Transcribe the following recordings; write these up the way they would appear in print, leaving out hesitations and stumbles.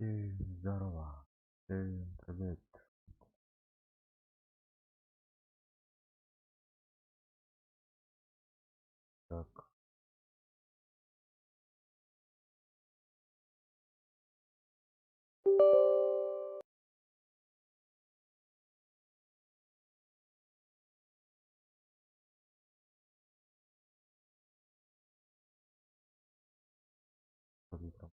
Здорово. Привет. Так, что ты там?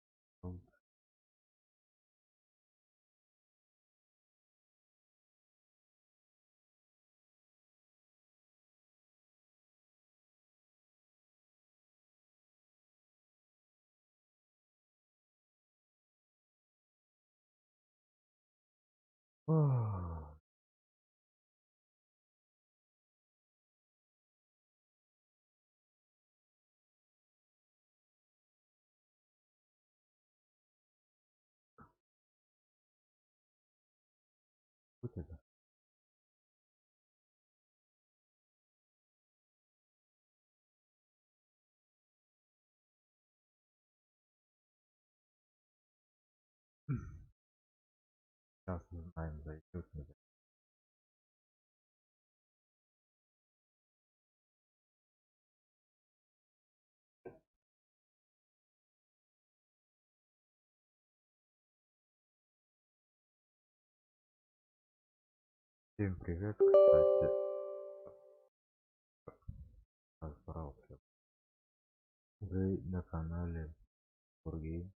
Ох, вот это. Сейчас узнаем, зайдет, не зайдет. Всем привет, кстати. Здорово, всем. Вы на канале Бургей.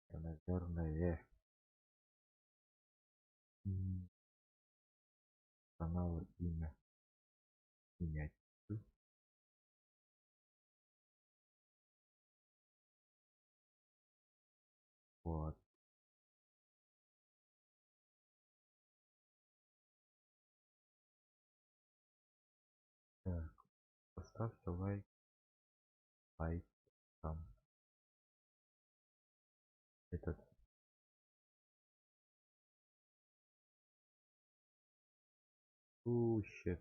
Наверное, м, канал имя менять. Вот. Так, поставьте лайк там этот. Щет.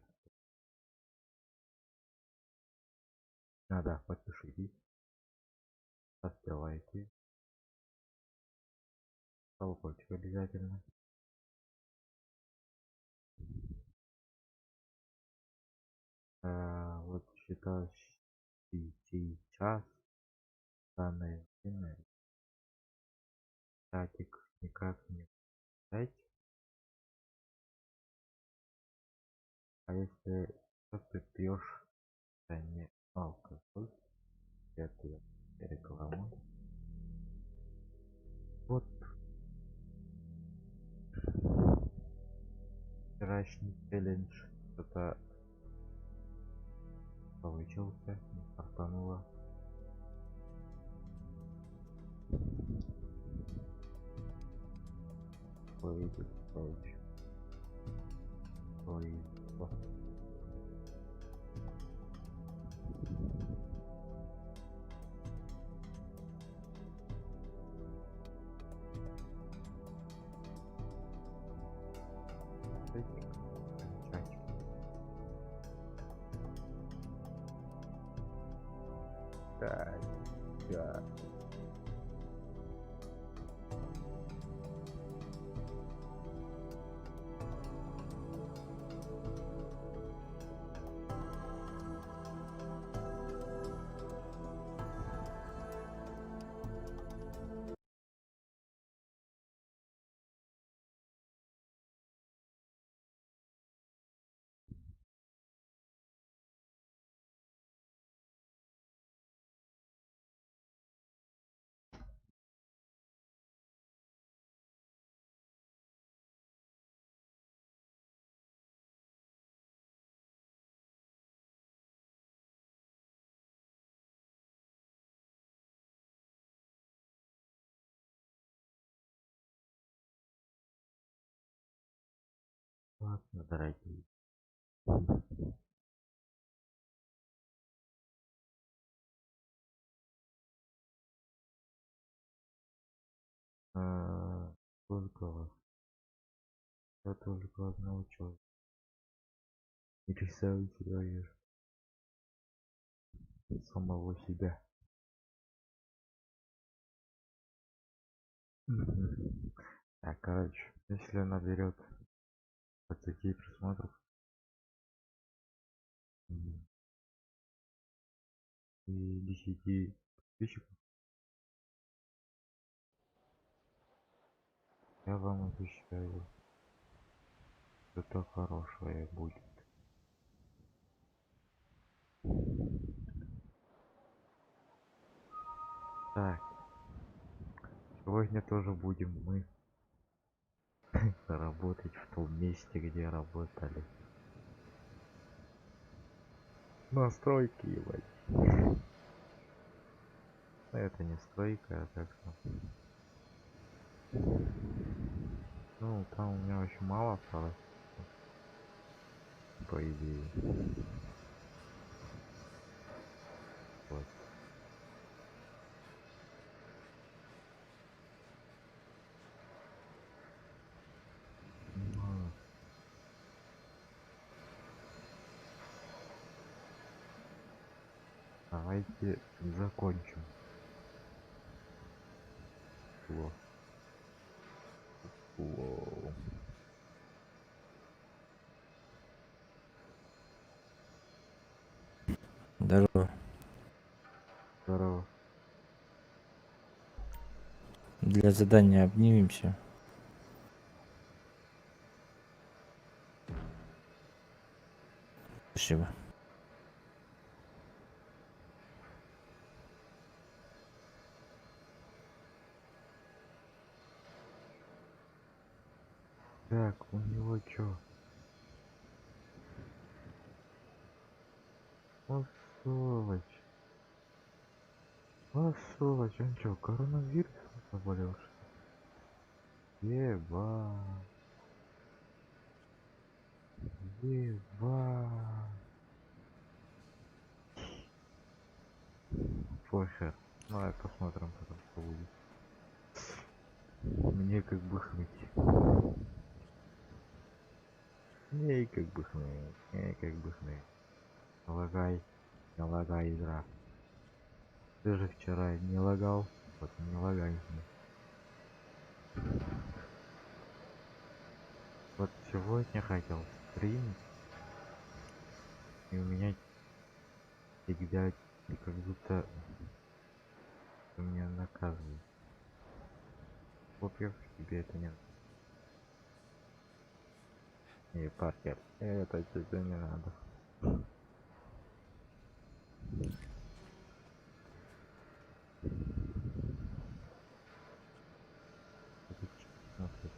Надо, подпишитесь, ставьте лайки, колокольчик обязательно. Вот считаю сейчас данное время чатик никак не писать. А если что ты пьешь, а не алкоголь, это я рекламу. Вот вчерашний челлендж что-то получился, не фартануло. Повидел, короче. Повезло. Чатик, чатик. Так, так. Ладно, дорогие. Только вас. Я только одного человека. Рисуйте даже самого себя. Мгм. Так, короче, если она берет 20 просмотров м, и 10 подписчиков, я вам обещаю, что-то хорошее будет. Так, сегодня тоже будем мы работать в том месте, где работали. Настройки, ебать. Но это не стройка, а так что. Ну, там у меня очень мало осталось, по идее. Вот. Ну, давайте закончим. Во. Воу. Здорово. Здорово. Для задания обнимемся. Спасибо. Так, у него чё? О, сволочь. О, сволочь. Он чё, коронавирусом заболел, что ли? Еба. Еба. Похер. Ну, давай посмотрим потом, что будет. Мне как бы хнуть. Мне как бы хнуть. Мне как бы хнуть. Лагай. Не лагай, игра. Ты же вчера не лагал. Вот и не лагай мне. Вот сегодня хотел стримить. И у меня всегда как будто меня наказывают. Во-первых, тебе это не надо. Не, Паркер, это тебе не надо. Это смотри,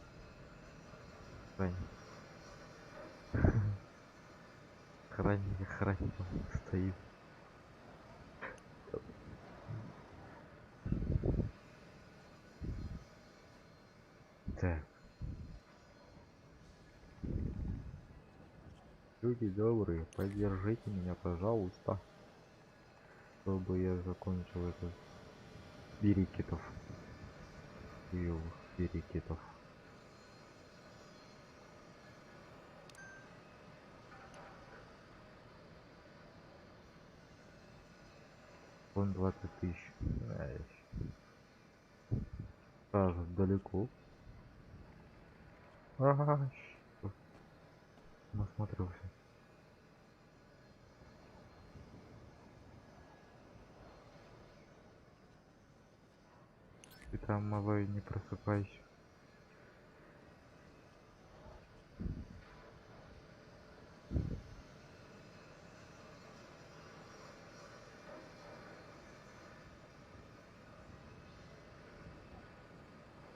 охранник. Охранник там стоит. Так, люди добрые, поддержите меня, пожалуйста, чтобы я закончил этот берикетов. Хуёвых берикетов. Вон 20 тысяч. Сразу далеко. Ага, насмотрелся. Ты там, малой, не просыпайся.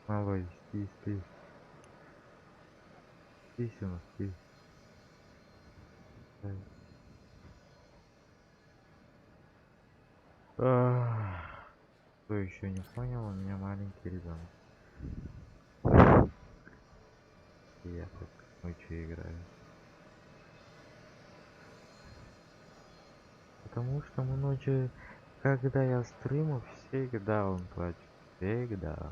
Малой, спи, спи. Спи, сынок, спи. Кто еще не понял, у меня маленький ребенок. И я так ночью играю. Потому что мы ночью, когда я стриму, всегда он плачет. Всегда.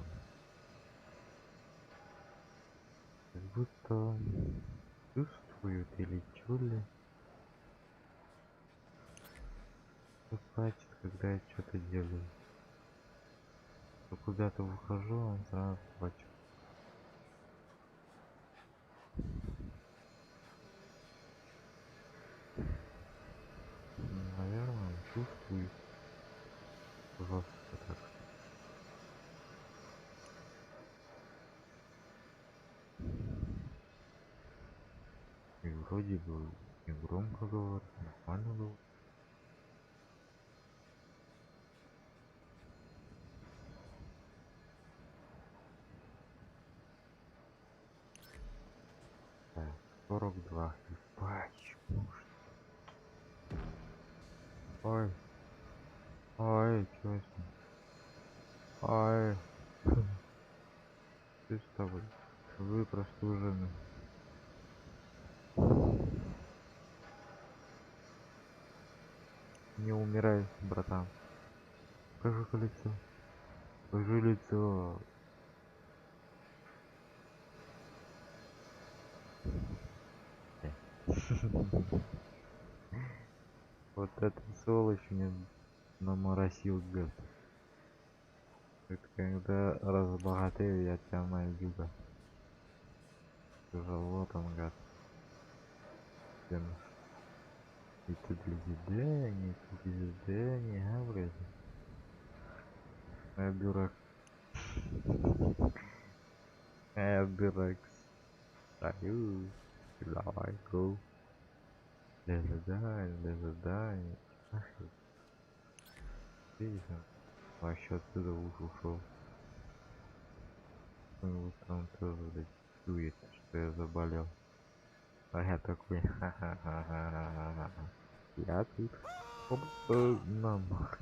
Как будто он чувствует или чули. Плачет, когда я что-то делаю. то куда-то выхожу, он сразу бачу. Наверное, чувствую жестко так. И вроде бы не громко говорит, нормально говорит. Так, 42. Ебать, муж. Ой, ой, чё с ним? Ой, что с тобой? Вы простужены. Не умирай, братан. Покажи лицо. Покажи лицо. Э. Вот этот сволочь мне наморосил, гад. Это когда разбогатею, я тебя найду, гад. Уже вот он, гад. Блин. И тут для задания, а, блядь. Я дурак. Я дурак. Стою. Давай, go. Для задания. Нахуй. Видишь, он вообще отсюда ушел. Вот он тоже, блядь, чует, что я заболел. А я такой, ха-ха-ха-ха-ха-ха. Я тут. Оп, на нах.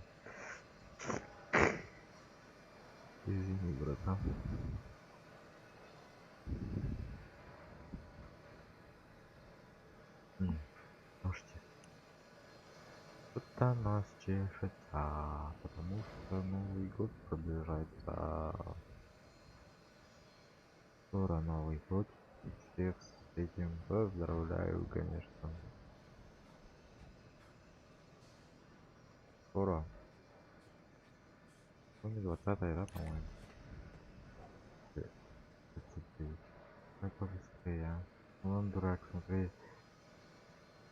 Извини, братан. Можете. Кто-то нас чешется, потому что Новый год приближается. Скоро Новый год. Всех с этим поздравляю, конечно. Скоро. Сегодня 20-е, да, по-моему? 29. Давай побыстрее, а. Вон дурак, смотри.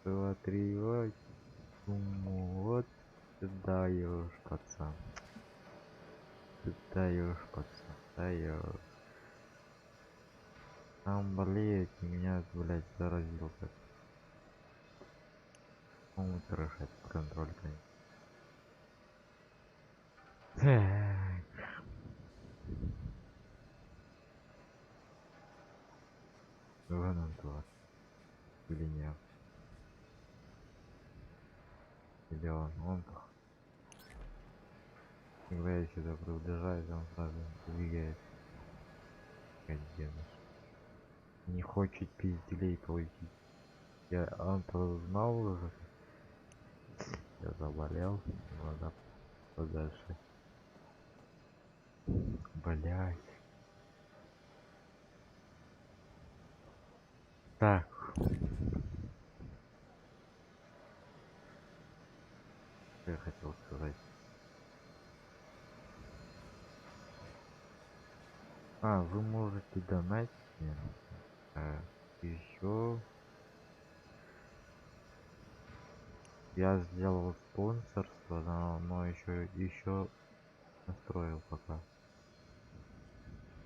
2, 3, ой. Вот ты даешь, пацан. Ты даешь, пацан. Даешь. Там болеет, и меня, блядь, заразил, как. Он решать контроль, конечно. Так. Вон он тот. Или нет. Или он-то. Когда я сюда приближаюсь, он сразу двигает. Гаденыш. Не хочет пизделей получить. Он-то знал уже. Я заболел. Надо подальше. Блять. Так. Что я хотел сказать? А, вы можете донатить мне. Еще я сделал спонсорство, но еще настроил пока.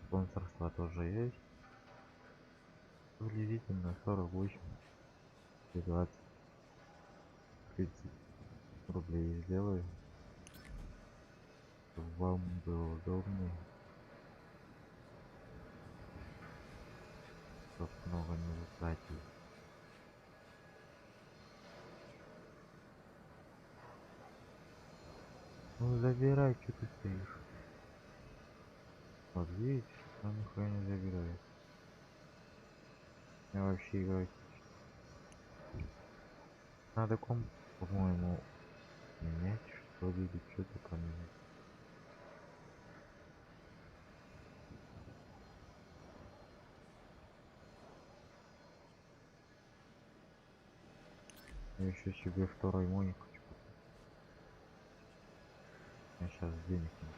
Спонсорство тоже есть. Приблизительно 48 и 20 30 рублей сделаю, чтобы вам было удобнее, чтоб много не затратить. Ну забирай, что ты стоишь. Вот видишь, он нихуя не забирает. Я вообще играть. Надо комп, по-моему, менять, что ли, или что-то поменять. Я еще себе второй моник хочу купить. Я сейчас денег нет.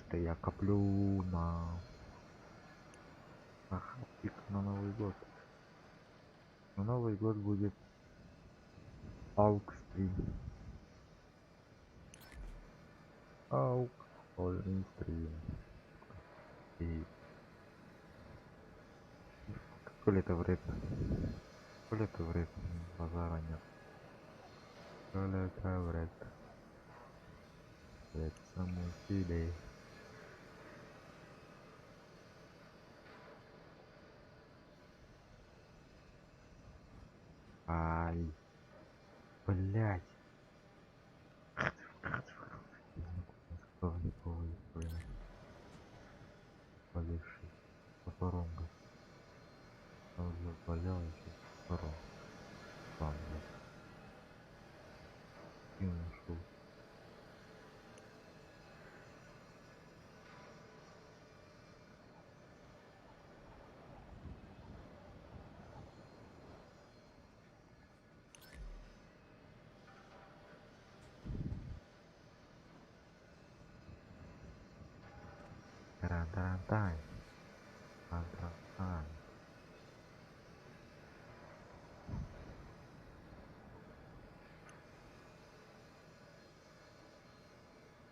Это я коплю на хатик на Новый год. На Новый год будет аукстрим. Ауксольный стрим. И коли это вред. Коли это вред. Базара нет. Коли это вред. Вред самому себе. Ай. Блять. Полегший. Топором. Он заболел еще топором. Там, блядь. И нашел. Таран-таран-тай. Таран-таран-тай.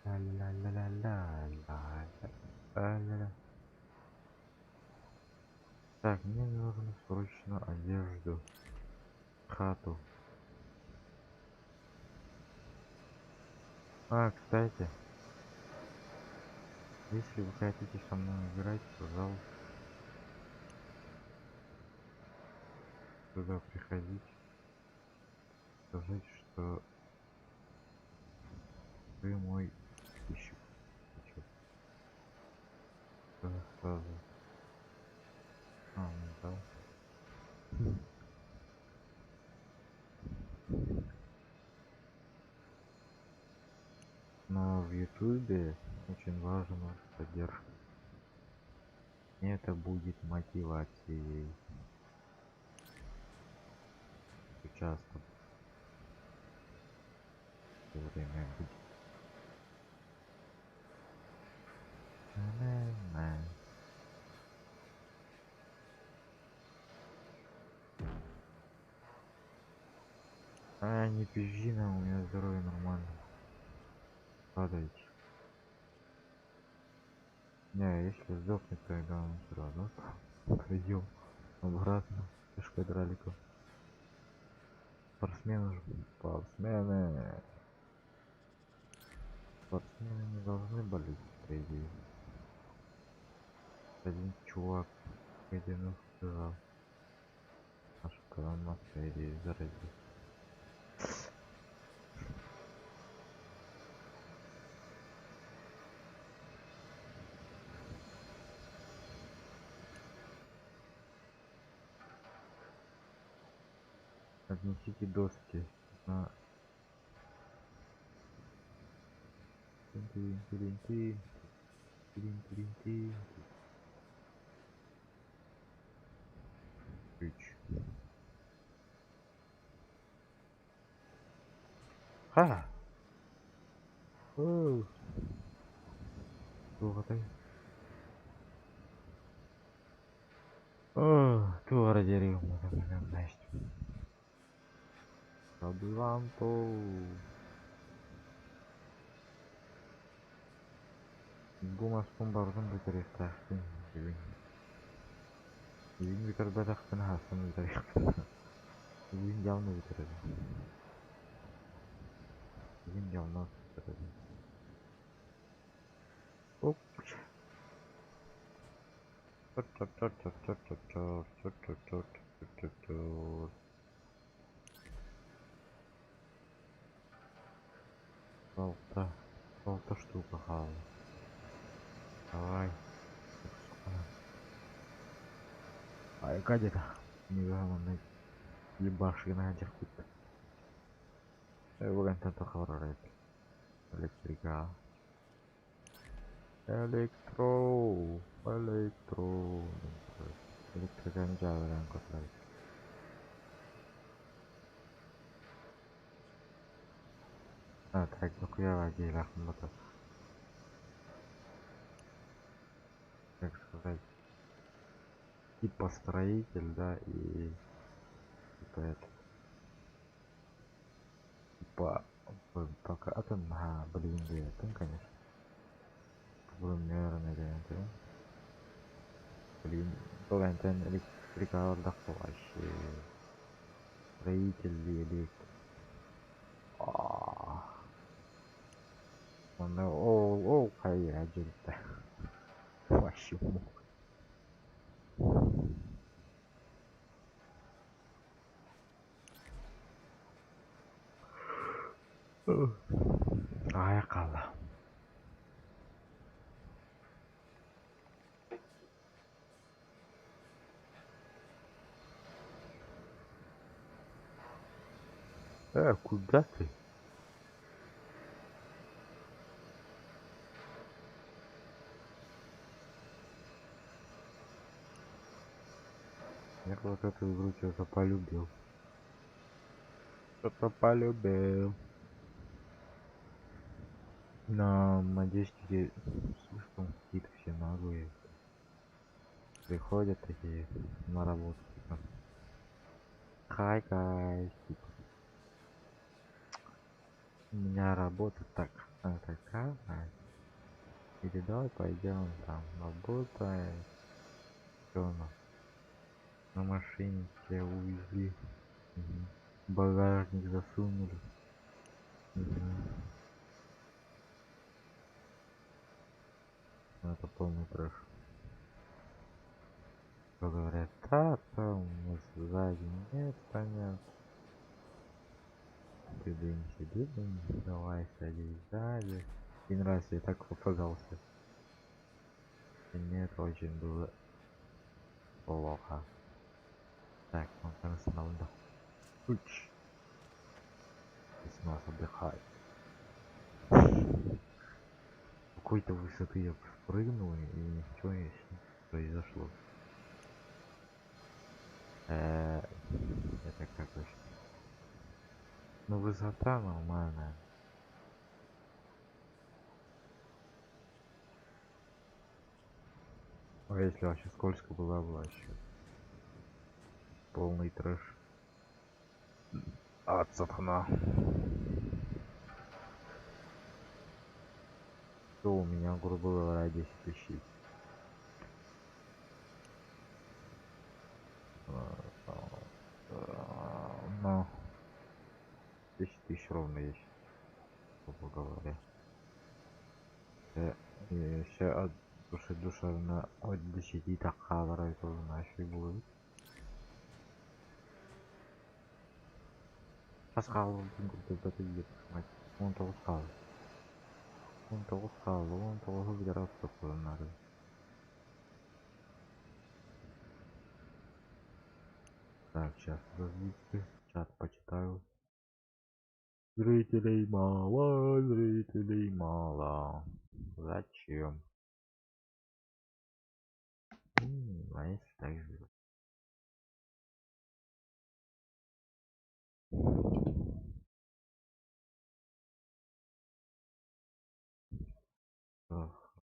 Ла-ла-ла-ла-ла-ла-ла-ла-ла. Так, мне нужно срочно одежду. Хату. Кстати, если вы хотите со мной играть, пожалуйста, сюда приходите. Скажите, что вы мой ищик. Сразу. Ну да. Но в Ютубе очень важна ваша поддержка. И это будет мотивацией. Часто всё время будет. На-на-на. Не пизжи нам, у меня здоровье нормально. Падайте. Не, если сдохнет, тогда он все равно пойдем обратно пешкой драликом. Спортсмены. Спортсмены не должны болеть, по идее. Один чувак один убежал. Наш нас, по идее, заразил. Отнесите доски на тин-тин-тин-тин. Тин-тин-тин. Ключ. Ха! Оу. Туготай. Тугора дерево. Настя. Абланто. Булмаспын бардым бөтөрөк тахтын. Үйүн бөтөрбө тахтын хасын бөтөрөк. Үйүн жалны бөтөрөк. Үйүн жалны бөтөрөк. Оп. Алты штука хала. Давай. Ай, гадит. Не главное. Ебаши на этих кут. Bukan contoh horor itu. Elektrika. Elektro. Elektrika jalan angkot lagi. Tak okuya lagi lah motor. сказать, типа строитель, да, и типа этот, типа пока атом, блин, да, там, конечно, наверное, да, блин, то антенн электрикалардак вообще, строитель или электрик. Оны ол кайра жүрді. Вообще мух. Ай кала. Куда ты? Я вот эту игру что-то полюбил. Что-то полюбил. На модистике слишком какие-то все наглые. Приходят такие на работу, типа. Хай, гайс, типа. У меня работа такая. Или давай пойдем там работаем. Что на машине тебя увезли. Мгм. Багажник засунули. Мгм. Ну, это полный трэш. Что говорят, там у нас сзади нет, понятно. Ты дым, давай садись сзади. Один раз я так попадался. И нет, очень было плохо. Так, он там снова да. Уч. И снова отдыхай. Какой-то высоты я спрыгнул и ничего не произошло. Это как вообще? Ну высота нормальная. А если вообще скользко было бы вообще? Полный трэш. От сатана. Что у меня, грубо говоря, 10 тысяч. Ну, 10 тысяч ровно есть, грубо говоря. Еще от души душевно от 10 так хавара тоже наши будет. Пасхал, это где мать. Он того сказал. Он того выбирал такое надо. Так, сейчас подождите. Чат почитаю. Зрителей мало, зрителей мало. Зачем? А если так сделать?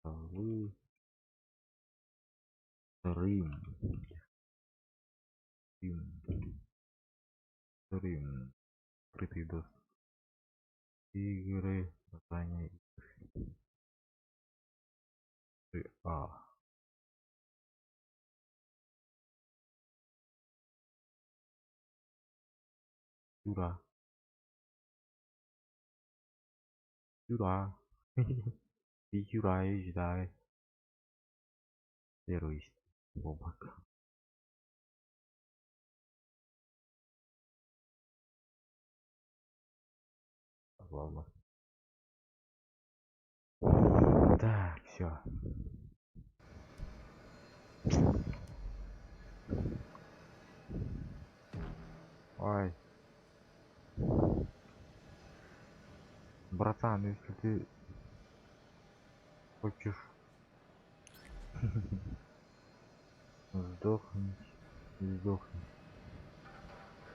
Вы Рим. Рим. Рим. Открытый доступ. Игры. Название игры. Юра. Юра. Юра, езжай. Террорист. Бобок. Ладно. Так, все. Ой. Братан, если ты хочешь сдохнуть, сдохни.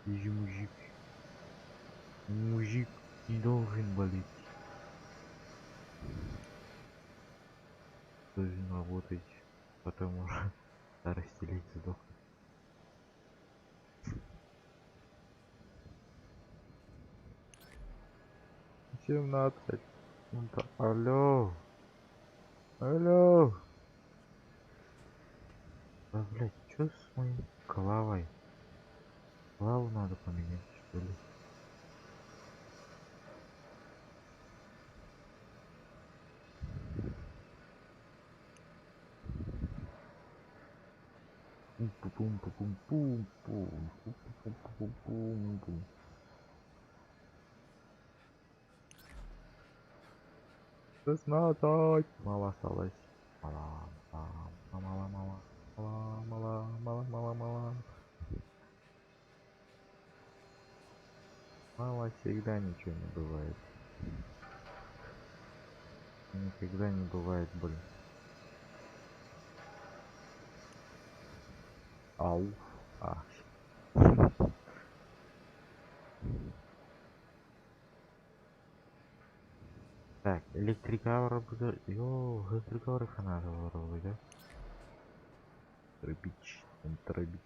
Ты же мужик. Мужик не должен болеть. Должен работать. Потом уже расстелить сдох. 17. Ну да, алло. Алло. Да, блядь, чё с моей головой? Клаву надо поменять, что ли? Пум-пум-пум-пум-пум-пум-пум-пум-пум-пум. 16. Мало осталось. Мало, мало, мало, мало, мало, мало, мало, мало, мало. Мало всегда ничего не бывает. Никогда не бывает, блин. Ау. А. Так, электрикавр буде. Йоу, электрикавр надо воровать, да? Тробич, тробич.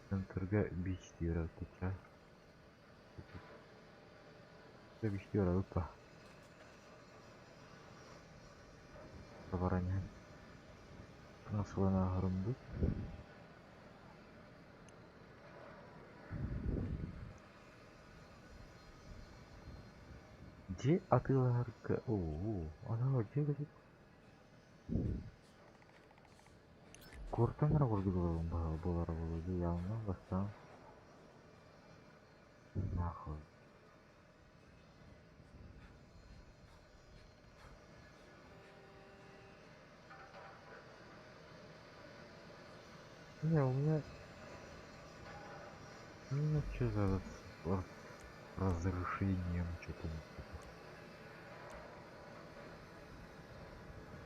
Центрга бич diyor tekrar. Тробич diyor Avrupa. Kabaranya. Nasıl ağrımdı? Где атыларга? О, ana где где? Кортан рабордугу болар болду явно бастан. Нахуй. Не, у меня что за разрушением что-то.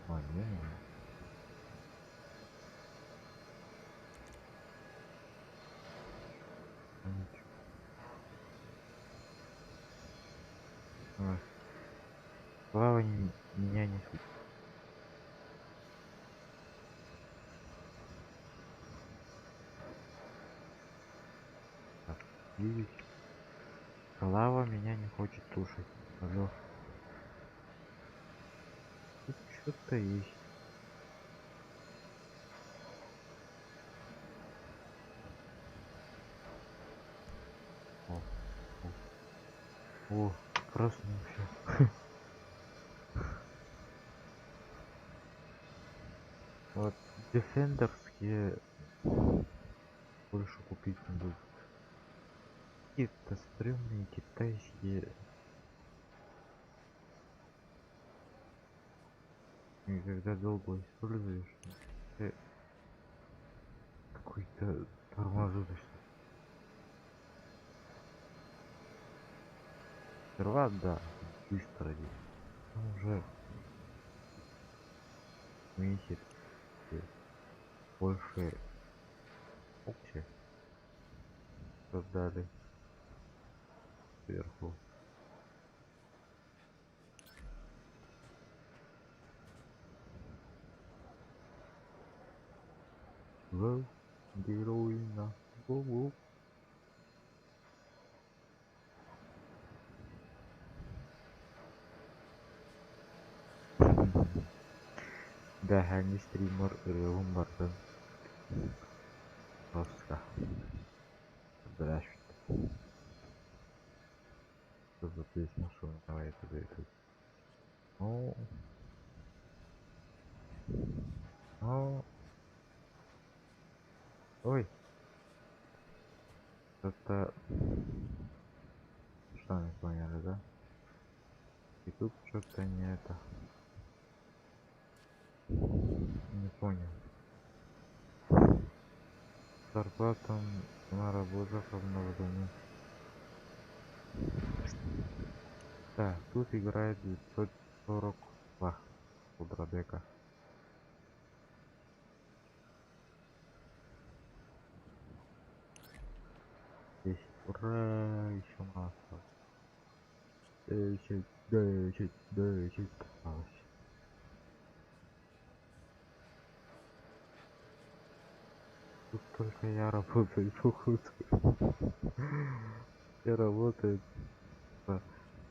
А, не. Ничего. Ой, Слава меня не суть. Так, видите? Слава меня не хочет слушать. Алло. Тут что-то есть. О, о, проснулся. Вот, дефендерские больше купить не буду. Какие-то стрёмные китайские. И когда долго используешь, э, какой-то тормозуточный. Сперва, да, быстро здесь. Потом уже месяц больше общее создали сверху. В героина. Воу-воу. Да, hangi streamer ırığım vardı. Просто. Здравствуйте. Что за песня, что давай это. Ну, ну, ой, это что не поняли, да? И тут что-то не это. Не понял. Зарплата на работах обнаружена. Да, тут играет 942 Кудрадека. Здесь ура, еще мало осталось. 10 осталось. только я работаю, походу. Все работают по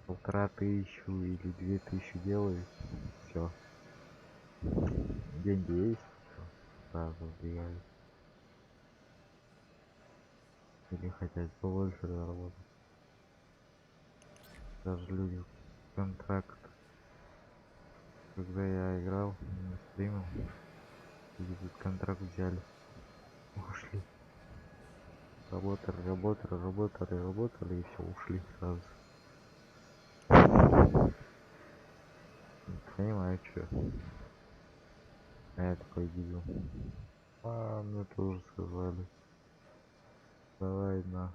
1500 или 2000 делают. Все. Деньги есть, все. Сразу сбегают. Или хотят побольше заработать. Даже люди контракт. Когда я играл, стримил, люди тут контракт взяли. Ушли. Работали и все, ушли сразу. Не понимаю, что. А я такой дебил. А, мне тоже сказали. Давай на.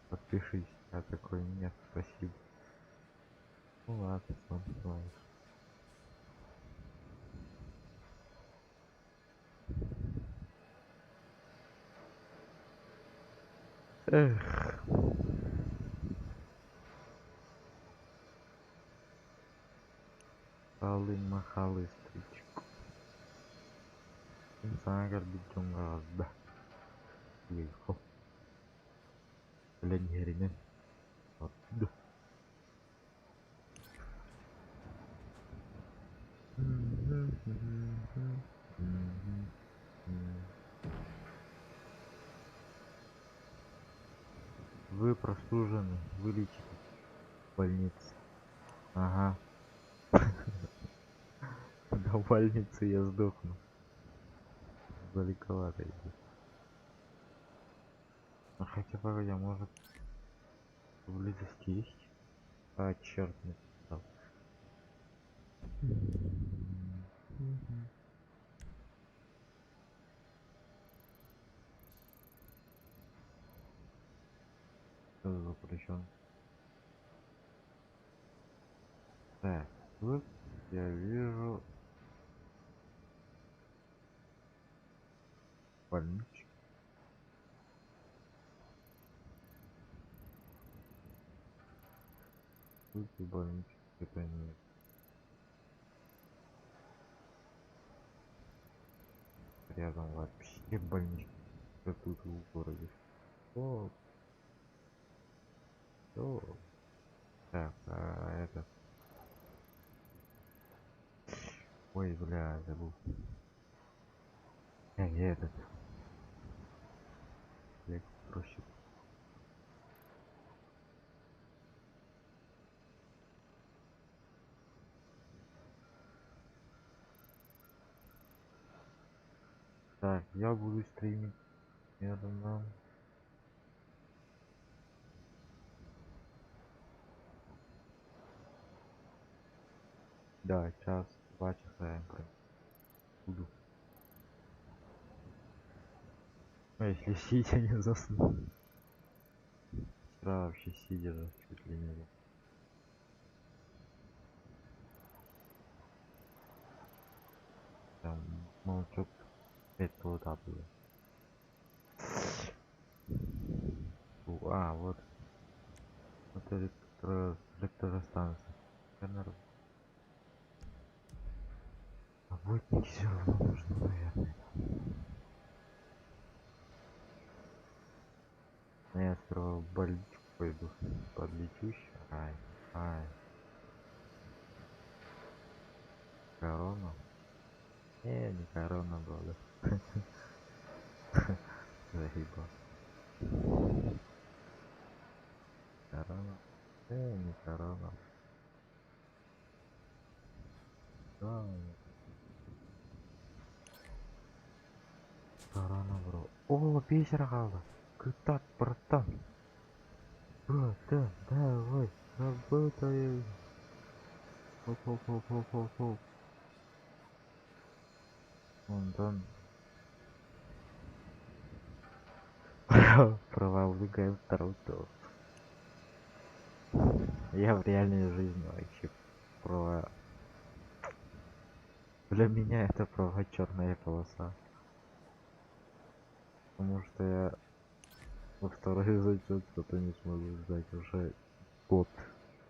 Подпишись. Я такой, нет, спасибо. Ну ладно, сам знаешь. Эх. Алын махалы стричек. Инсан горбит джунгазда. Ехал. Блин, херня. Оттуда. Вы простужены, вылечите в больнице. Ага. До больницы я сдохну. Далековато идти. А хотя погоди, может поблизости есть? А, черт, не попал. Что запрещен? Так, вот я вижу больничек. Тут и больничек, это нет. Рядом вообще больнички. Что тут в городе? О, о. Так, а этот. Ой, бля, забыл. Где этот? Я проще. Так, я буду стримить. Я думаю. Да, час, 2 часа я прям буду. А если сидя не засну? Вчера вообще сидя же чуть ли не. Там молчок 5 было. А, вот. Вот электростанция. Наверное, работники все равно нужны, наверное. Но я сперва в больничку пойду. Подлечусь. Ай, ай. Корона? Не корона была. Заебал. Корона? Не корона. Да, корона, бро. О, 5 қалды. Күтат, братан. Братан, давай, работаем. Хоп. Ондан. Продвигаем второй тур. Я в реальной жизни вообще про... Для меня это права черная полоса. Потому что я во второй зачет что-то не смогу сдать уже год.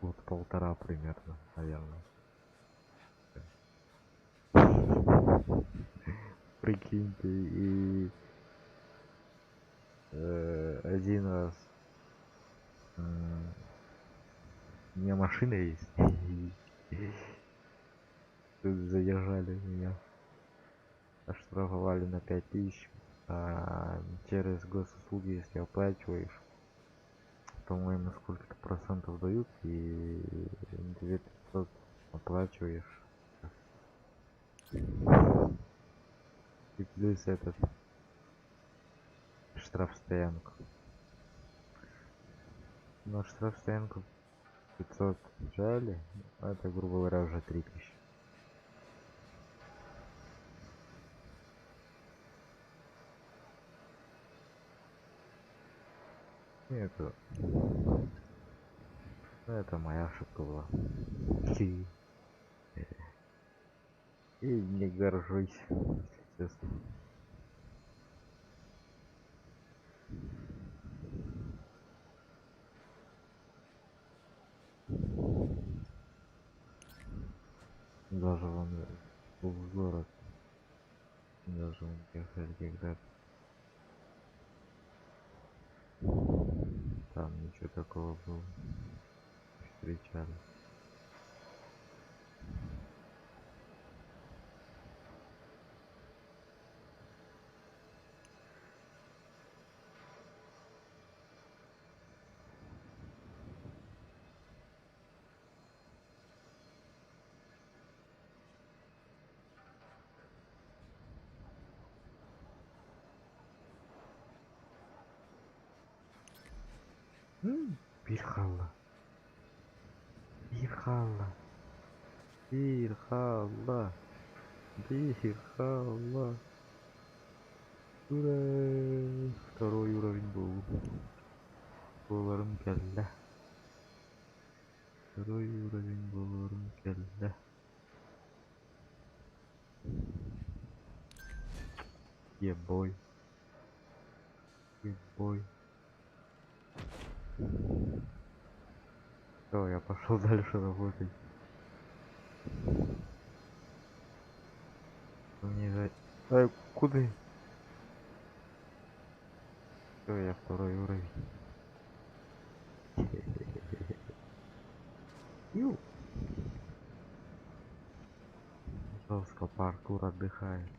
Год-полтора примерно, наверное. Прикиньте, и один раз у меня машина есть, и тут задержали меня, оштрафовали на 5000, а через госуслуги, если оплачиваешь, по-моему, сколько-то процентов дают, и 2500 оплачиваешь, и плюс этот штрафстоянку. Но штрафстоянку 500 взяли, а это, грубо говоря, уже 3000. И это моя ошибка была. И не горжусь, если честно. Даже вон в город, даже вон ехали когда-то. Там ничего такого было. Встречали. Бирхалла. Бирхалла. Бирхалла. Бирхалла. Ура! Второй уровень был. Боларым келді. Второй уровень боларым келді. Ебой. Ебой. Все, я пошел дальше работать. Мне за... куда? Все, я второй уровень. Ю. Жестко паркур отдыхает.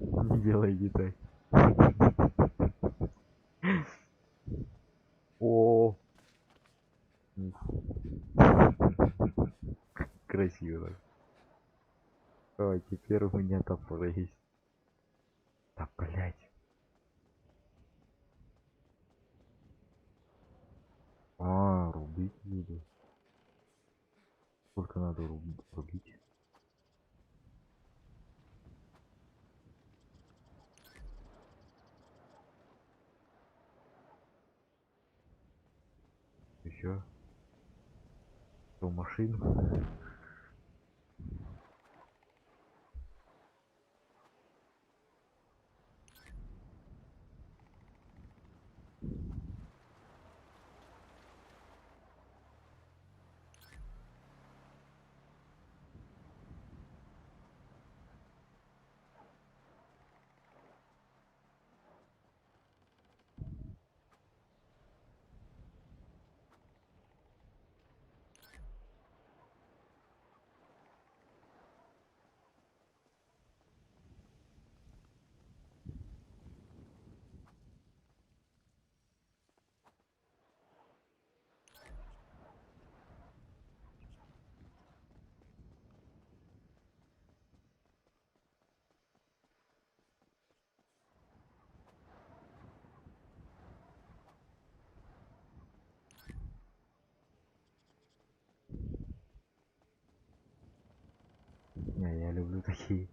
Не делайте так. О, красиво. О, теперь у меня топор есть. Да, блять. А, рубить буду. Сколько надо рубить? Еще. Что, машину? Не, я люблю такие.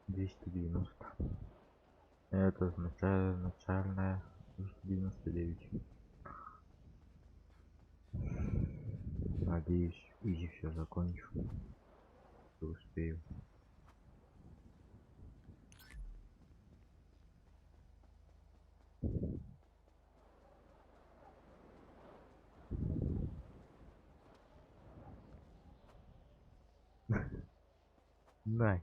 290. Это начальная 299. Надеюсь, изи все закончу. И успею. На.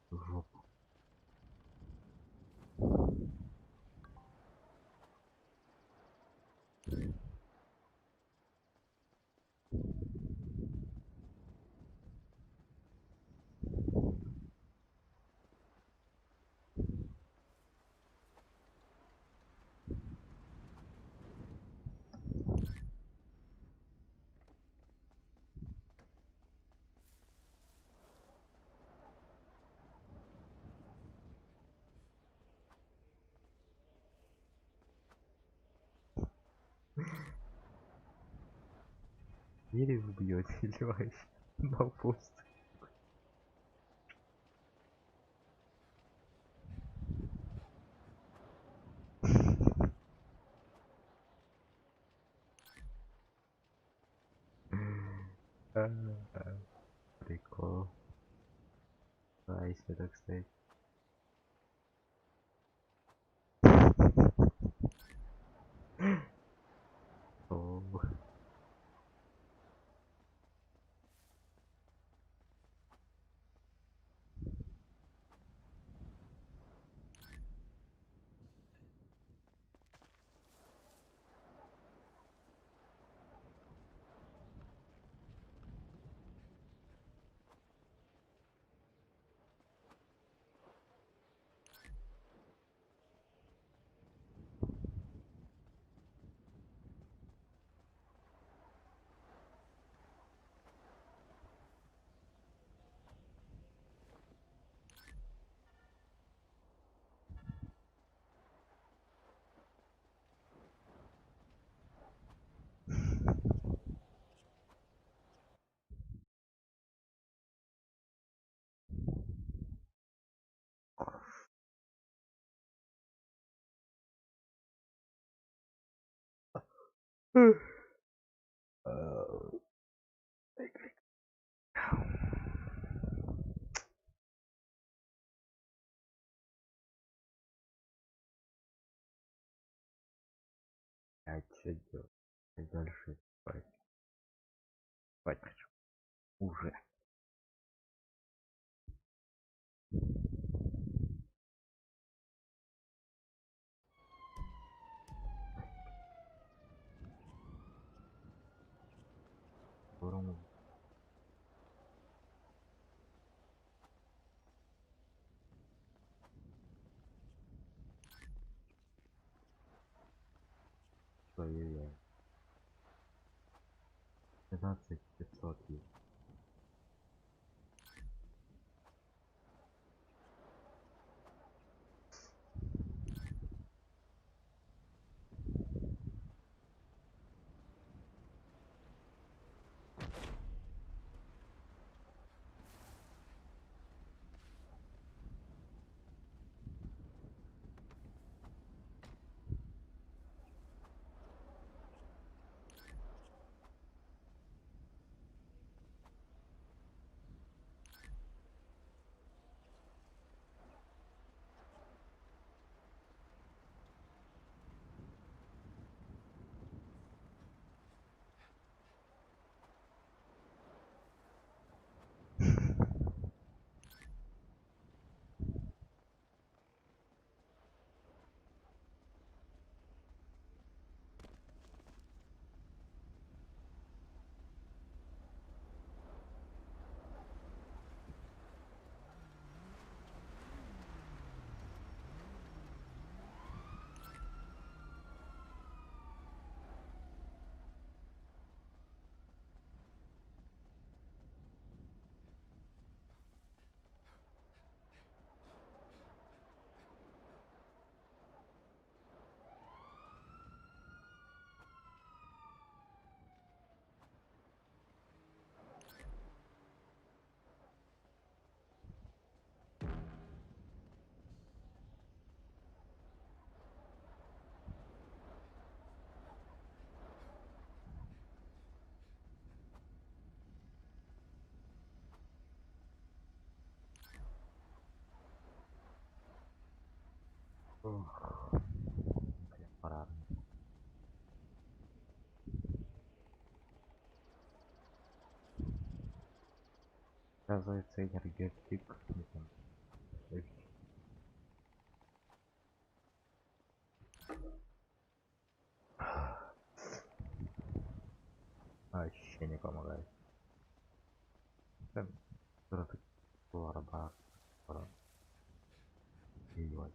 В жопу. Или вы бьете, или вообще на пуст. Прикол. Да, если так сказать. О, а что делать? Дальше спать. Спать хочу. Уже. Второму проверяю. 15500 есть. оказывается энергетик. Не знаю. Вообще не помогает. Там что-то барабар. Ебать.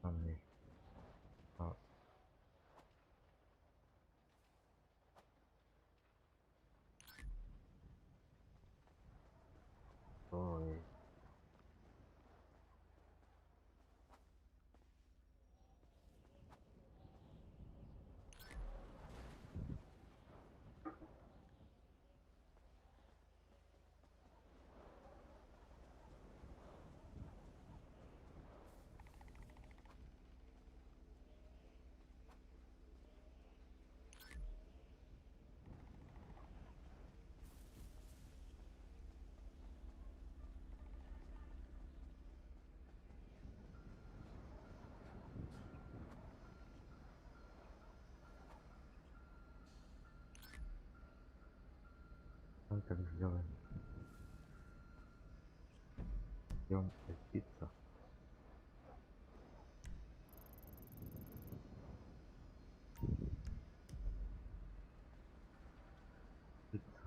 Там мне. А, ой. Мы так сделаем. Идем пицца. Пицца.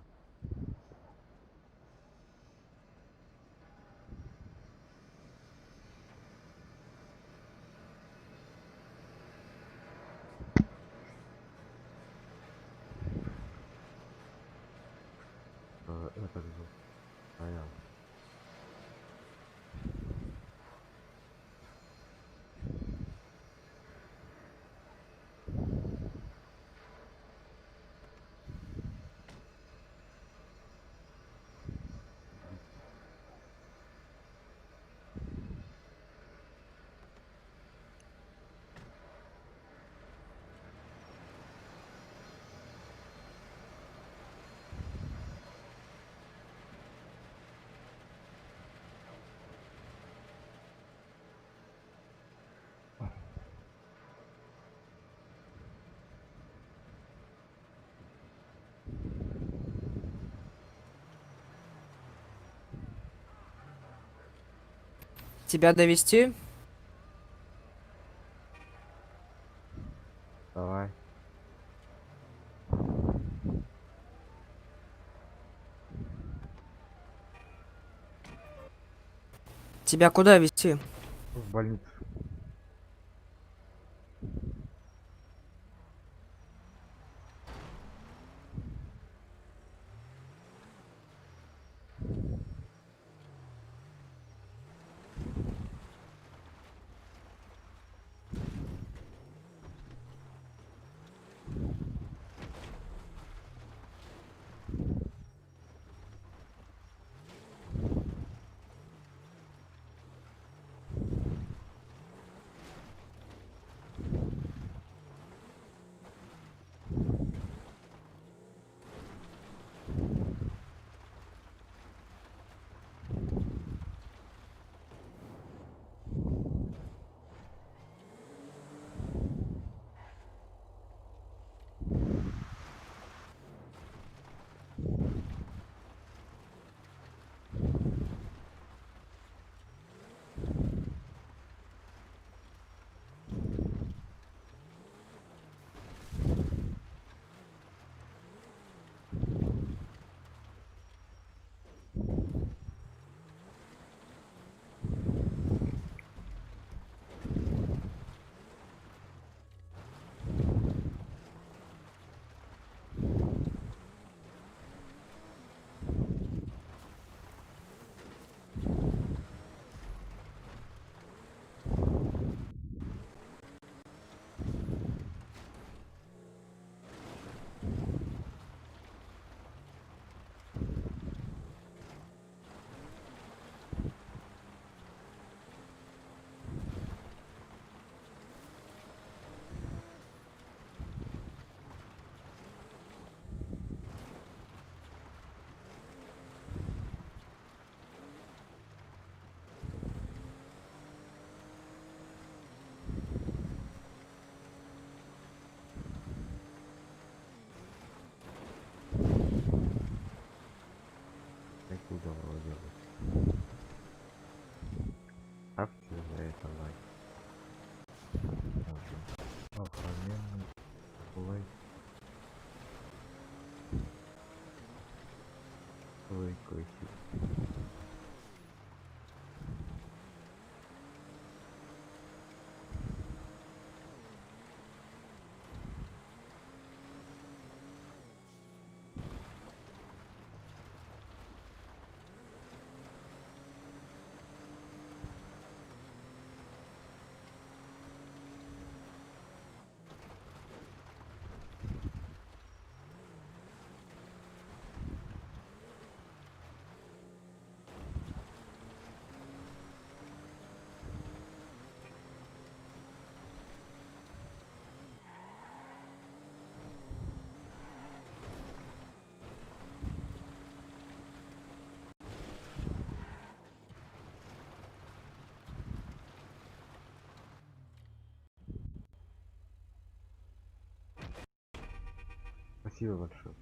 Это же стоял. Тебя довести? Давай. Тебя куда вести? В больницу. давай. Вот. Охраненный лайк. Лайкайте. Спасибо большое.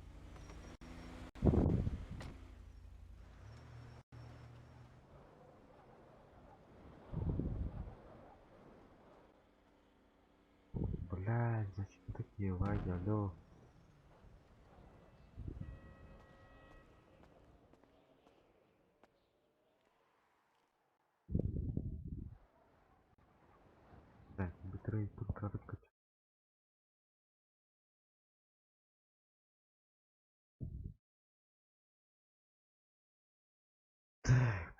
Блядь, зачем такие лаги, алло? Так, битрейт тут кратко. Так,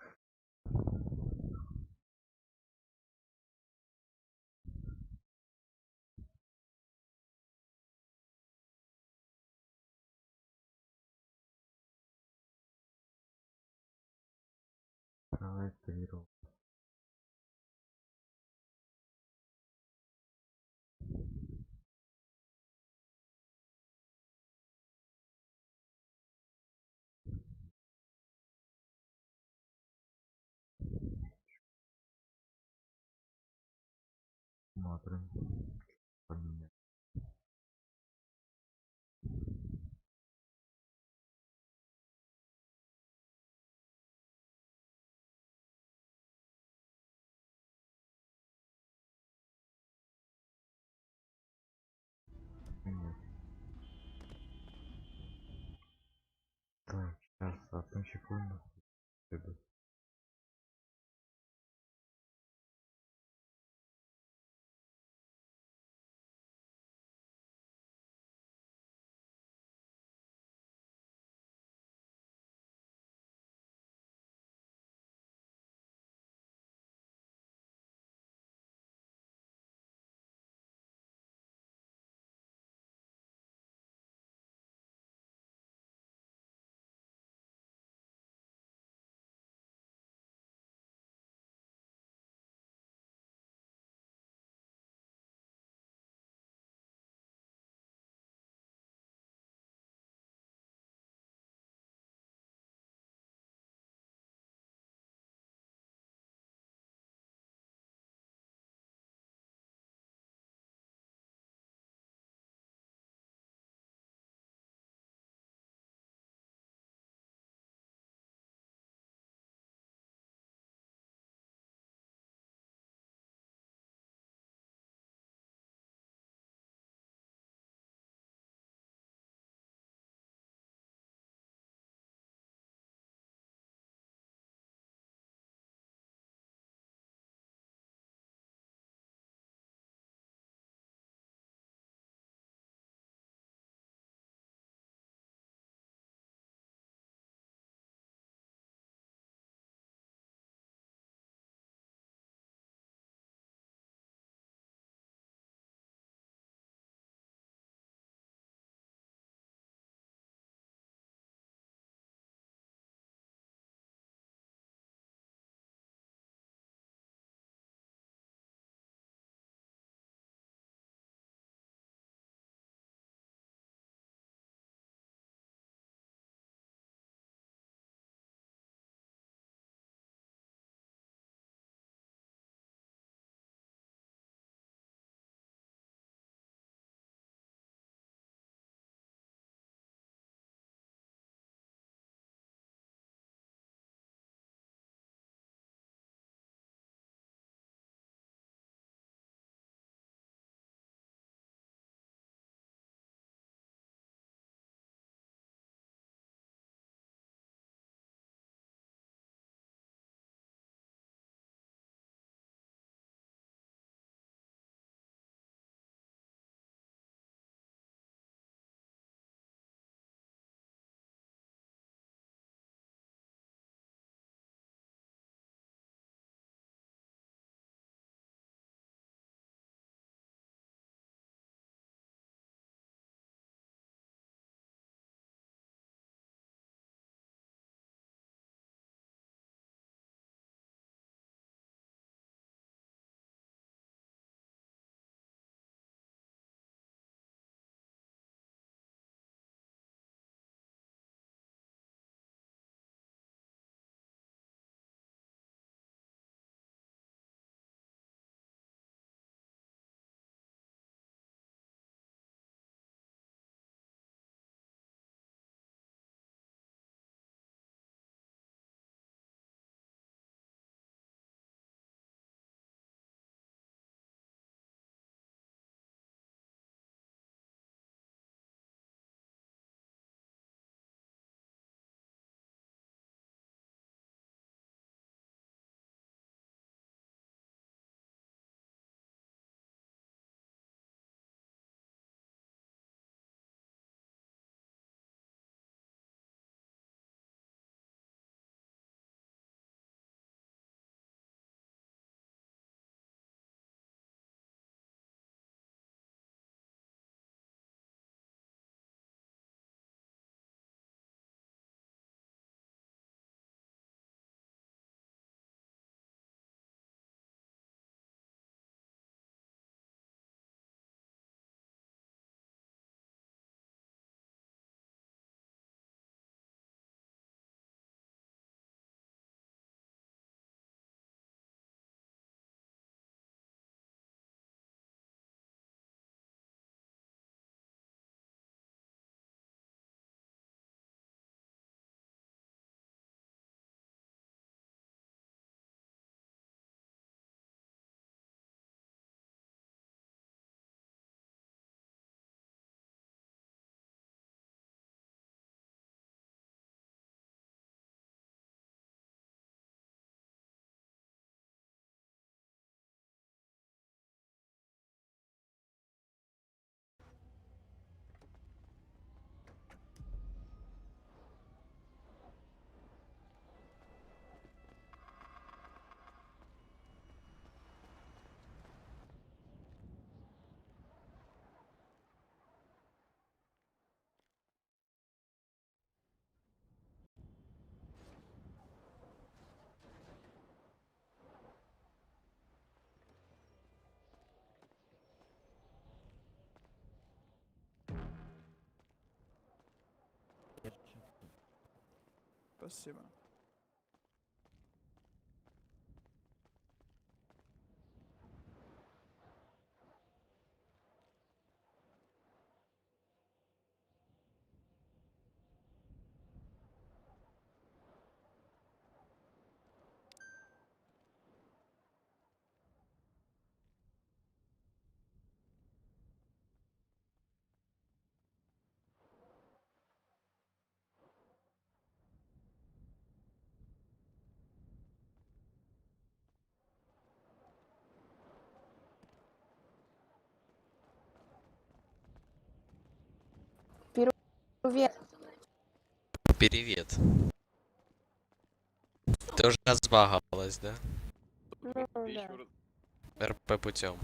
давай проверим. Смотрим. Поменять. Поменять. Так, сейчас, одну секунду. Иду. Спасибо. Привет. Привет. Ты уже разбагалась, да? Ну, да. РП путем.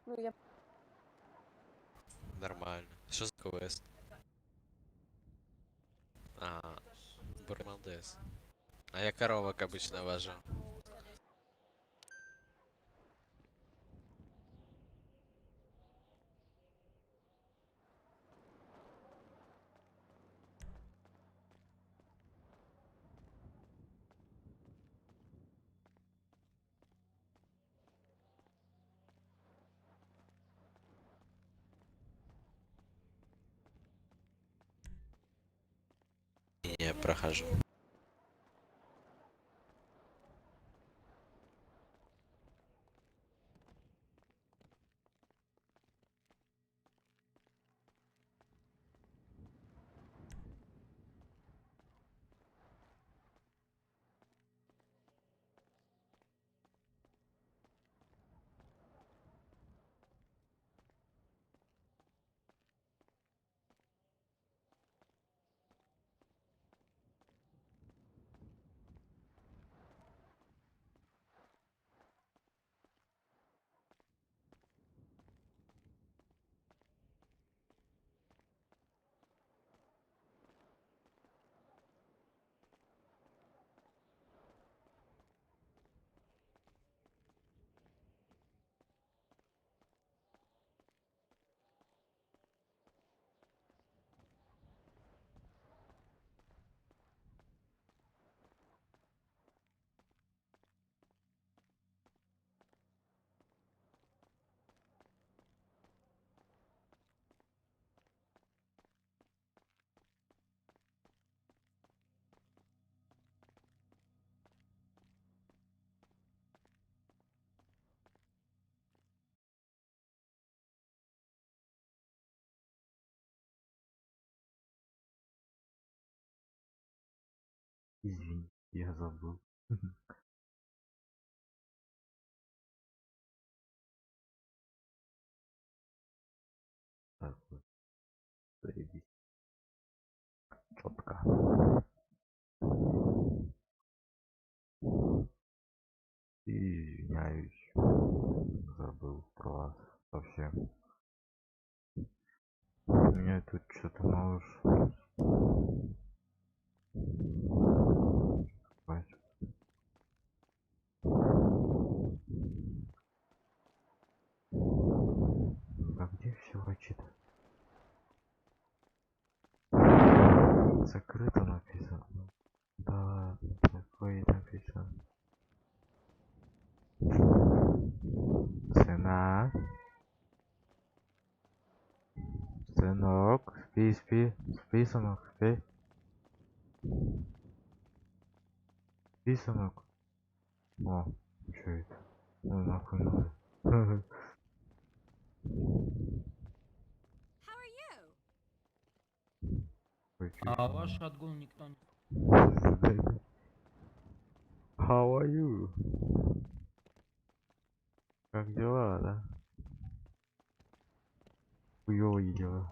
Ну, я Нормально. Что за квест? А, Бурмалдес. А я коровок обычно вожу. Не, прохожу. Извини, я забыл. Так вот, заебись. Четко. Извиняюсь. Забыл про вас совсем. У меня тут что-то малыш. Хватит. А где все врачи-то? Закрыто написано. Да, такое написано. Цена. Сынок, спи, спи, спи, сынок, спи. Спи, сынок. О, что это? Ну нахуй надо. Ой, чё А ещё ваш надо? отгул никто не... How are you? Как дела, да? Хуёвые дела.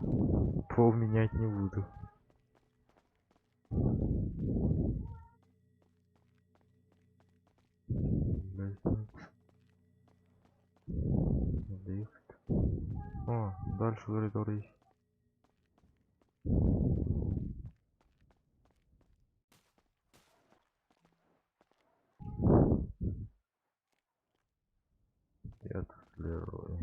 Пол менять не буду. Блядь, ну, надо ехать. О, дальше коридор есть. Я тут Лерой.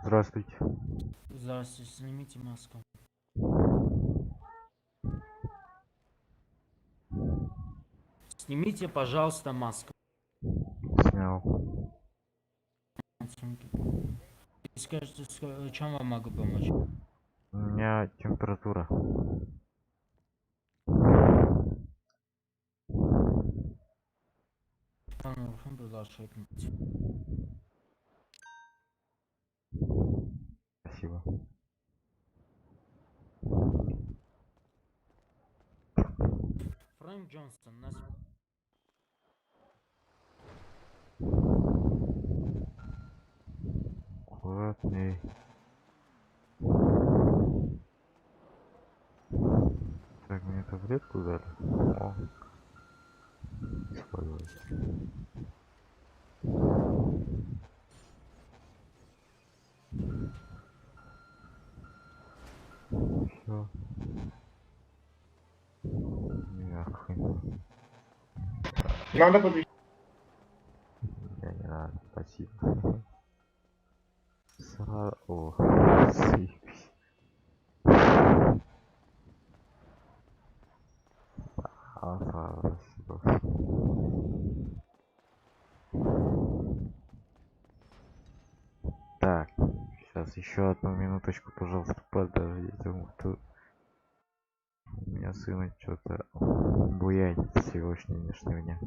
Здравствуйте. Здравствуйте, снимите маску. Снимите, пожалуйста, маску. Снял. И скажите, чем вам могу помочь? У меня температура. Спасибо. Фрэнк Джонстон, нас... Аккуратней. Так, мне таблетку дали. О, свалилось. Все. Нахуй. Надо подвести. Я не надо, спасибо. О, заебись. Спасибо. Так, сейчас еще одну минуточку, пожалуйста, подождите. Тут у меня сына что-то буянит с сегодняшнего дня.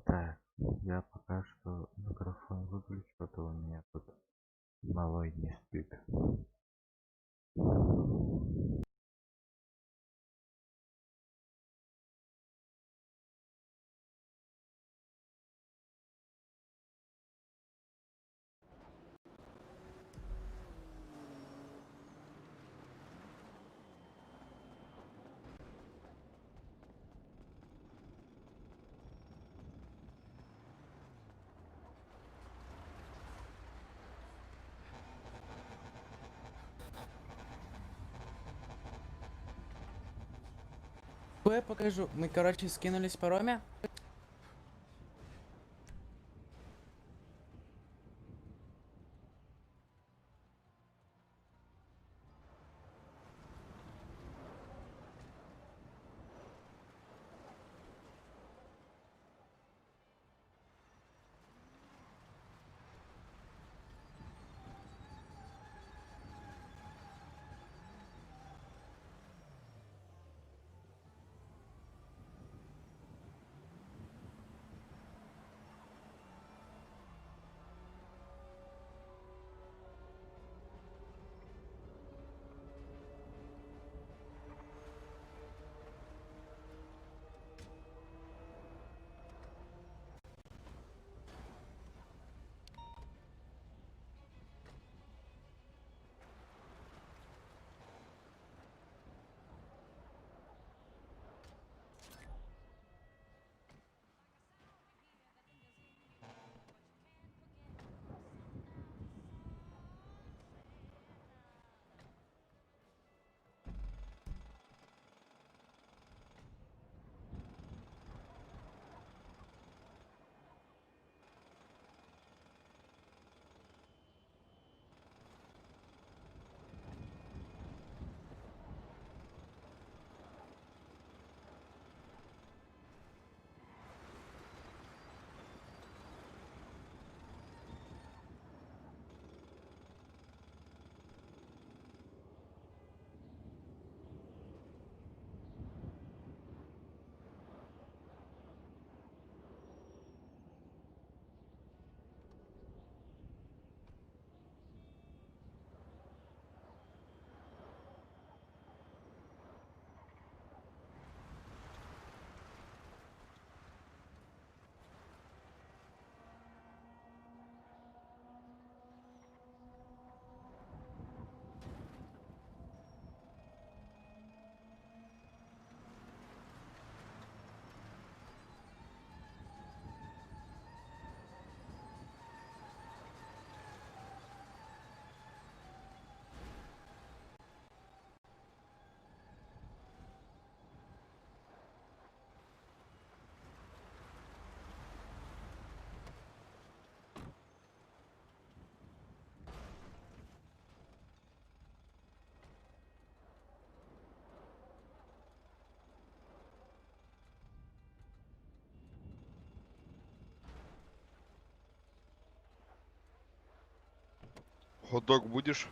Так, я пока что микрофон выключу, а то у меня тут малой не спит. Я покажу. Мы, короче, скинулись по Роме. Хот-дог будешь?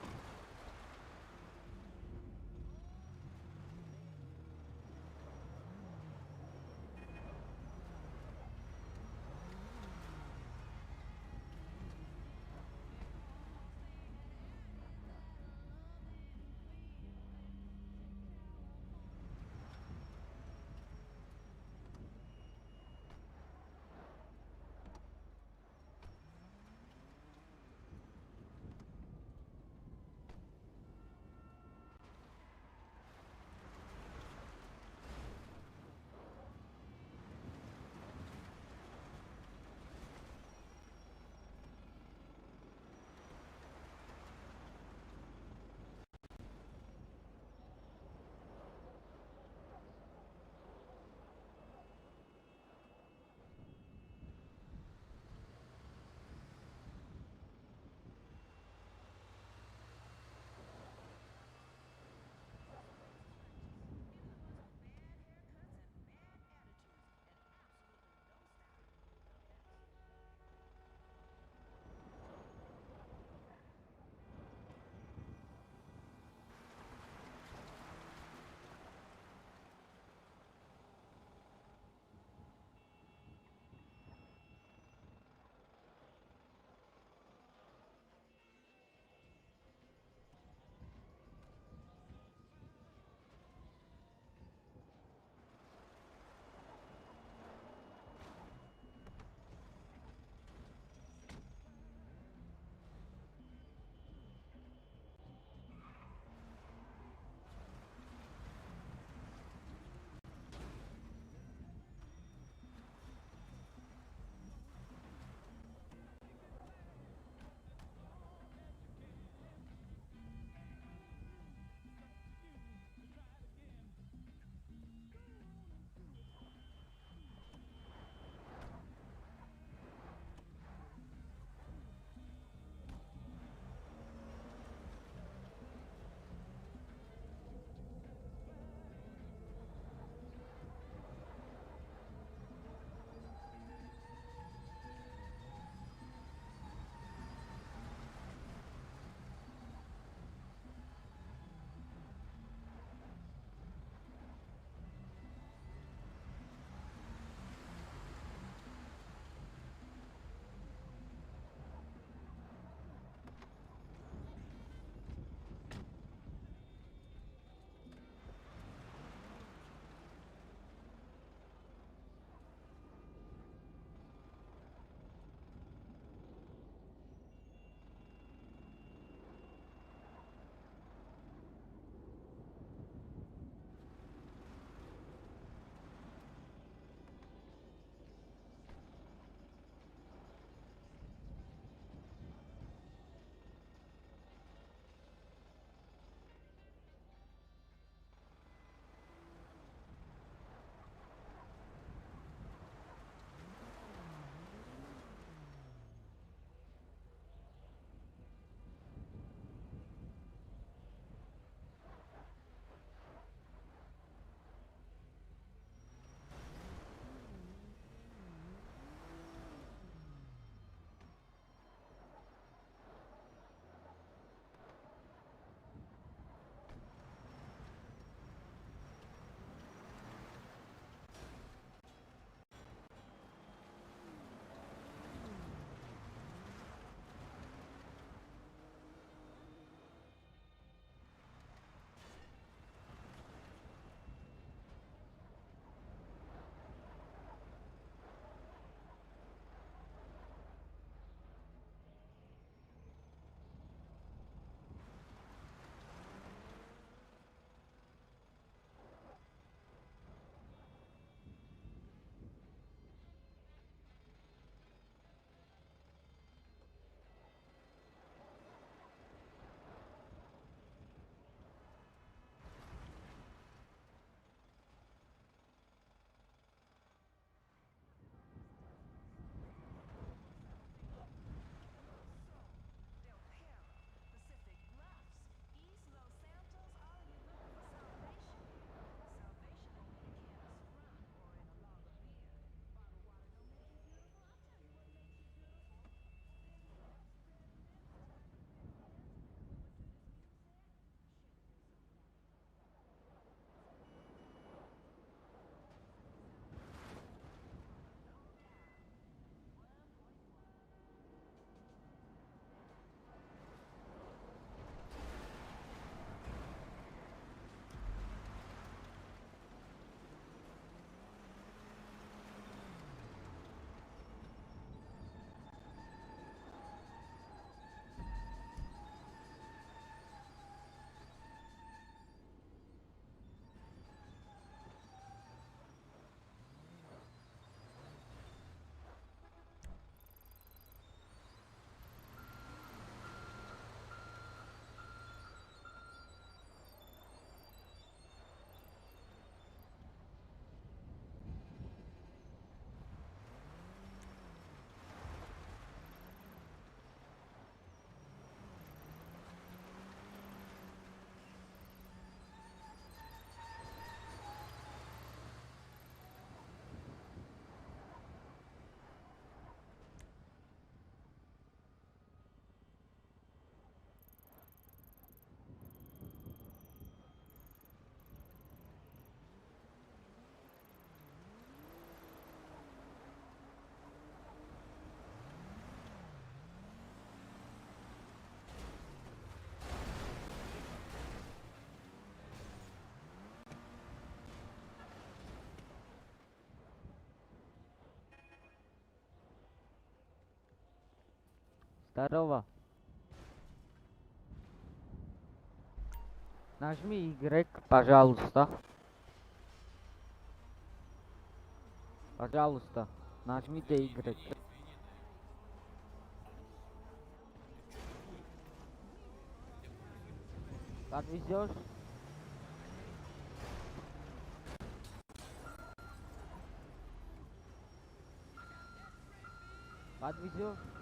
Здорово. Нажми Y, пожалуйста. Пожалуйста, нажмите Y. Подвезешь? Подвезешь?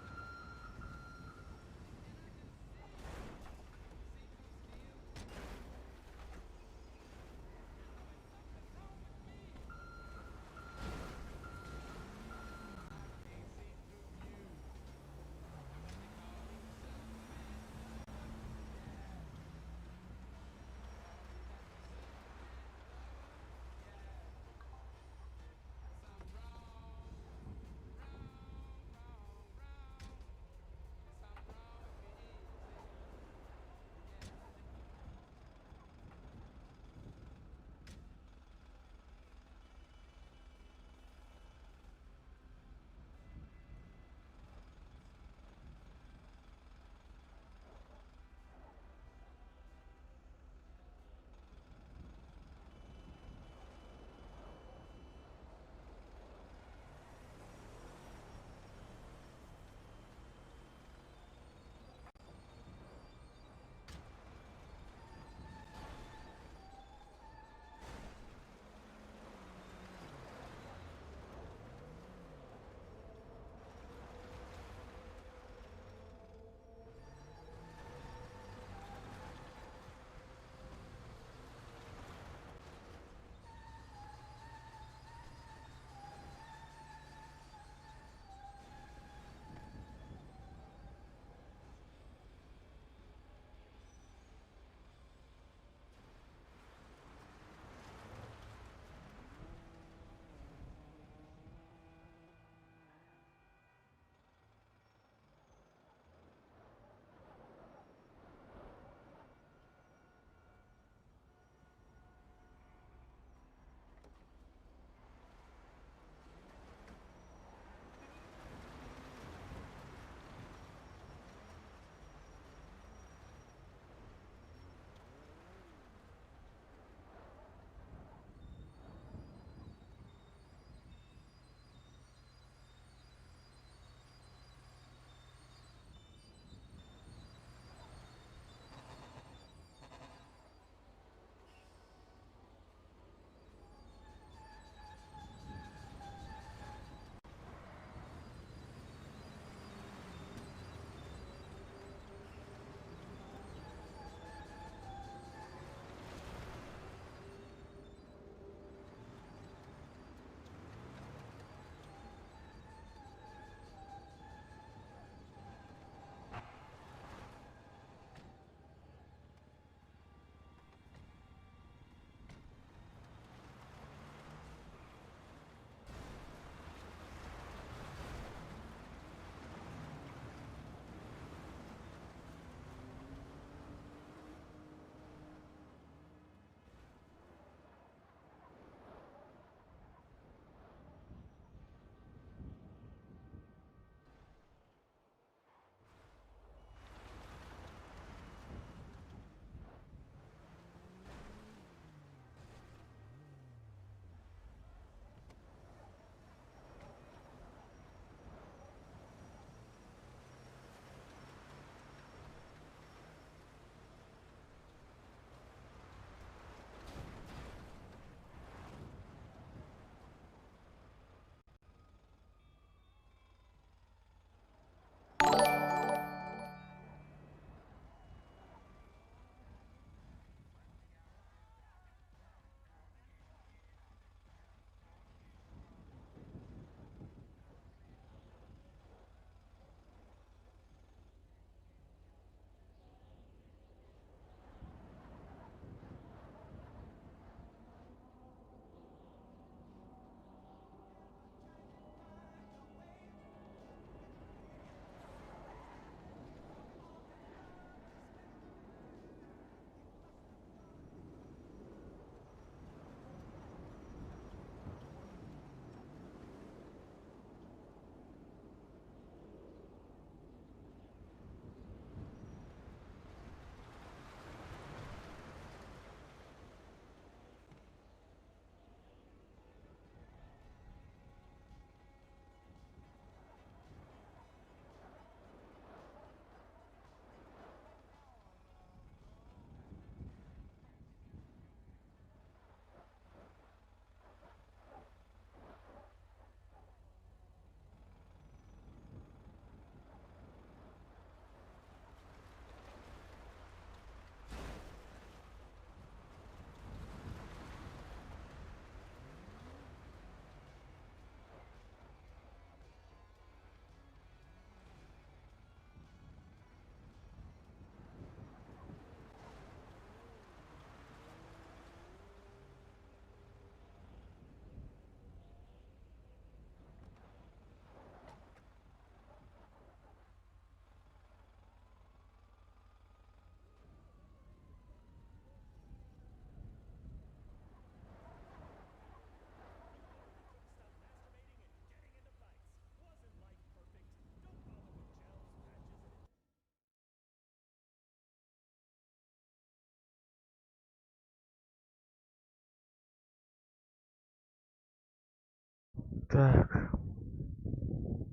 Так.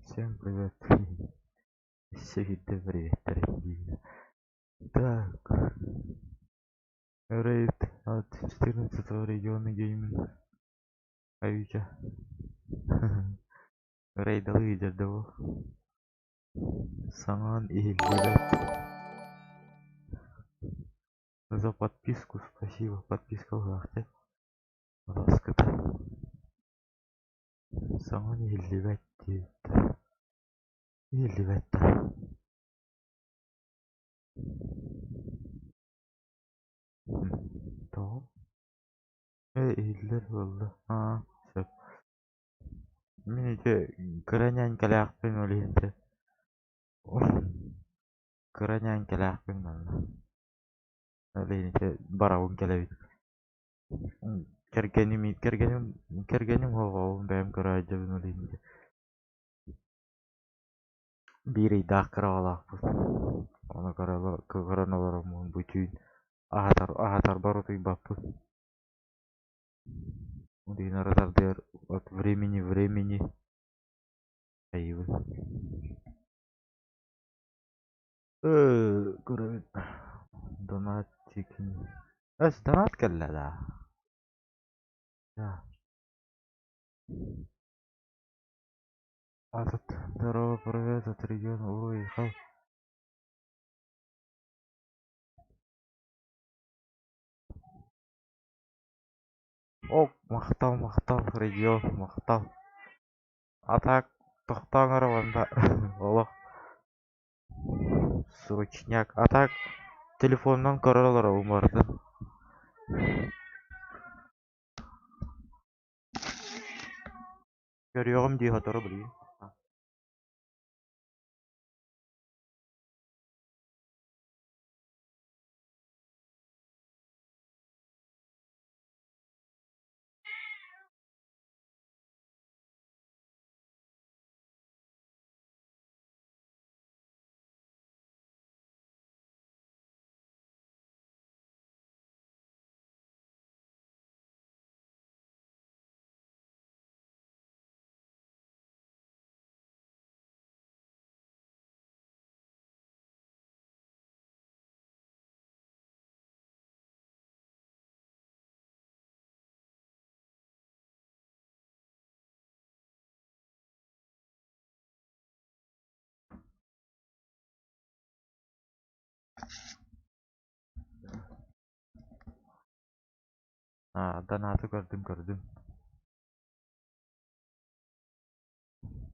Всем привет. Всегда привет, дорогие. Так. Рейд от 14 региона гейминг. Аюча. Рейда лидер дabo. Саңан игілдері. За подписку спасибо. Подписка ужақты. Раскыта. Саңан игілдері дейді. Игілдері. Tamam. İyiler valla. Ha, söp. Minece kıranyan kalakpın öyleyince. Kıranyan kalakpın valla. Öyleyince baravun kelebi. Kergenim hoğavun benim kıracağım öyleyince. Biri daha kıralak bu. Ona kıranalarımın bütün ahatar barutu bapı. Один разардер от времени. Ayıbı. Görevin. Donat çekin. Donat kelle da. Ya. Этот здорово привет от региона уехал. О, мақтал регион мақтал. Атак тоқтаңыр онда. Олық. Срочняк. Атак телефоннан көрілер умарды. Görüyorum diye hatırı bileyim. Ha, donatı gördüm.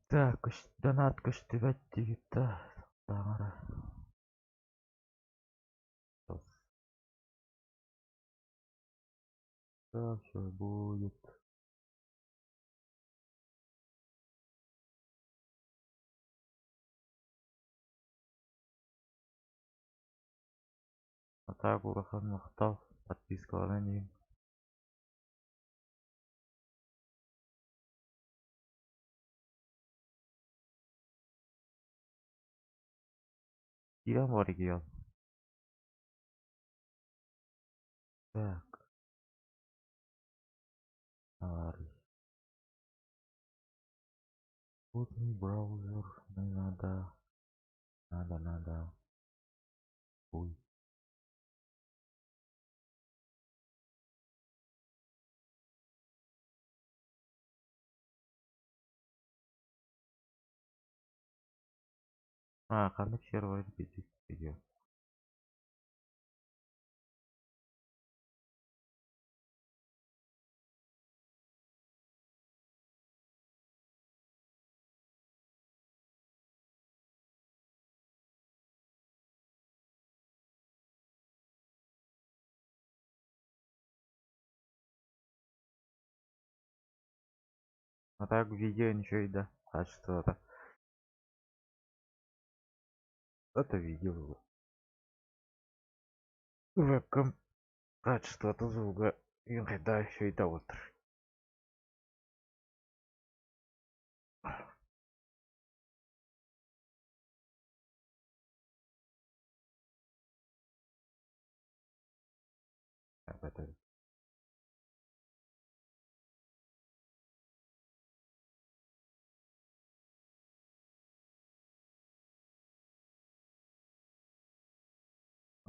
Так, донат кыштыбат дигитта. Таңара. Так, все будет. А так, урахан мақтал. Подпискалардан ең. Иран бар регион. Так. Арий. Вот мой браузер. Не надо. Надо. Ой. А, қанық сервер видео. А так видео ничего и да. Качество-то. Это видео. Вебкам. Качество-то звука. Иногда еще и до утра. Это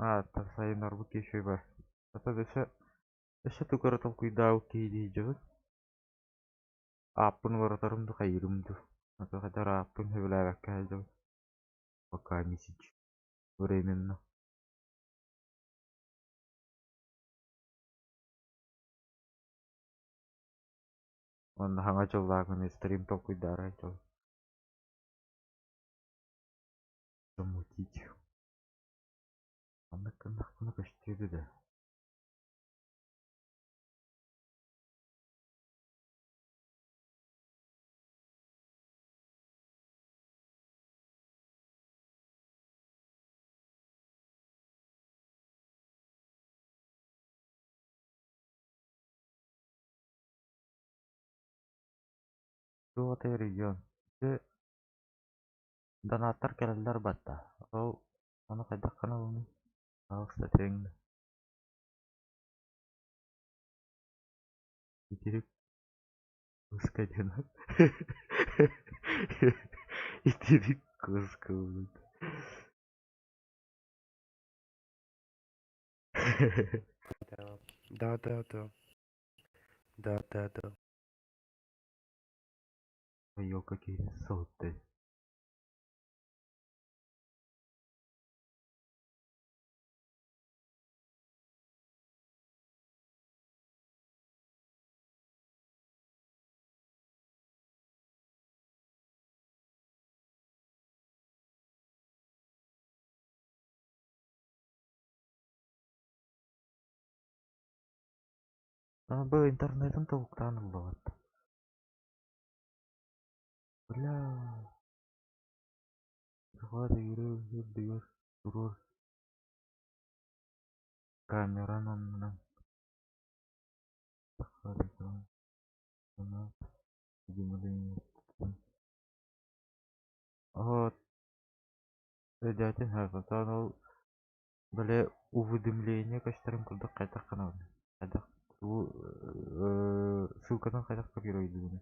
Ah, tá saindo hora que foi vai. Até deixa tu cara tão cuidar o que di jauh. Apun wara tarum tu kairum tu. Atau cara apun hebla ka jauh. Pakani sih. Uremen no. On hanga coba aku nih stream tau cuidar aja. Kamu cicu. Anak pasti itu dah. Tuh teh region. Itu donatur kalendar bata. Atau anak ada kan ini. Harus setting. Jadi kuska jangan. Itu di kuska. Да, да, да. Да, да, да. Ayo какие соты. Бы интернетом толктан вот. Бля. Хвата yürüyor. Durur. Kameranın harika. Sana gimana. Oh, jadi tahu boleh уведомление кострым курдук кайта канал. Кайта ссылкадан кайта копируйду.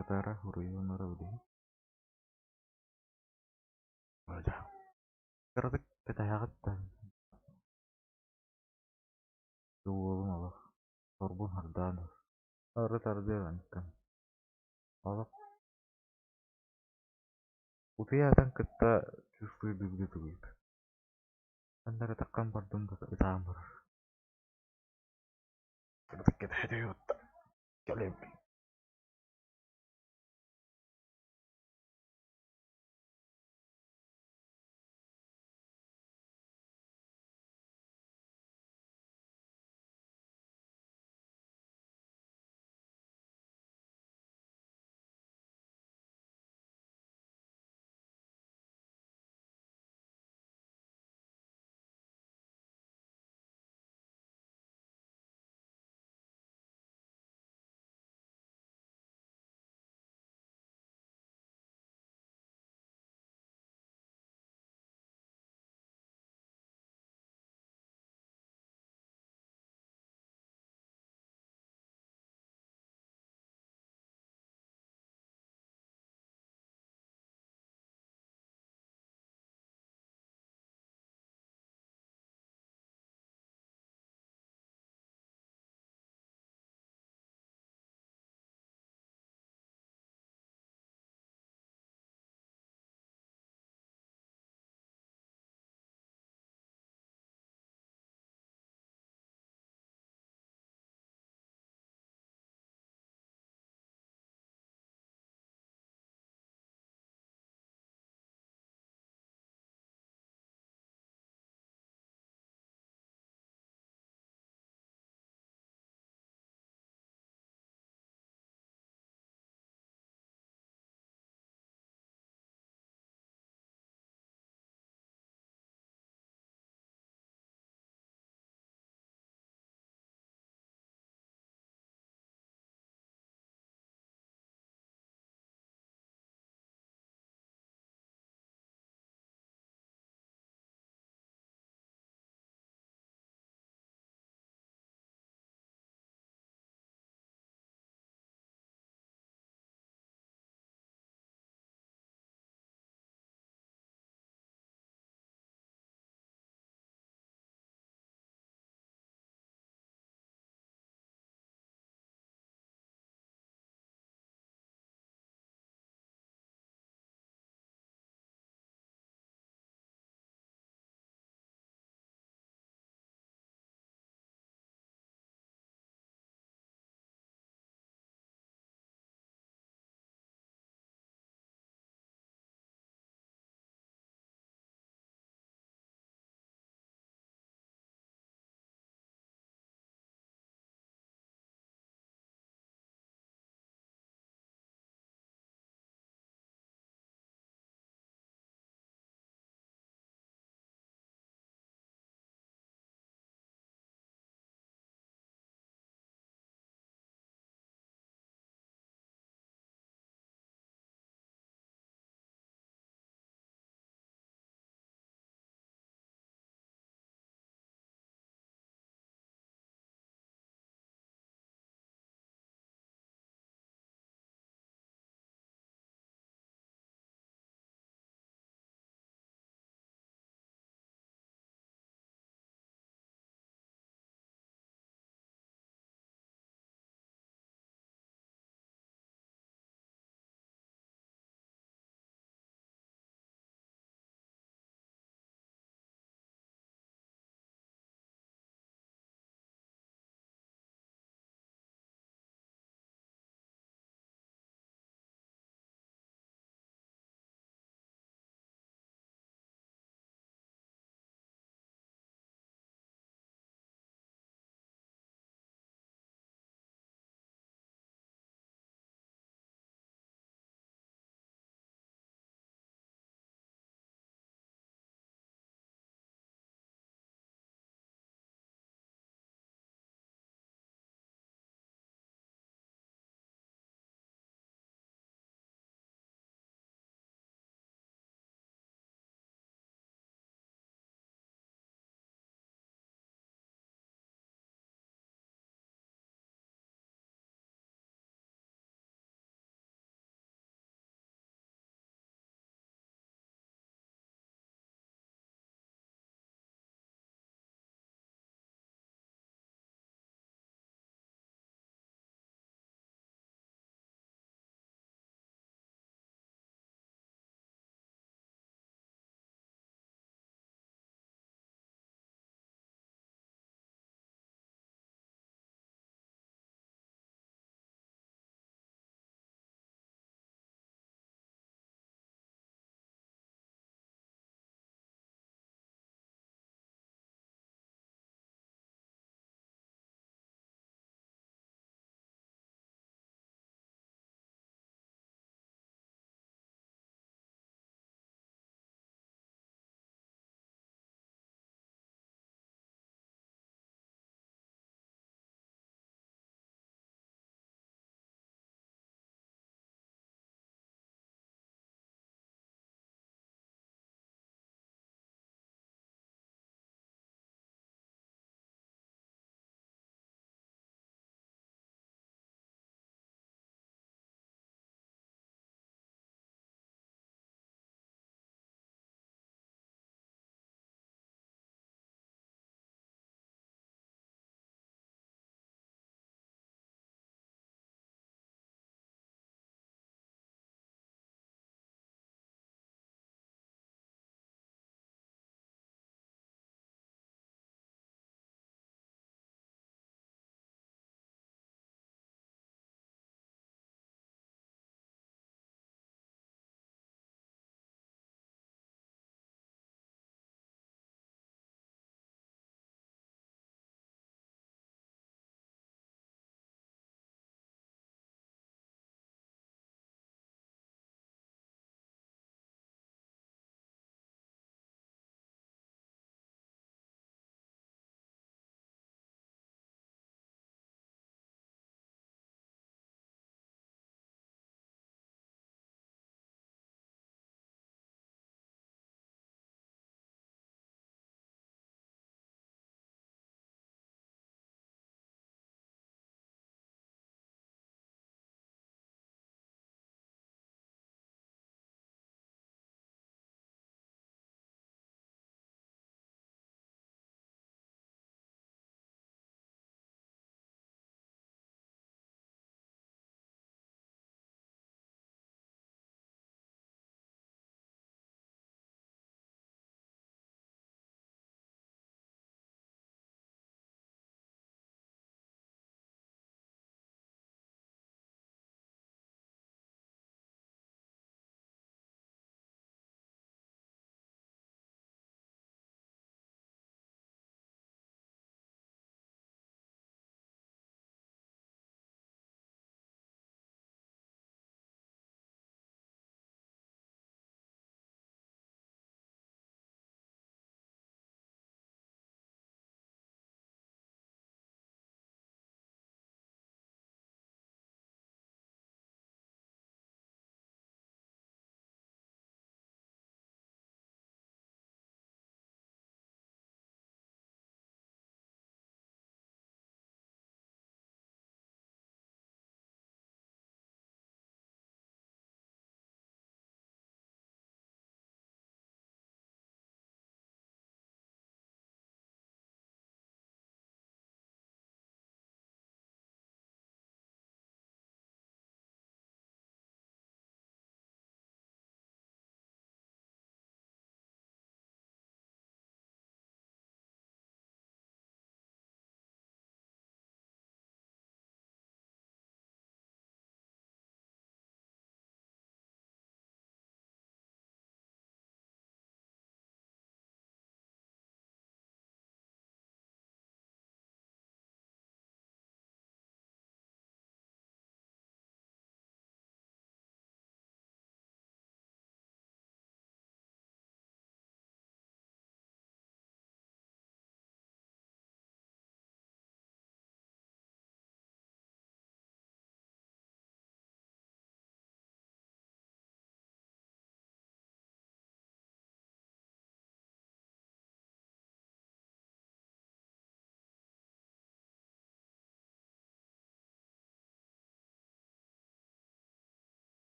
Saudara Huryo Marudi. Wajah. Karena kita hakatan. Dua malah. Korbun hardan. Harus harus kan. Allah. Utia kan kita justru begitu gitu. Anda tekan pardon kita ambil. Kita ada yuk. Kalian.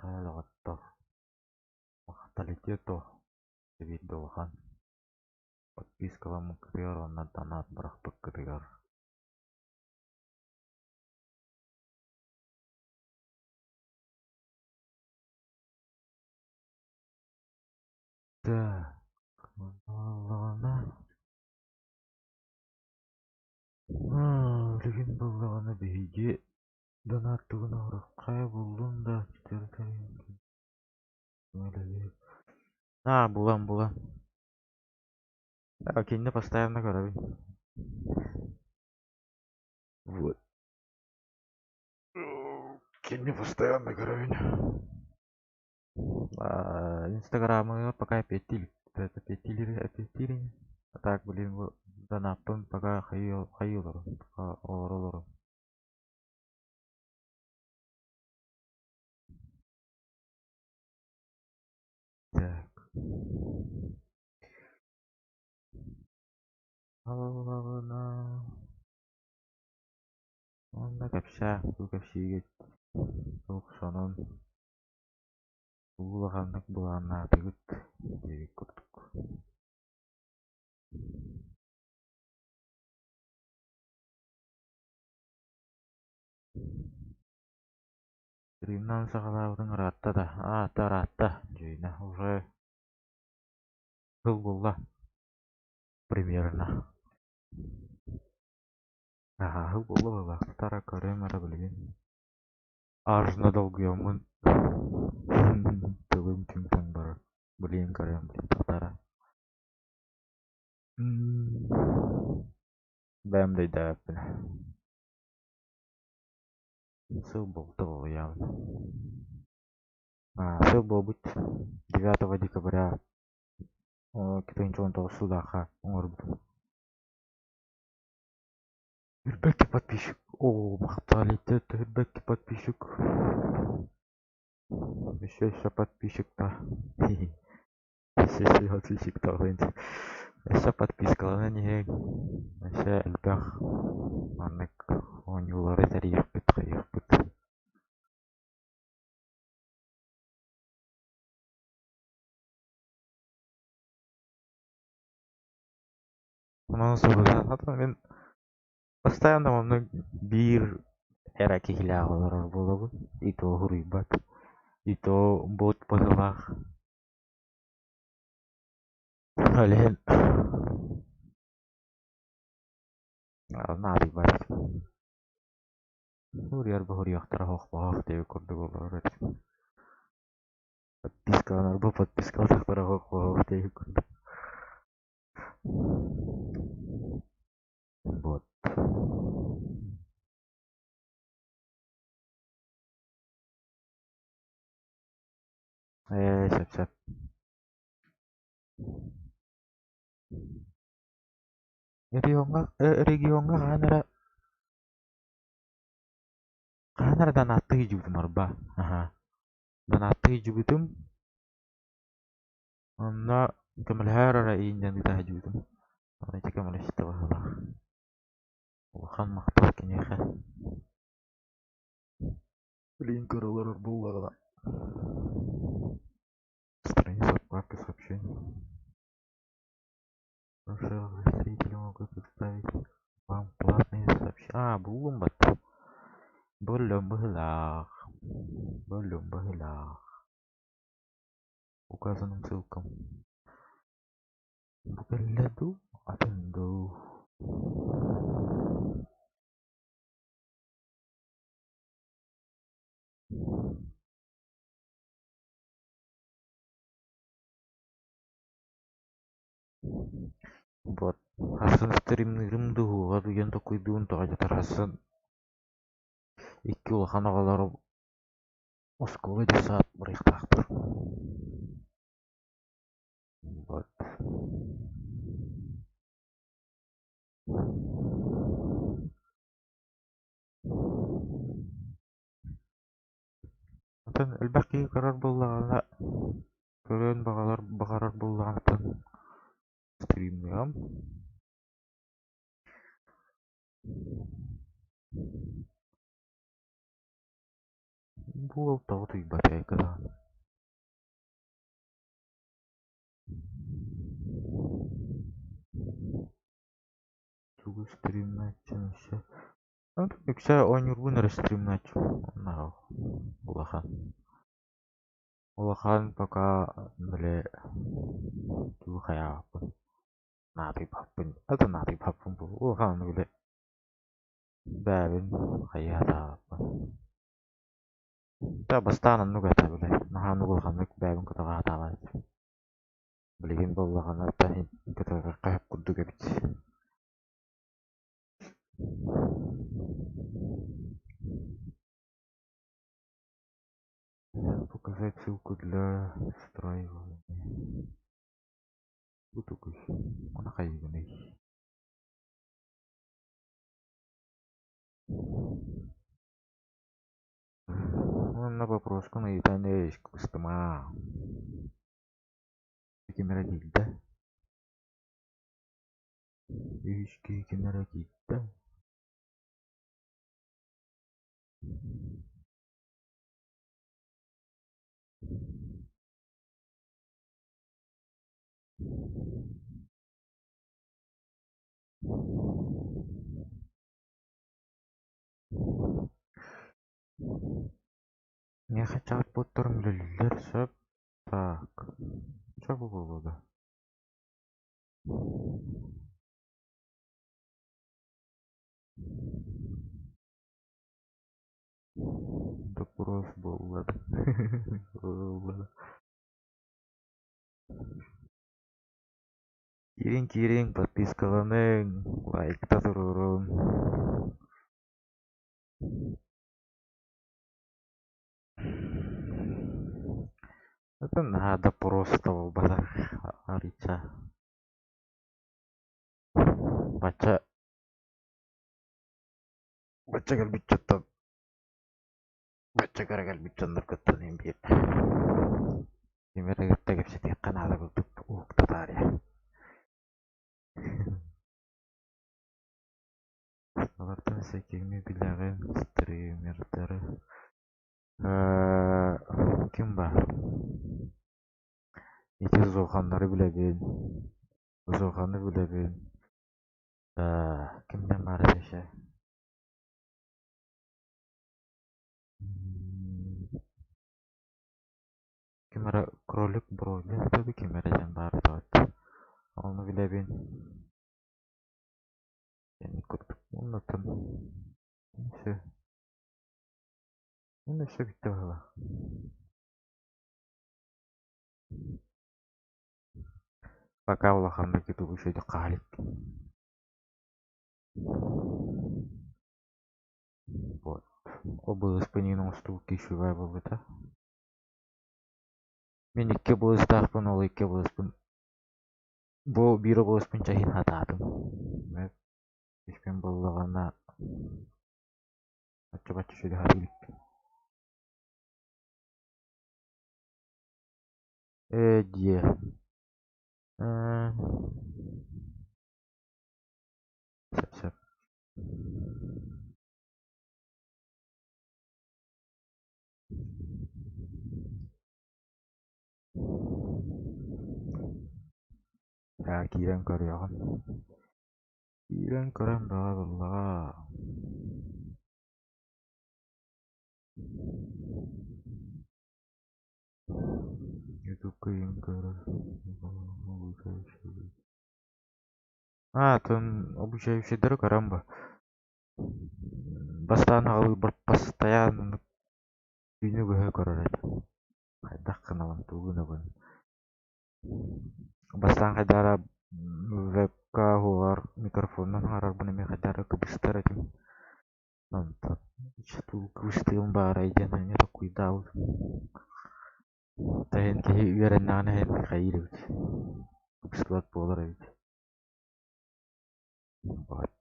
хайлагатто макталите то вид долхан подпискаламы кытыгар онна донат быракпык кытыгар. Так, билген болгону биги донаттыгын уракка булдум да булам. Кине постоянно көрөбүн. Вот. Кине постоянно көрөбүн. Инстаграмы пока апетили. Это апетили. А так, блин, донаттым пока хайылыр. Пока оролор. Так. Онда капша, бул капшиге толкшонон уулагандык булана тыгыт дебек курдук. Стримнан сагалабытын ратта да. Ратта. Жейна уже жыл болла. Примерно. Жыл болла. Тара көрөм ара билген. Ажына долгуямын. Тылым тюмтан бар. Блин, көрөм, тара. Бәмдей да. Сыл болду болуям. Сыл болбут 9 декабря 2019 жылдаха оңорбут. Үрбекке подписчик. О, макталите, үрбекке подписчик. Еще подписчик-то. Еще подписчик-то. Еще подпискалана не. Еще элбах. Аннык онюлары тарих бит. Ondan sonra hatta ben постоянно мамны бир эраки хилягылар болобу. Ито хуруйбат. Ито бот пазалах. Ален. Нади бар. Хурияр бахурияхтара хохбах деп көрдүк олар. Подпискалар хохбах деп көрдүк. Вот. Сәп. Регионга канара донатты жибитим арба. Донатты жибитим. Онна кемелхара инжен дита жибитим. Аны чекемеле шите бахала. Улхан мактар кенеха. Блин, королар буллагана. Страница отправки сообщений. Наши зрители могут представить вам платные сообщения. Булумбат. Болом бахилах. Указанным ссылкам. Бугалляду атенду. Вот. Хасын стримнерим дууга деген такой дуун тагы тарасын. 2 улаханагалар Москва жасап бырыктактыр. Вот. Атын элбаки карар боллагана көрөн багарар боллагандан стримнерим. Бул тауты батайка да. Тугу стрим начнемся. Yoksa oynurbun stream начал. Nah, ulahan пока бля tuh kayak apa? Nanti papun atau nanti papun bu. Ulahan bля babin kayak apa? Ta bastanan nuga ta bля. Nah nugul kamek babin kata kata aja. Beliin bola kan ta kata kayak kudu gitu. Показать ссылку для встраивания. Вот такой. Он хайвенный. Он на вопрос на итальянский кустама. Камера гильда. Ишки камера гильда. Я хотел потом лилерсап. Так. Что было? Допрос был, ладно. Кирин, подпискаланың, лайкта турурун. Это надо просто Арица. Baca galbicotto. Baca gara galbicotto narkotan imbir. Imere tegep setiap kanal untuk tatari. Алардан секеңме билеген стримердер. Ким бар? Эки Зохандары билебин. Зоханды билебин. Кимден бар десе? Кимера кролик бройлер таби кимерден бар тот. Onu билебин. Yani kurduk. Unuttum. Neyse. Neyse bitti valla. Пока улаханды кету көшеде қалып. Вот. ОБС-пенің ұсту кешуге болды да. Мен 2 ОБС-тақпын, ол 2 ОБС-пен. Бұл 1 ОБС-пен жайын хатадым. Мен кешпен болғана бачы шөйді хатылып. Де. Сәп. Ya kirang koruyan. Kirang koruyan bala. YouTube kirang koruyan. Тон обучающийдер карамба. Бастан алып бір постоянно үйнү көһө көрөрөт. Кайдак каналым тугуна бын. Бастан кайдара вебка хуар микрофоннан харар бын эме кайдара кыбыстар этим. Антон. Чту кыстыым бар айден эне куйдау. Тен ки үйреннан хен кайрыт. Кыстылат болар эт. Вот.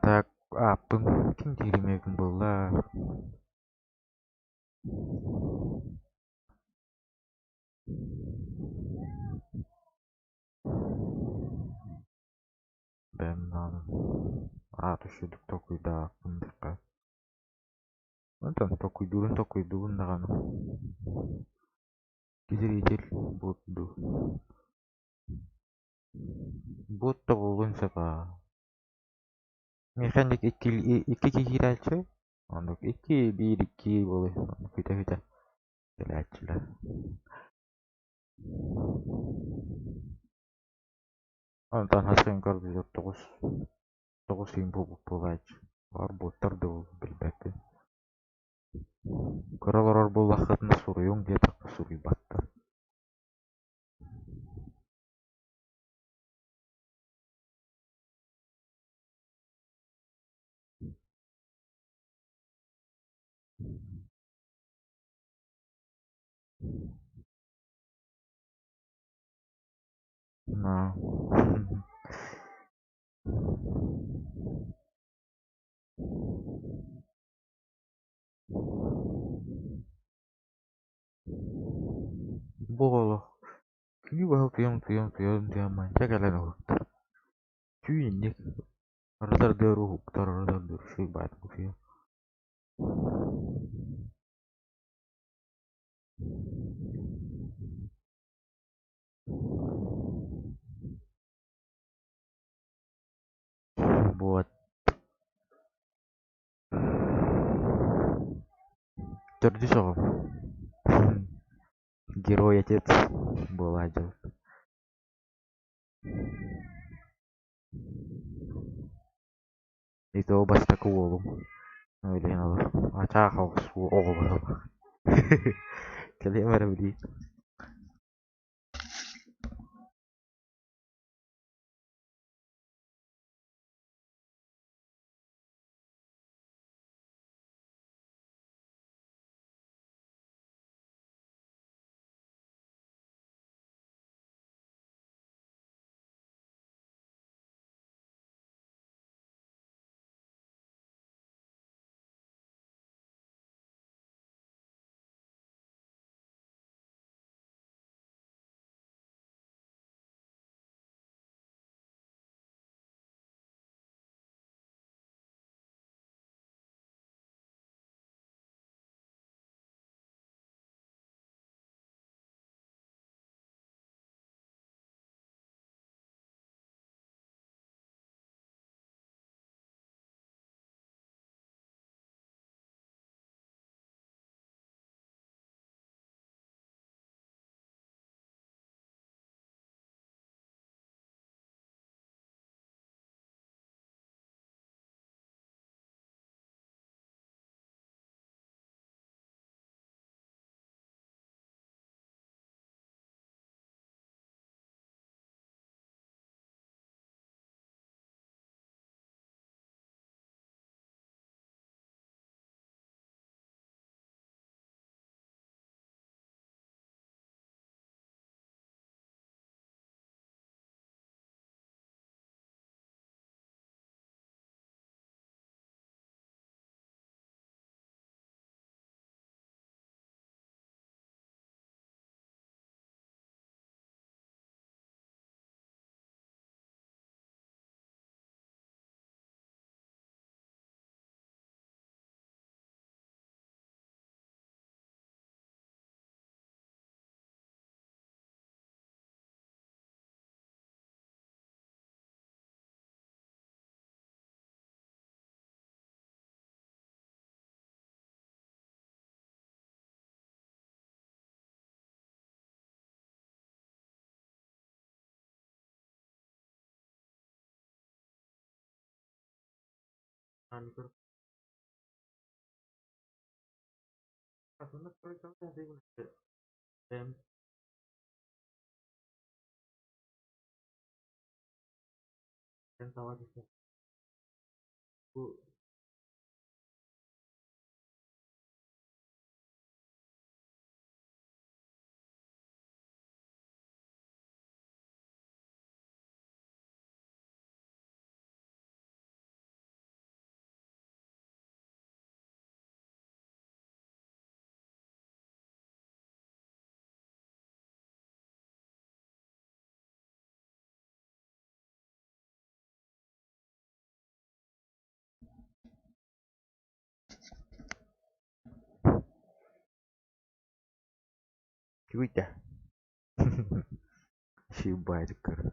Так, апын ким диримегин болар. Bemnanım. Atışıdık tokuyda fındıkka. Ondan tokuyduğun da kanı. Gizir butdu. Buttu bulun sepa. Mekanik iki kiraçı. Onduk bir iki boleh. Kita. Kiraçılar. Ondan hasen kar bize dokuz info bulaç. Var botlar da bilbekti. Karalar bu vakitini soruyorsun dia tak suri batta. Nah. Bolo. Kini bahal tiang manca kalian hukta. Cuy ini. Radar daru hukta radar daru sih bat sih. Buat jadi so. Giro ya chat. Bola aja. Itu basta ku wolum. Öyle olur. Açığa kalk su olur. Kalian mana beli? Anjir. Karena mereka ada yang dan tahu bu Cuit dah. Si biker.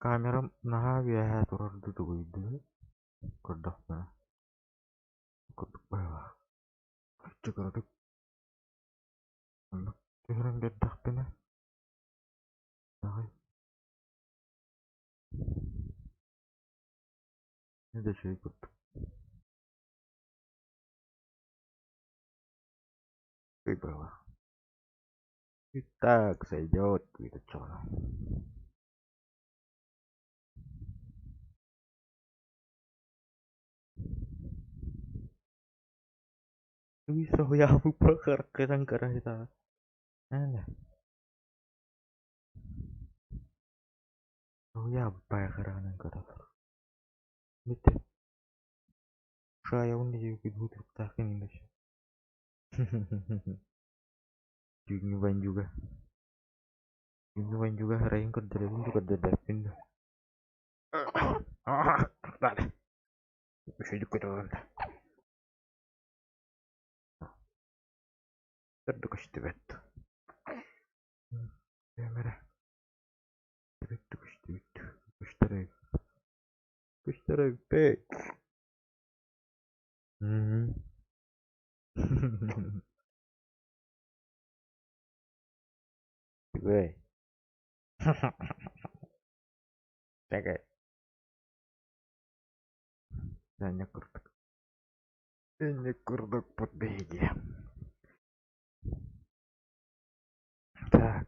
Kamera nah biasa turun duduk itu kedok nah kedok bawah kedok anak orang dedak pina nah ini ada sih ikut ke bawah kita saya jauh gitu coba bisa ya bakar kerang kerah kita ada oh ya bakar kerang kerah betul saya udah juga butuh takin ini Jungiwan juga Jungiwan juga hari ini kerja juga dadapin bisa juga dong terdekat itu kamera terdekat itu terdekat terdekat gue kayak banyak kurang ini kurang pot bahagia tak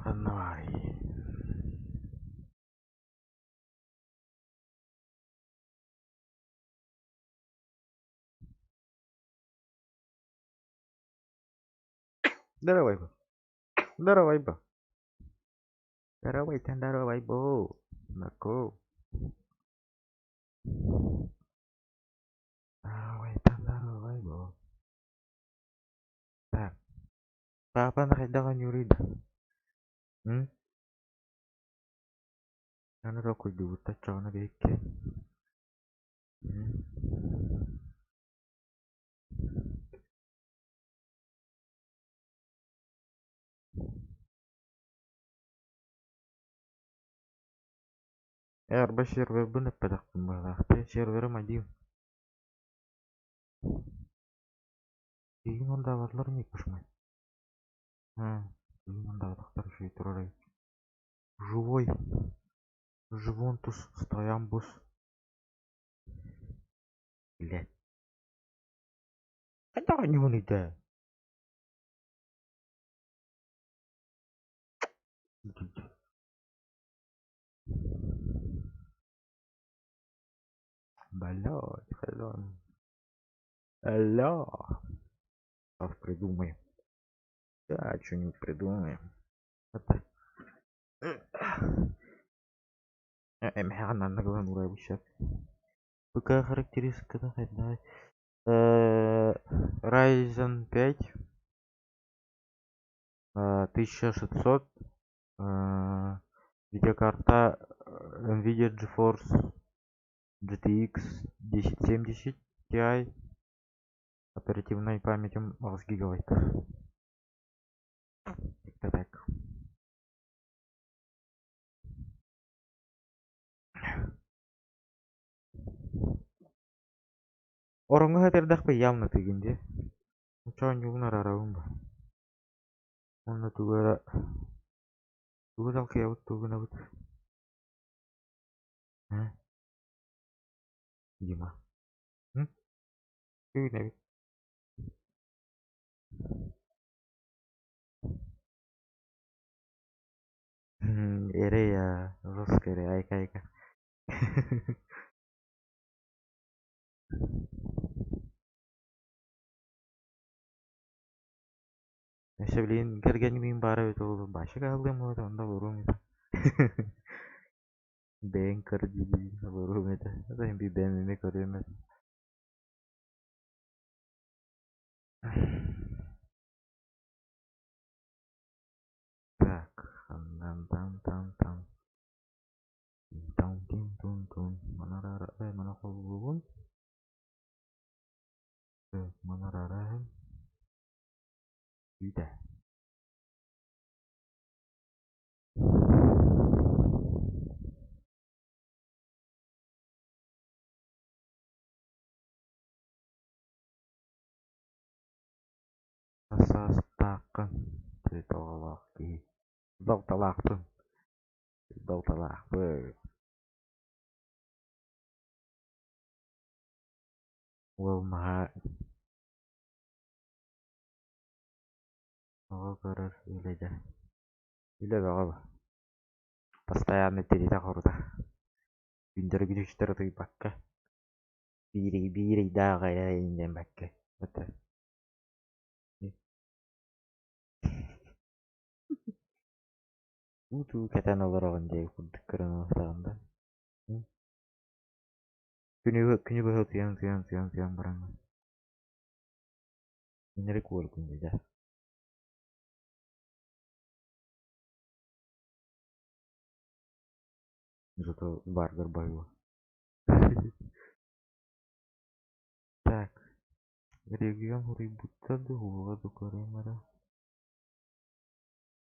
kenari darawai ba darawai ba darawai kan darawai bo nako darawai kan darawai bo tak apa nakita ka nyuri ano raw ko duta tsaka nabikin Erba server bener pada malah server maju ini давать ларник посмотри он давать хороший троллей живой живонтус стоямбус блять это не унидает Блядь, алло. Сейчас придумаем. Да, что-нибудь придумаем. Это... Эмхана на главную вообще. Какая характеристика такая? Давай. Ryzen 5 1600 видеокарта Nvidia GeForce GTX 1070 Ti оперативной памятью 8 гигабайт. Это так. Orangnya terdak payam na tigin je. Macam yung nararaw ba? Ano tuga? Tuga lang kaya tuga na ba? Hah? Gimana? Tuga na. Ere ya, terus kere aika. Saya beliin kerjanya mimbar itu bahasa kali mau tanda burung itu. Banker jadi burung itu. Atau yang bidan ini Korea. Tak, tam tam tam tam. Tong tim tung tung. Mana rara mana kau burung? Mana rara? Tidak. Sastakan ditolak di tolak tuh tolak tuh well mah oh terus ini aja ini apa постоянно перетахор pinter gitu terus dipakai biri biri dah kayak ini yang pakai betul itu kata orang jadi keren banget kini bahas siang barang nyari kual pun aja itu burger baru tak jadi yang ributan tuh gua tuh Korea marah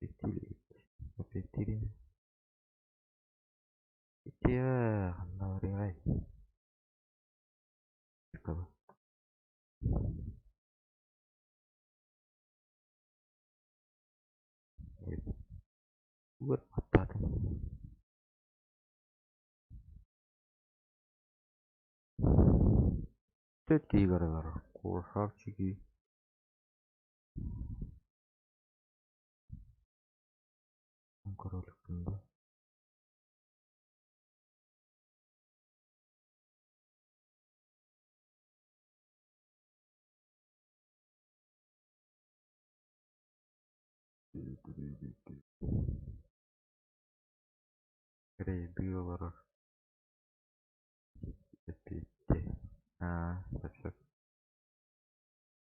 kecil kecil iya nari ay kalau buat apa tuh jadi gara-gara kurang sih kurang lebih review orang PPT nah cocok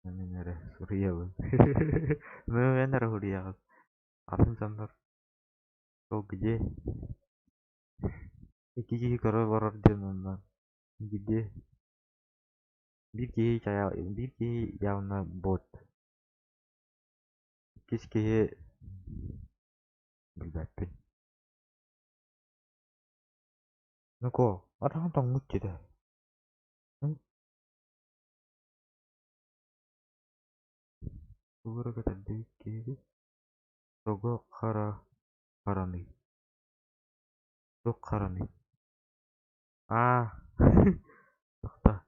namanya ada Surya bang namanya ada Surya asam samar kau gede iki kalau horor dia nonton gede bir saya bir yang bot kis berbatin nako ada nonton lucu dah gue kata dikit rogo karani lo karani ah dokter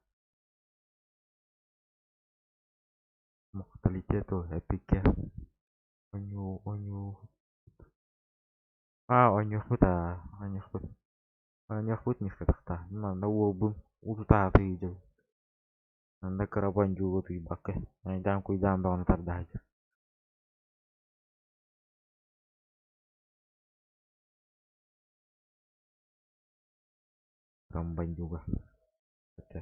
mau teliti tuh epic ya onyu onyu futa onyu fut onyu fut nih kata mana wobun udah tapi jauh nanda kerapan juga tuh pakai nah jangan jangan bangun tar aja ramban juga oke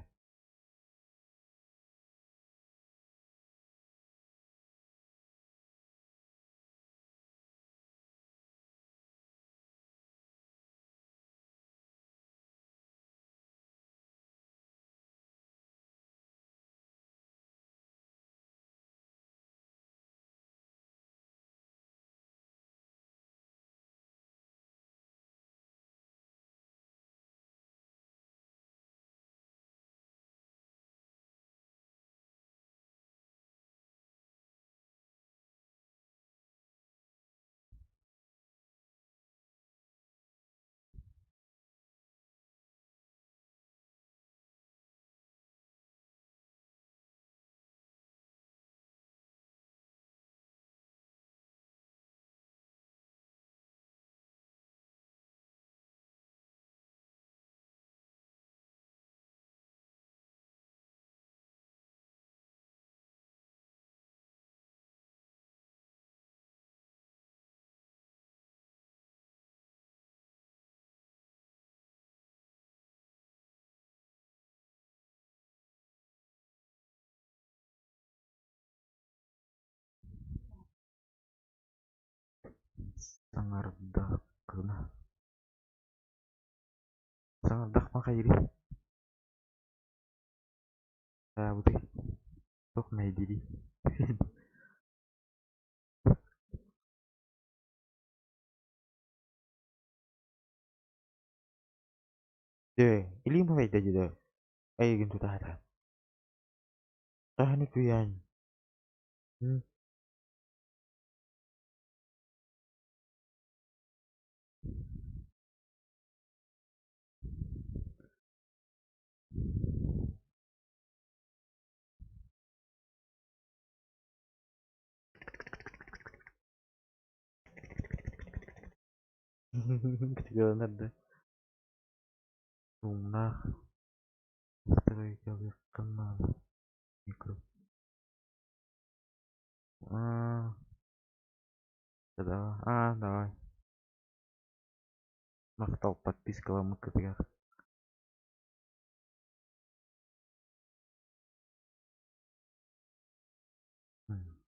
Sangardak. Sangardak mah kayak gini. Saya putih. Tuh naik diri. Deh, ini mau aja juga. Ayo gitu tahan. Tahan itu yang. Hmm. Ketinggalan ada. Rumah. Misteri kali kenal. Mikro. Ah, dah. Mak topat di sekolah ketika. Hmm.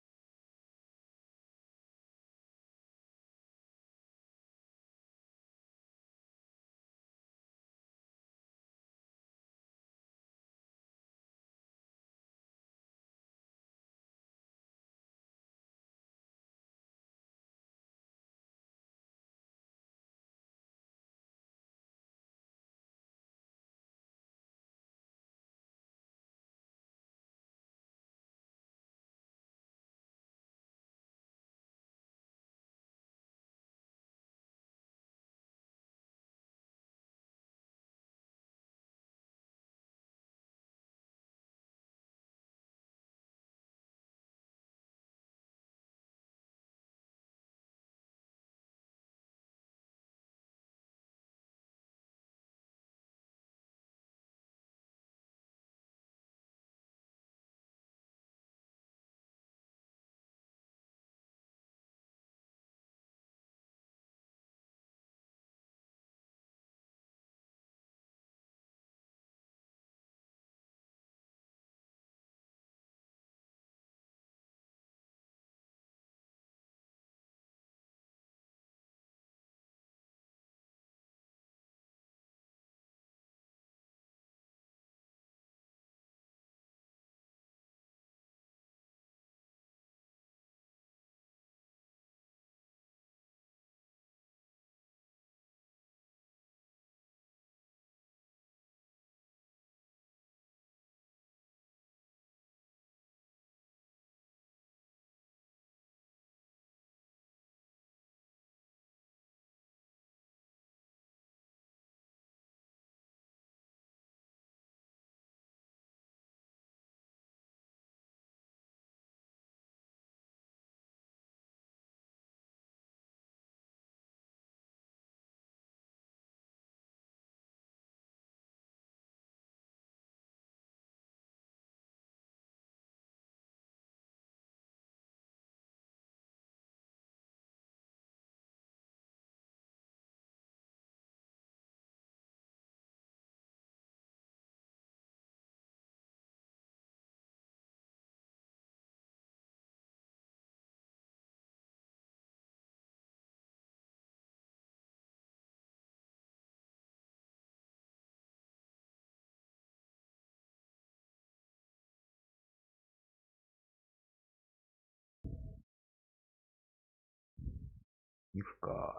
You've got.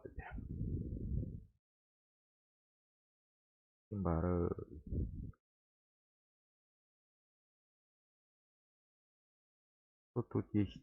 Baru. Тут есть.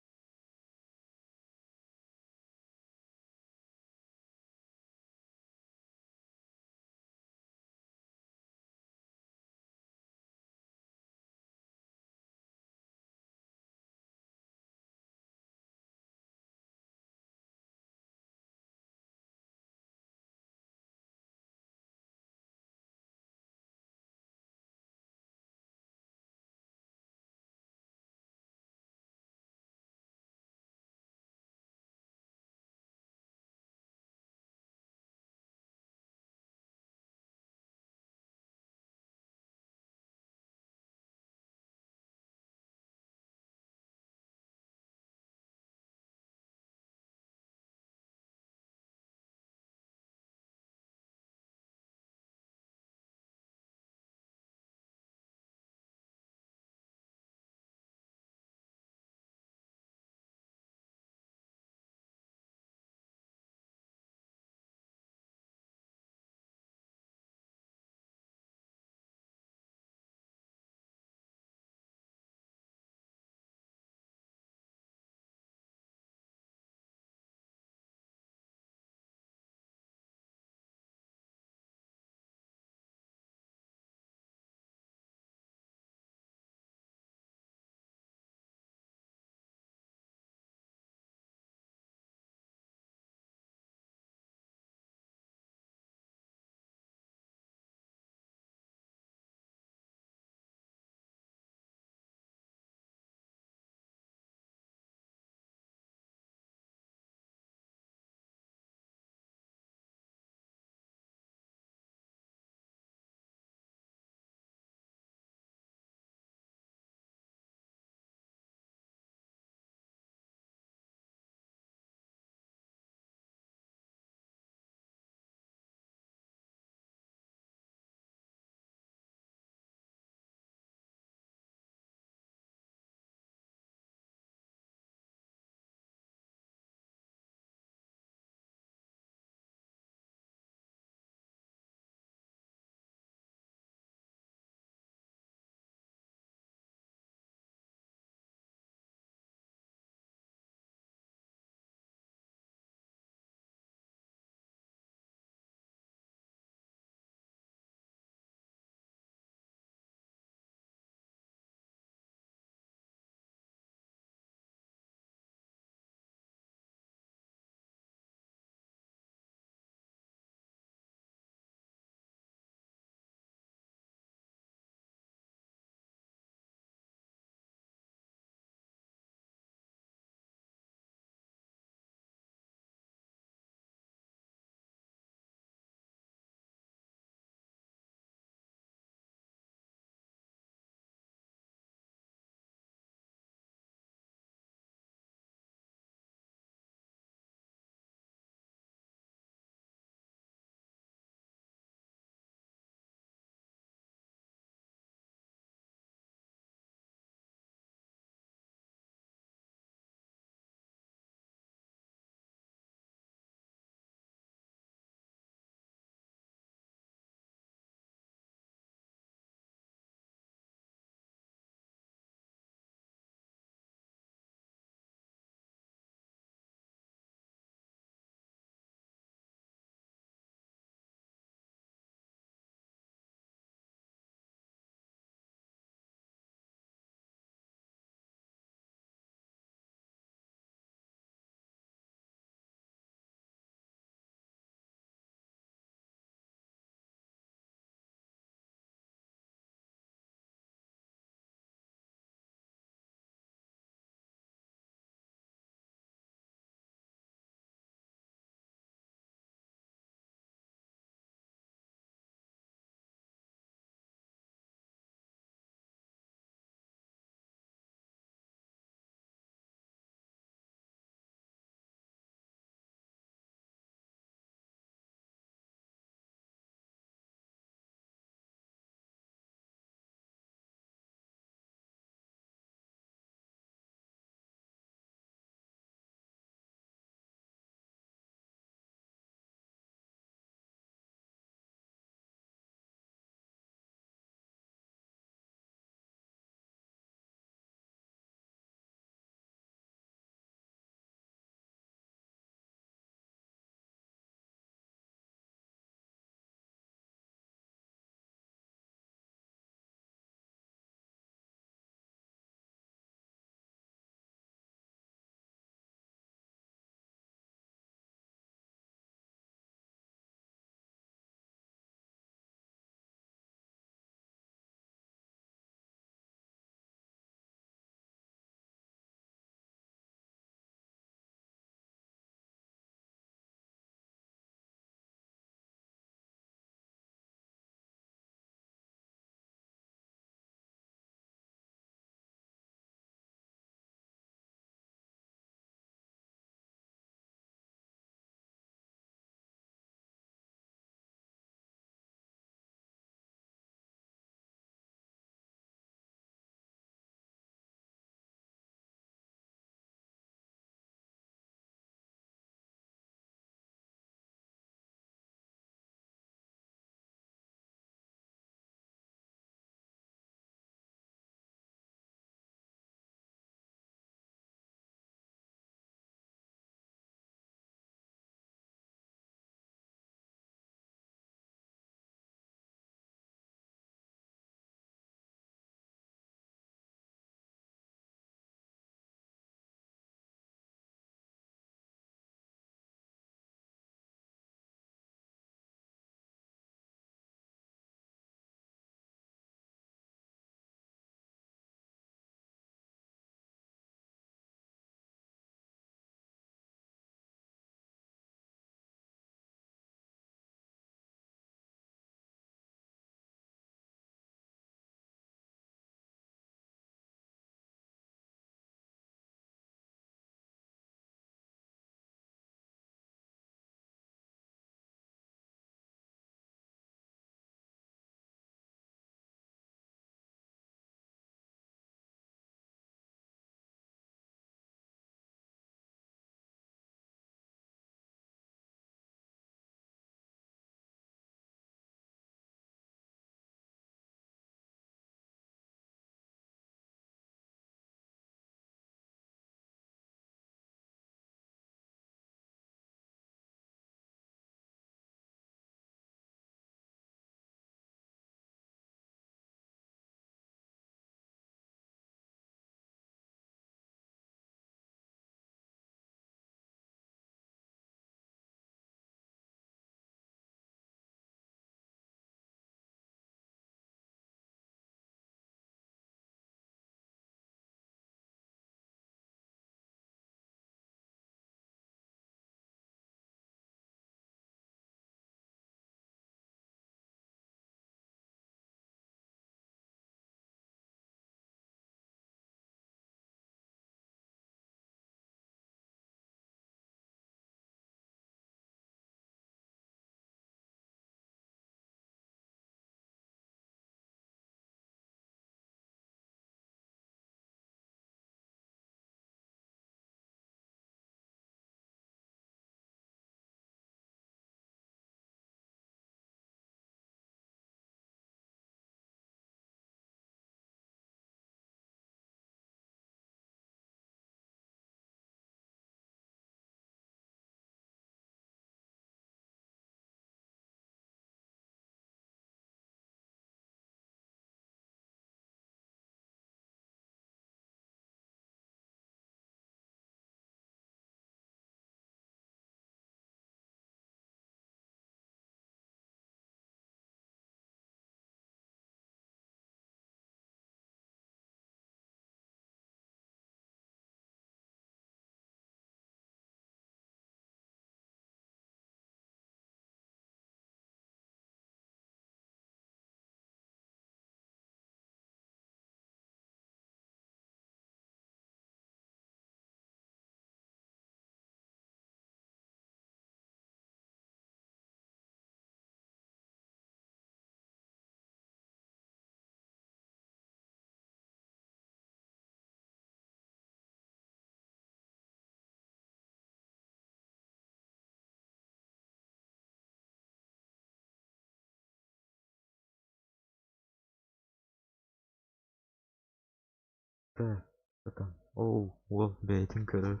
Да, потом. Оу, ол бәйтін көріп.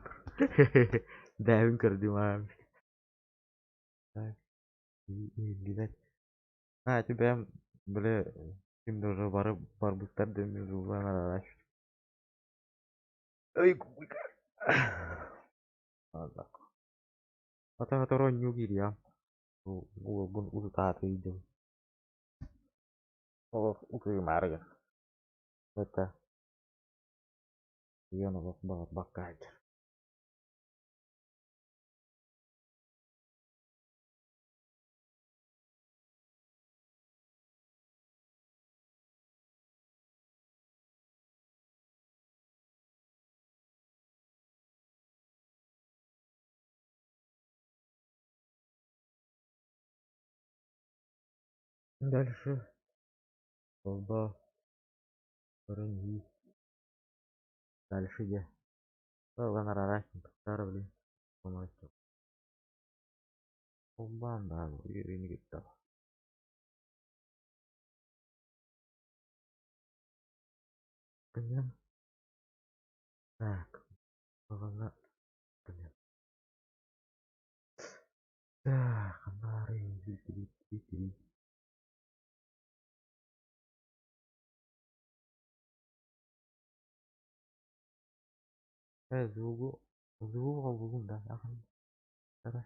Дәуін көрді мам. Гидать. А, тебя, бля, им даже барбустар деми зубана. Ой, кубика. Allah. Kata-kata ronyo gini ya. Bun udah tahu itu. Oh, udah kemarin ya. Kata, iya nggak banget bakal. Дальше. Колба. Ронги. Дальше я. Колба на рарахе. Поставили. Помочь. Колба, да, ini gitu. Kenyang. Nah, kalau nggak kenyang. Dah, kemarin. Gini. Zugo kalau belum dah akan. Terus.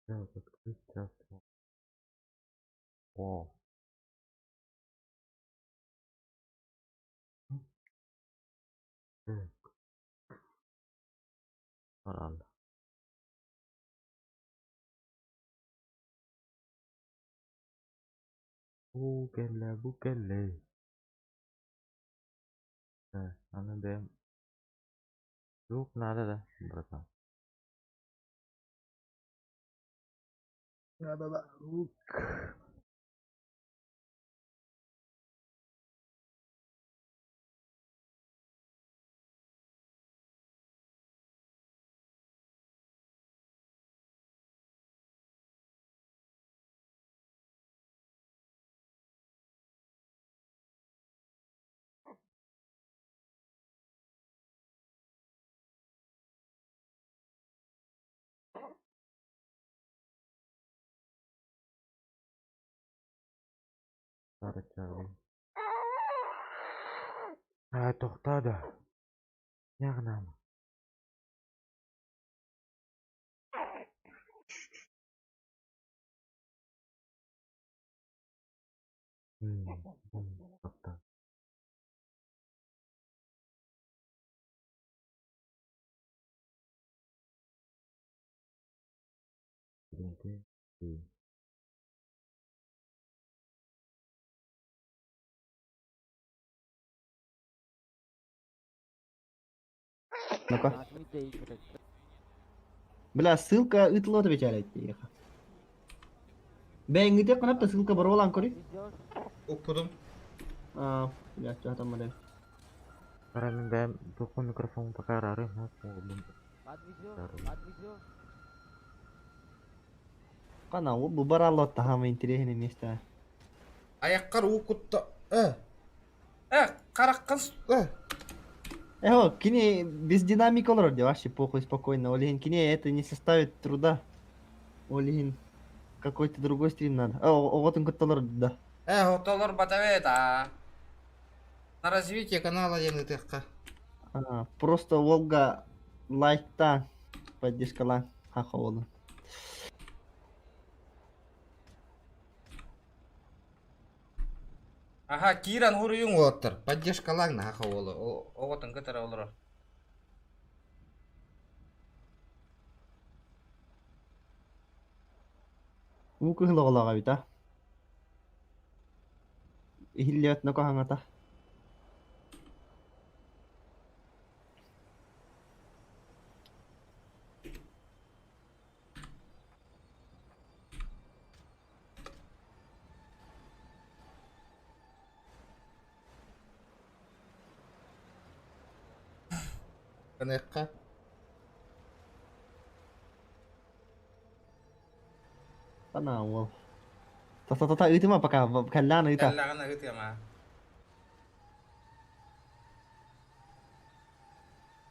Terus. Wow. Parah. Bukanlah. Nah, anu deh. Lu kenapa dah? Berapa? Kenapa, Pak? Tarik cari. Ah, tohta dah. Ya kenapa? Tohta. Ini. Ну-ка. Нажмите Y. Бля, ссылка ытло отвечает. Ben gidiyor kanap da ссылка бар olan kori. Везешь? Okudum. Aa, ya tamam hadi. Karena ben tuh mikrofon pakai rare mau belum. Подвезешь? Kana bu barallo taham интересное место. Аяққар оқытты. Қара қыз. Эхо, кини без динамик olur diyor. Вообще похуй, спокойно. Олегин, кини это не составит труда. Олегин, какой-то другой стрим надо. Вот он который, да. Отолар батавет, на развитие канала енді текқа. Просто Волга лайктан поддержкалан хақы oldu. Аха, киран хуруюң отыр. Поддержкалаң на хақы олы. Оғытын кітір олыр. Муку хилоголага бита. Ихиллиот нако хангата. Кінеққа. Kana ол. Та-та-та, ытыма пока, каллян ыта. Каллағына өте ма.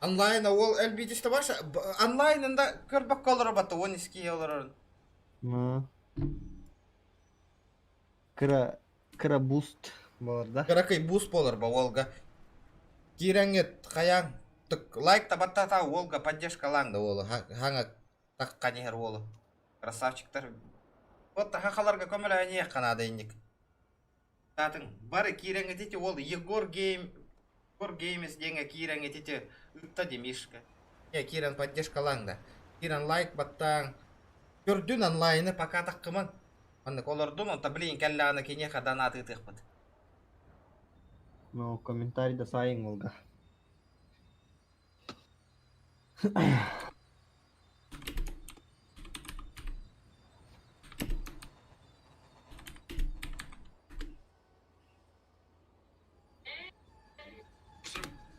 Онлайн ол әлбетісті баша. Онлайнында көрбек қалыр баты, 12 олар. Ну. Кыра буст болар да. Кыракай бус болар ба олга. Киреңет қаяң. Лайк табаттата олга поддержкалаңды олы. Хаңа таққан егер олы. Красавчиктар. Вот хақаларға көмілі әне қанады ендік. Татын бары киреңет ете ол Егор Геймс денге киреңет ете ұтта демешкі. Кирен поддержкалаңды. Кирен лайк баттаң. Көрдін онлайны пока таққымын. Анны колордун, он таблин кәлләғаны кене қаданаты тұқпыд. Ну, комментарийда сайын олга.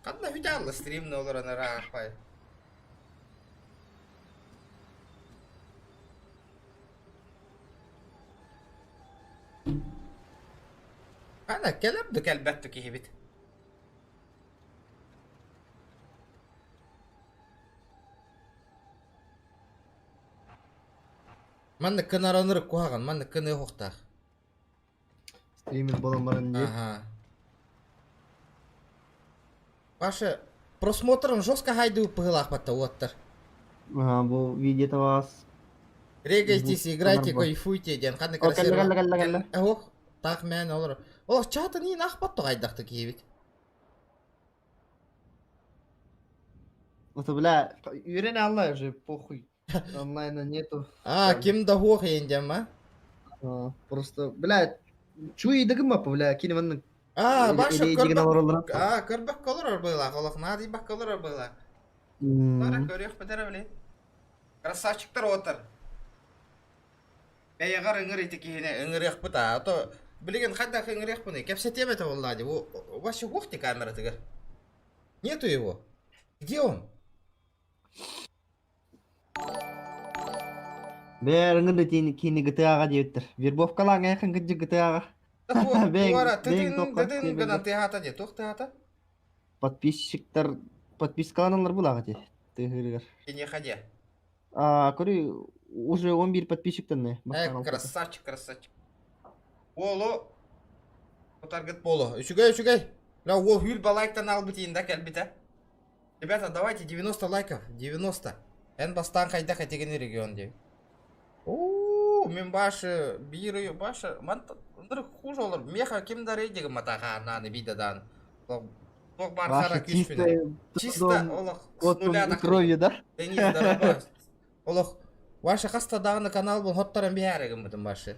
Қадна видеалы стримны олараны рағақпай. Ana kelebdik elbette ki hibit. Манны кынаранырып куаган, манны кыны хоқтақ. Стример боламарын деп. Ага. Ваша просмотрын жестко хайды пыгылақ батта оттар. Ага, бұл видеода вас. Регайтесь, играйте, кайфуйте, ден. Қадны красиво. Калла. Ох, так мен олар. Олар чаты не нахпатты қайдақты кейбет. Вот, бля, үйрене алла уже, похуй. Онлайна нету. Ким да хоқ ендем, Просто, бля, чуй едігім бапы, бля, кені ванның. Башы көрбек. Көрбек колыр была, қолық нады бақ колыр была. Бара көрек бітірі біле. Красавчиктар отыр. Бәйеғар үңір еті кейіне үңір еқ бұта. Ато білеген қадақ үңір еқ бұны. Кәпсетем это олады. Ваши хоқти камера тігір. Нету его. Где он? Бәр үңірді кені GTA-ға деуттір. Вербовкалаң әйқын күнді GTA-ға. Тыдың гынан тыхата де, тоқ тыхата? Подпискаланалар бұлаға де. Тыгырығыр. Кене хаде. Көрі, уже 11 подписчиктен не. Красавчик. Олу. Отаргет болу. Үшігай. Ол хюл балайктан ал бітейін да кәлбіті. Ребята, давайте 90 лайков. 90. Ән бастан қайда қайтеген регион де. Мен башы, биры, башы. Мандыр хуже олар. Меха кемдар едегі матаға наны бидадан. Тоқ бар қара кешпені. Чисто, олық, с нуля на крови, да? Денис, здорово. Олық, ваша қастадағыны канал бұл хоттаран бәрігім бұдым башы.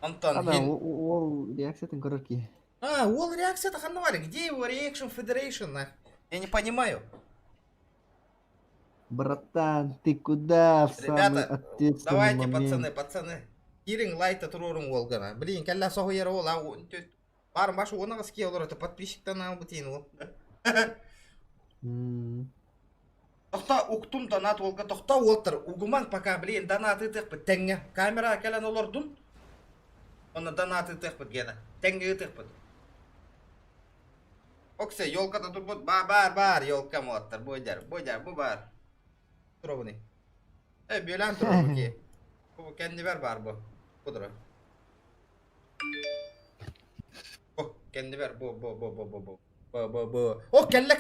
Антон, ол реакциятын көрір ке. Ол реакцията қанды бар. Где его Reaction Federation? Я не понимаю. Братан, ты куда в самый ответственный момент? Давайте, пацаны. Кирин лайта тұрорың ол ғана. Блин, кәлі соғы ері ол. Барым башы оны ғыске олар. Это подписчиктан ау бітейін ол. Тоқта ұқтым донат олға. Тоқта олтыр. Угуман пока, блин, донаты тықпыт. Тәңе. Камера кәлін олар дұн. Оны донаты тықпыт гені. Тәңе тықпыт. Оксе, елкада тұрбыт. Бар, елка моттыр. Бойдар, бұ бар. Тұру бұны. Бөлән тұру бұке. Бұ кәнді бар бұ. Бұдыры. Кәнді бар, бұ. О, кәлі.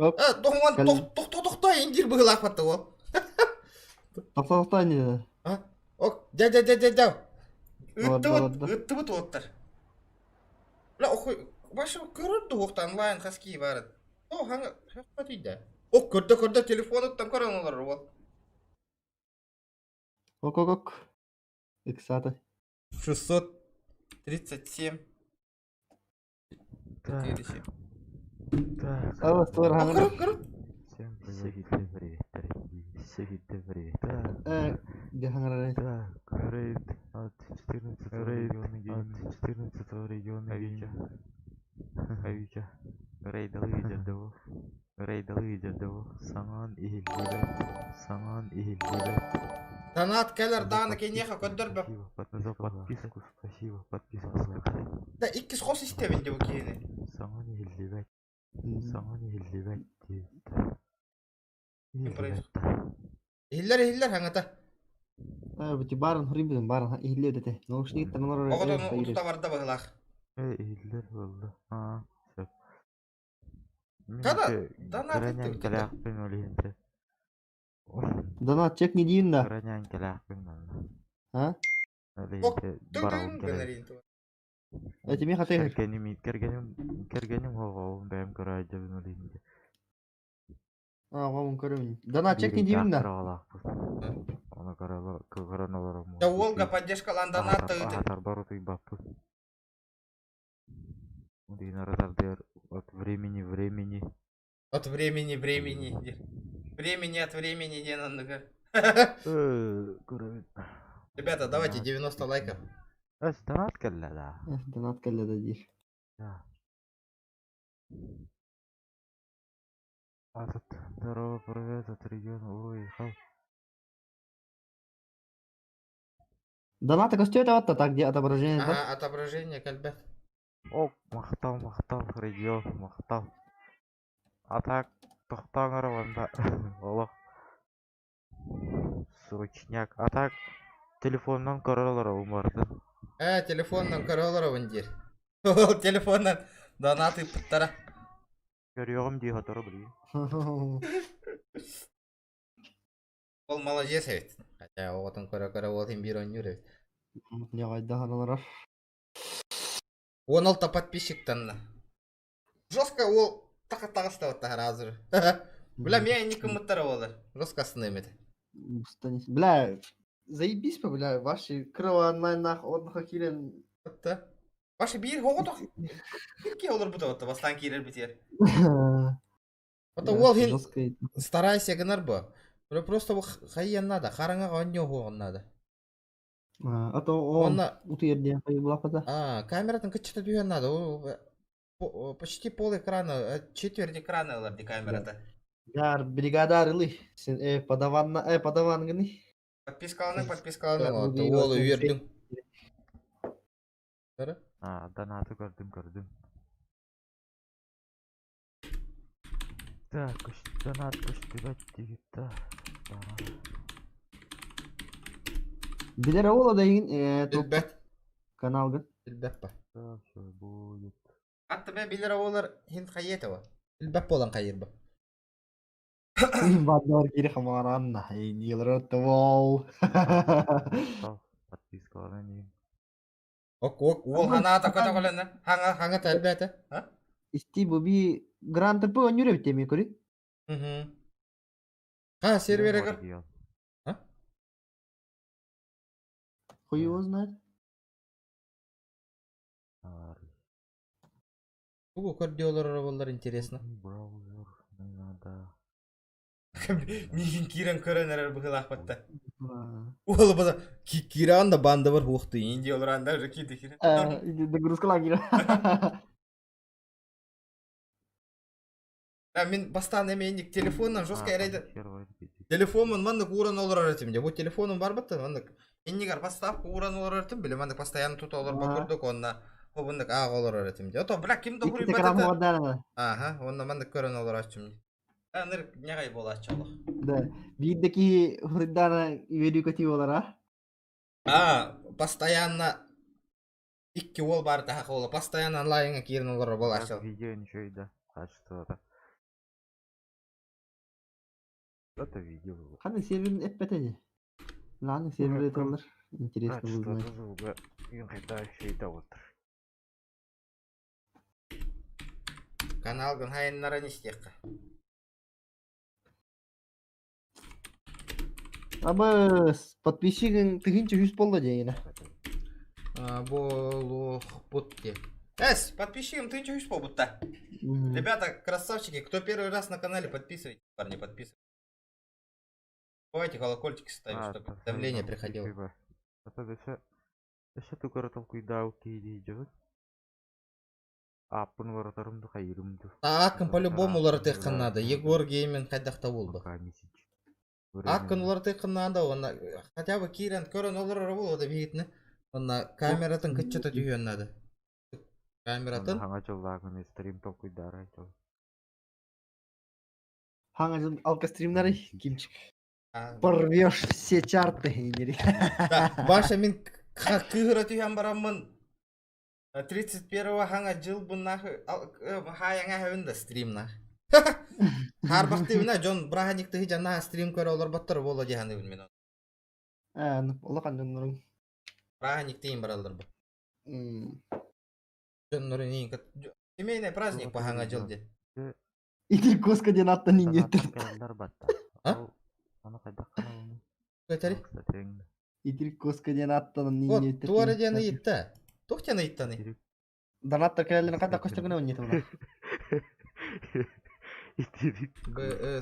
Тоқта, ендер бұғыл ақпатты ол. Тоқта не? Дәу. Үтті бұт оттыр. Бля, оқой, башы көрірді оқты онлайн қаски барыд. Хаңа, шақпа дейді. Көрді, телефоныттан көрін олар ол. Ок. Иксаты. 637. Створ хаңа. Всем привет, дорогие. Где хаңа? Так, рейд от 14 региона Авича. Рейдалы идет, Саңан ихилдебет. Донат келер даны кенеха көддөрбөп. За подписку, спасибо, подписку. Да иккис қос истебин деп кийини. Саңа не хилдебек. Саңа не хилдебек дейт. Хиллер хаңата. Бути барын хурибин барын ихле дете. Наушник танылар. Огодон утута барда багылах. Хиллер болды. Сөп. Када? Донат Гранян иттик. калаақпен олиинте. Донат чек не дейін да. Гранян калаақпен олна. А? Олиинте барауын Дүн калаақ. генерин. Этиме хатайыр. Кергеним оғауын бәйім көрайдабын олиинте. Оғауын көрімін. Донат чек не дейін да. Оны көрәнолар. Да Волга поддержкалан донатты ыты. Атар бару тыйбаппы. Удин аратардер от времени. От времени. Времени от времени не надо. Көрәбет. Ребята, давайте 90 лайков. Донат кәллә да. Донат кәлі да дейір. Атат, здорово, привет от региона. Ой, хау. Донаты көстөйт аватта так где отображение бар. Ага, отображение кәлбәт. О, мақтал, регион, мақтал. Атак, тоқтаңыр ванда. Олық. Срочняк. Атак, телефоннан көрілер умарды. Телефоннан көрөлөр вандир. Ол телефоннан донаты пыттара. Көріғым дей хатыры білейін. Ол молодец ведь. Хотя оғытын көрі ол хем бір ойын өрі. Не қайда ханалар. 16 подписчиктан. Жестко ол тағысты өтті разыр. Бля, мен не комментары олар. Жестко сынымеді. Бля, заебись по, бля, ваши крыла онлайнах отдыха кирен. Ваши бир хоғыдық. Бірке олар бұта өтті, бастан кейлер бітер. Ол хен старайся гынар бұ. Просто хайян надо, қараңа ғанне оғын надо. А то он уту ерде бұлақпада. Камератын күтчіті дүйен надо. Почти пол экрана, четверть экрана оларды камерата. Яр, бригадарлы. Сен подаван гыны. Подпискаланы. Ол үйердің. Донаты көрдім. Так, донат көштебәт дегітті. Билер ола дейін Билбәт. канал гын. Билбәт ба. Все будет. Атты бә билер олар хен қайеті ба. Билбәт болан қайыр ба. Баднор кири хамаранна. Нилер өтті ол. Подпискаланы нейін. Ол хана ата көті қоланы. Хаңа тәлбәті. Исти буби гран тырпы өнюре бітеме көрі. Сервері кір. Хуй его знает. Бұл көрді олар интересно. Браузер, не надо. Мигин кирен көрен әрі бұғыл ақпатта. Ол бұда киран да банды бар оқты. Инде олар анда жүкейді кирен. Дегрузкала кира. Мен бастан емейіндік телефоннан жостқа әрейді. Телефонын мандық уран олар әретім де. Бұл телефонын бар бұтты. Мандық еннігер поставка уран олар әретім. Білі мандық постоянно тут олар бақырдық. Онна қобындық ақ олар әретім де. Ото біләк кімді құрып бәді. Аха, онна мандық көрен олар әретім. Ныр неғай бол атчалық. Да, виддеки хуриддана видео көтей олар, постоянно икки ол бар тағы олар. Постоянно онлайнға керін олар бол атчалық. Видео ничего и да. Качество-то. Это видео. Қандай серверін әппәтәне? Ланың сервері толыр. Интересно узнать. Качество да отыр. Каналгын хайынлара не істеққа. Абы подписчигін тігінші 100 болды дейіні. Болух бұтте. Подписчикам ты ничего не побудта. Ребята, красавчики, кто первый раз на канале, подписывайтесь, парни, подписывайтесь. Давайте колокольчики ставим, чтобы давление приходило. Еще ту коротовку и дауки идет. Апын воротарымды қайырымды. Акым по-любому лар тек надо. Егор Геймин қайдақта болды. Акын олар тыкыннанда онна хотя бы кирен көрөн олар болду бигитне. Онна камератын кытчыта түйөннады. Камератын Хаңа жыллагын стрим токуйдар айтыл. Хаңа алка стримнары кимчик. А, Порвешь все чарты. Инери. да, баша мен кыгыра түйөн барамын. 31-го хаңа жыл буннах хаяңа хавында стримна. Har bakti bina John Brahanik teh janna stream kore olor batter bolo jahane bin men. Ola kan nurun. Brahanik teh imbarallar ba. John nurun ini kat. Семейный праздник по ханга жилде. Иди коска денатта ниньет. Келдер батта. А? Аны кайда кана. Көтери. Иди коска денатта Вот ниньет. туара жаны итта. Тохтяны иттаны. Данатта келелен кайда коска гына оннет ула.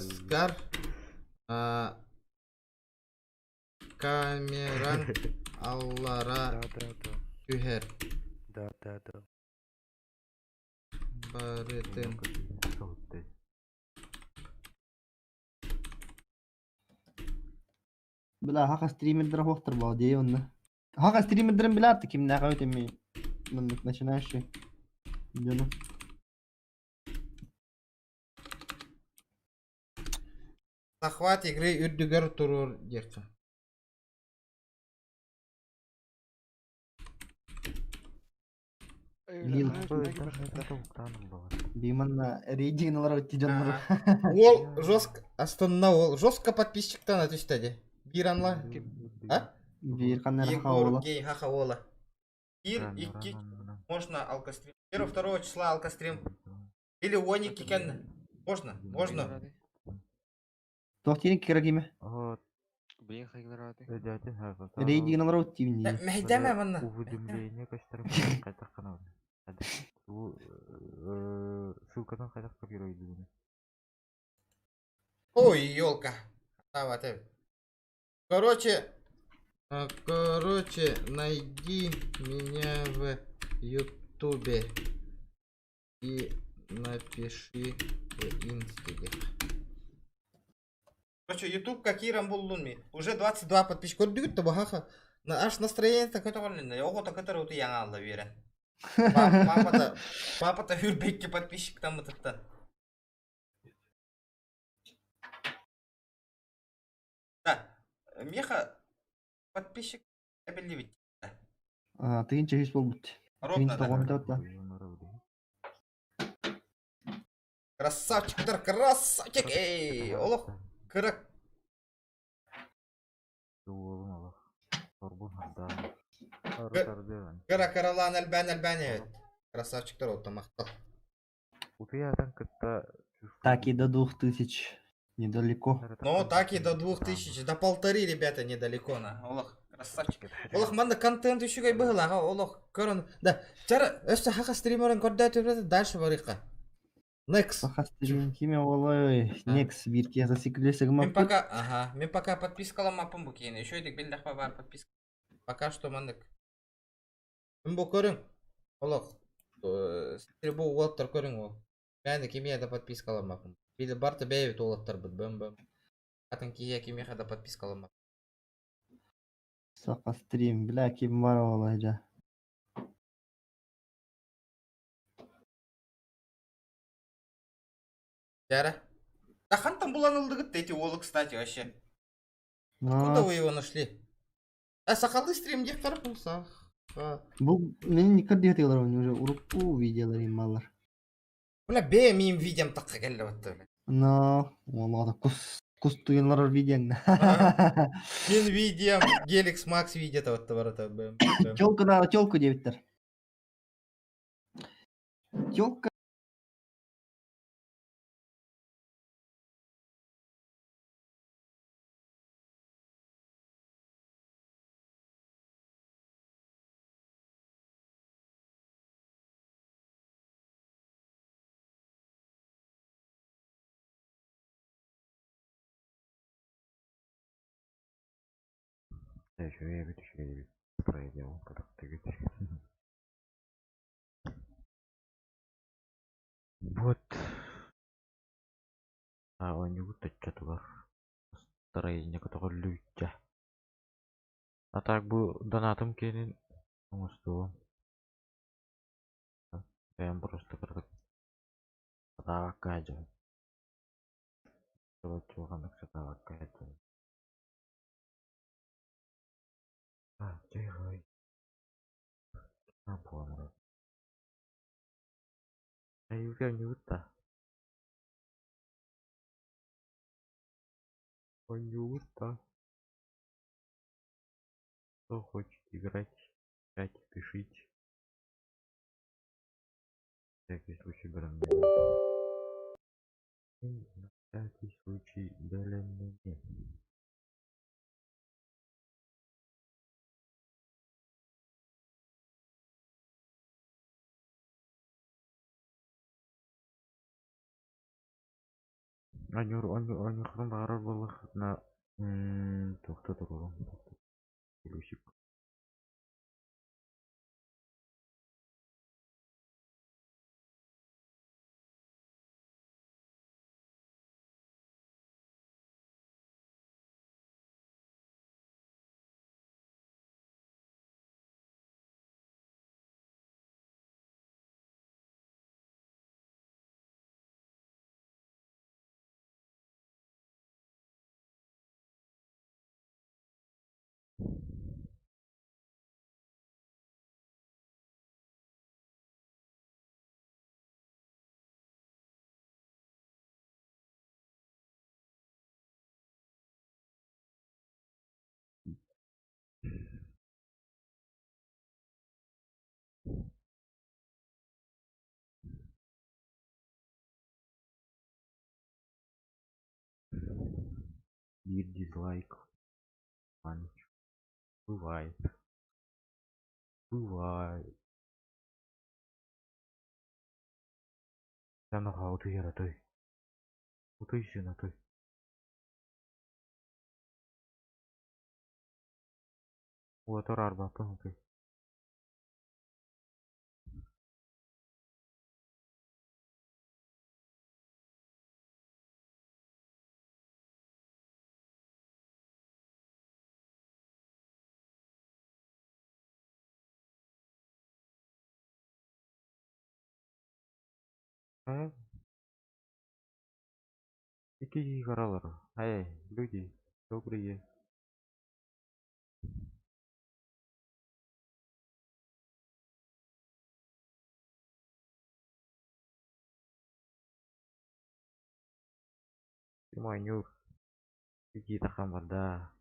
Скар камеран аллара түһер Да. барытын Била хака стримердер хохтер бау дей онна. Хака стримердерин биларты ким нага өтеми. Мындык начинающий. Идёну. захват игры үрдүгөр турур дерчи. Биманна рейдингналар өтти жаннар. Ол жестко астана ол жестко подписчиктан атыштады. Биранла. А? Бир канар Егор хаула. гей хахаола. Бир икки можно алкострим. 1-2 числа алкострим. Или оник екен. Можно. Тохтин кирагиме. Рейдингналар өтти бинди. Мәйдәме мына. Уведомление кастар кайда кана. Ссылкадан кайда копируйду. Ой, елка. Давай. Короче, найди меня в Ютубе и напиши в Инстаге. Короче, Ютуб как Ирам Буллунми. Уже 22 подписчика. Дюк то баха. Аж настроение такое то я ого-то который вот я алла веря. Папа-то Юрбекки подписчик там это. Да, Меха подписчик обеливить. Тыгин чехис болбут. Ровно, Тыгин да. да. Красавчик, эй, олох, кырак. Каракаралан Альбани. Красавчиктар вот там. Так и до 2000. Недалеко. Ну, так и до 2000, до 1500, ребята, недалеко на. Олох, красавчик. Олох, манда контент еще как было, олох, корон. Да, вчера, это хака стримерин кордать, дальше варика. Next. Хака стрим химия олой. Next бирке засеклесе Мен пока подпискала мапым букейн. Еще и так бар подписка. Пока что мандык. Мен бу көрүң. Олох. Стрибу уоттар көрүң ол. Мен кимияда подпискала мапым. Биде барты бейбит олаттар бит бөм. Атын кия кимияда подпискала мап. Сака стрим, бля, ким бар олай жа. Яра. Да хан там буланылдыгыт эти олы, кстати, вообще. Куда вы его нашли? Сакалды стримге карап булса. Бул менин никак диетелер уже урукпу видеолар маллар. Бля, бе мим видеом такка келе батты. Но, олада кус туянлар видең. Мен видеом Геликс Макс видео вот барата бэм. Тёлку дебиттер. Тёлка Еще я бит проявил, как ты говоришь. Вот. А он не вот что-то настроение которое лютя. А так бы донатом келин. Ну что? Прям просто катавакка aja. Coba anak kатавакка aja. Cewek. Apa orang? Ayo kan juta. Он juta. Кто хочет играть? Чате пишите. Всякий случай берем. На всякий случай берем. Анюхрын барар болых на тохта турурум. Плюсик. И дизлайк. Панч. Бывает. Бывает. Я нога утыра той. Утыйся на той. Вот арба той. А? Какие горалары? Эй, люди, добрые. Манюр. Какие-то хамада.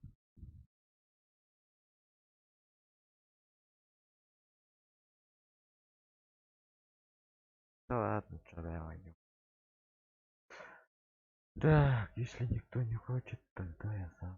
Да ладно, что я маню. Так, если никто не хочет, тогда я сам.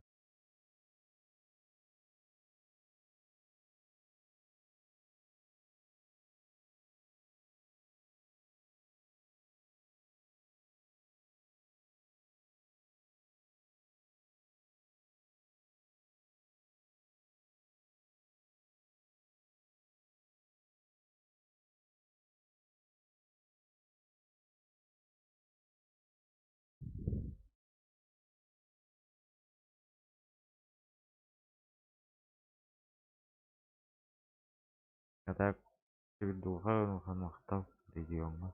А так, передулгаю хамахтал региона.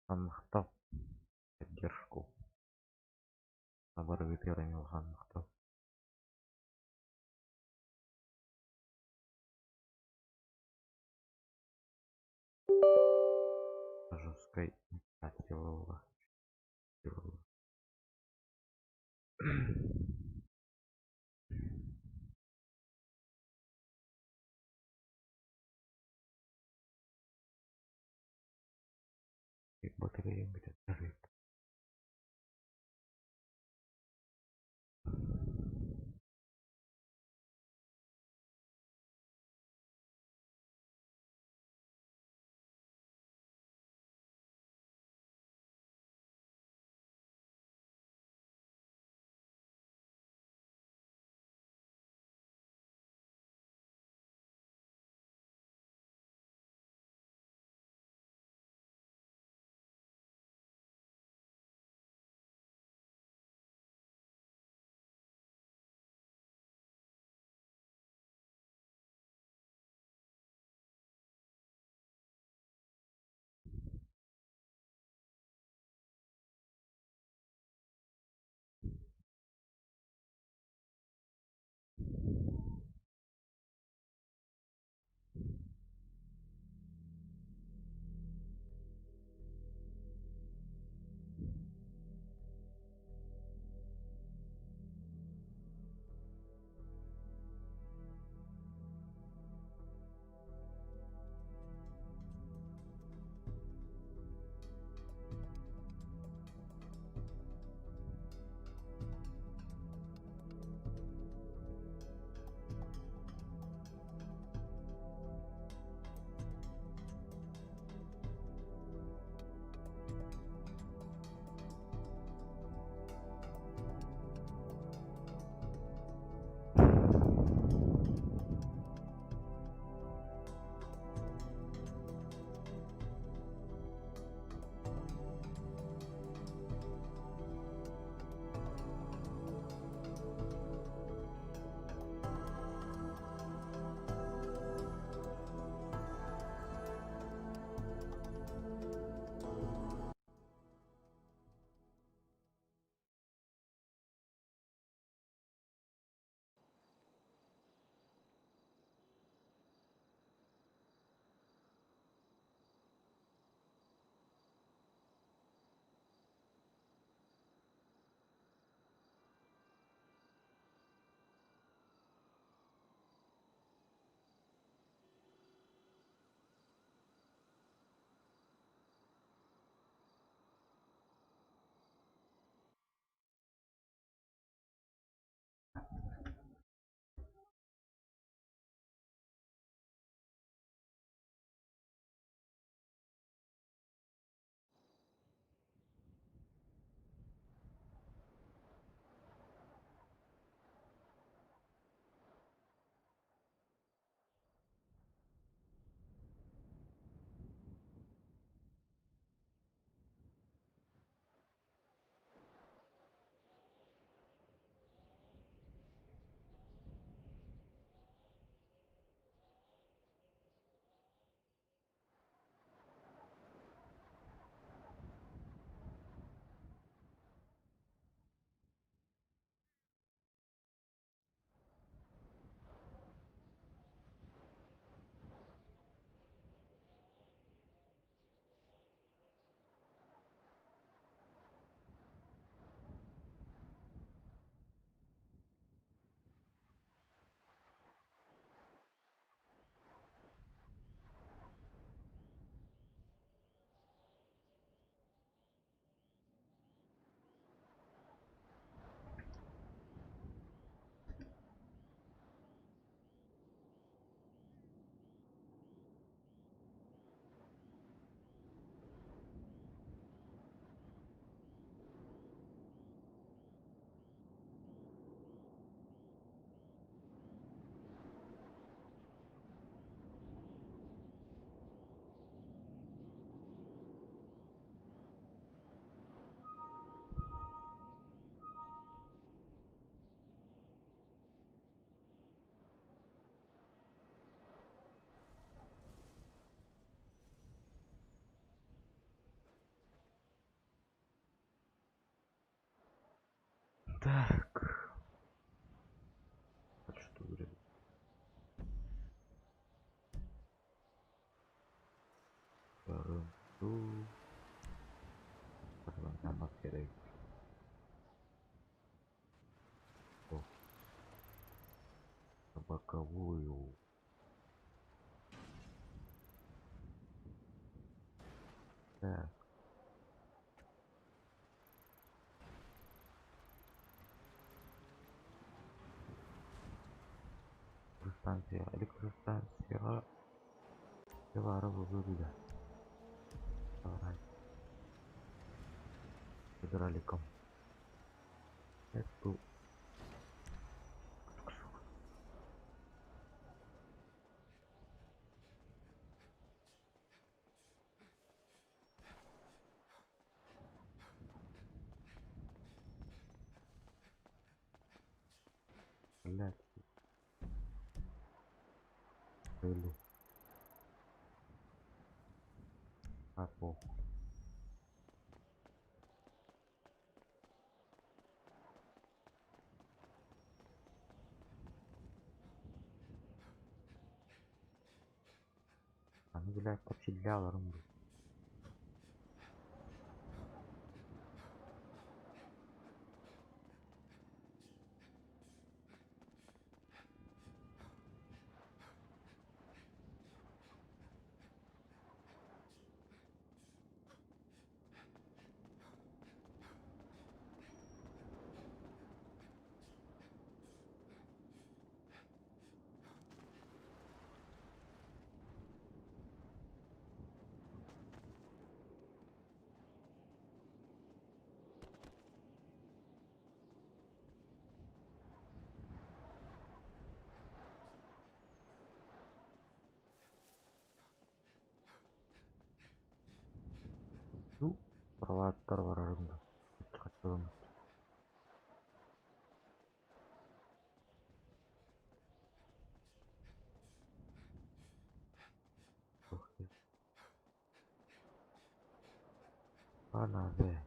Хамахтал. Поддержку. Набор первыми хамахтал. Жесткой отделала. И батарея будет жарить. Так. Вот что вроде. Ту. Потом там открыть. О. На боковую. Так. Электростанция. Товары вывода. Гидроликом. Это блядь. Были. А похуй. Они, блядь, подселяларым. Ну, проваттар бар арасында. Каттыгын. Ана бе.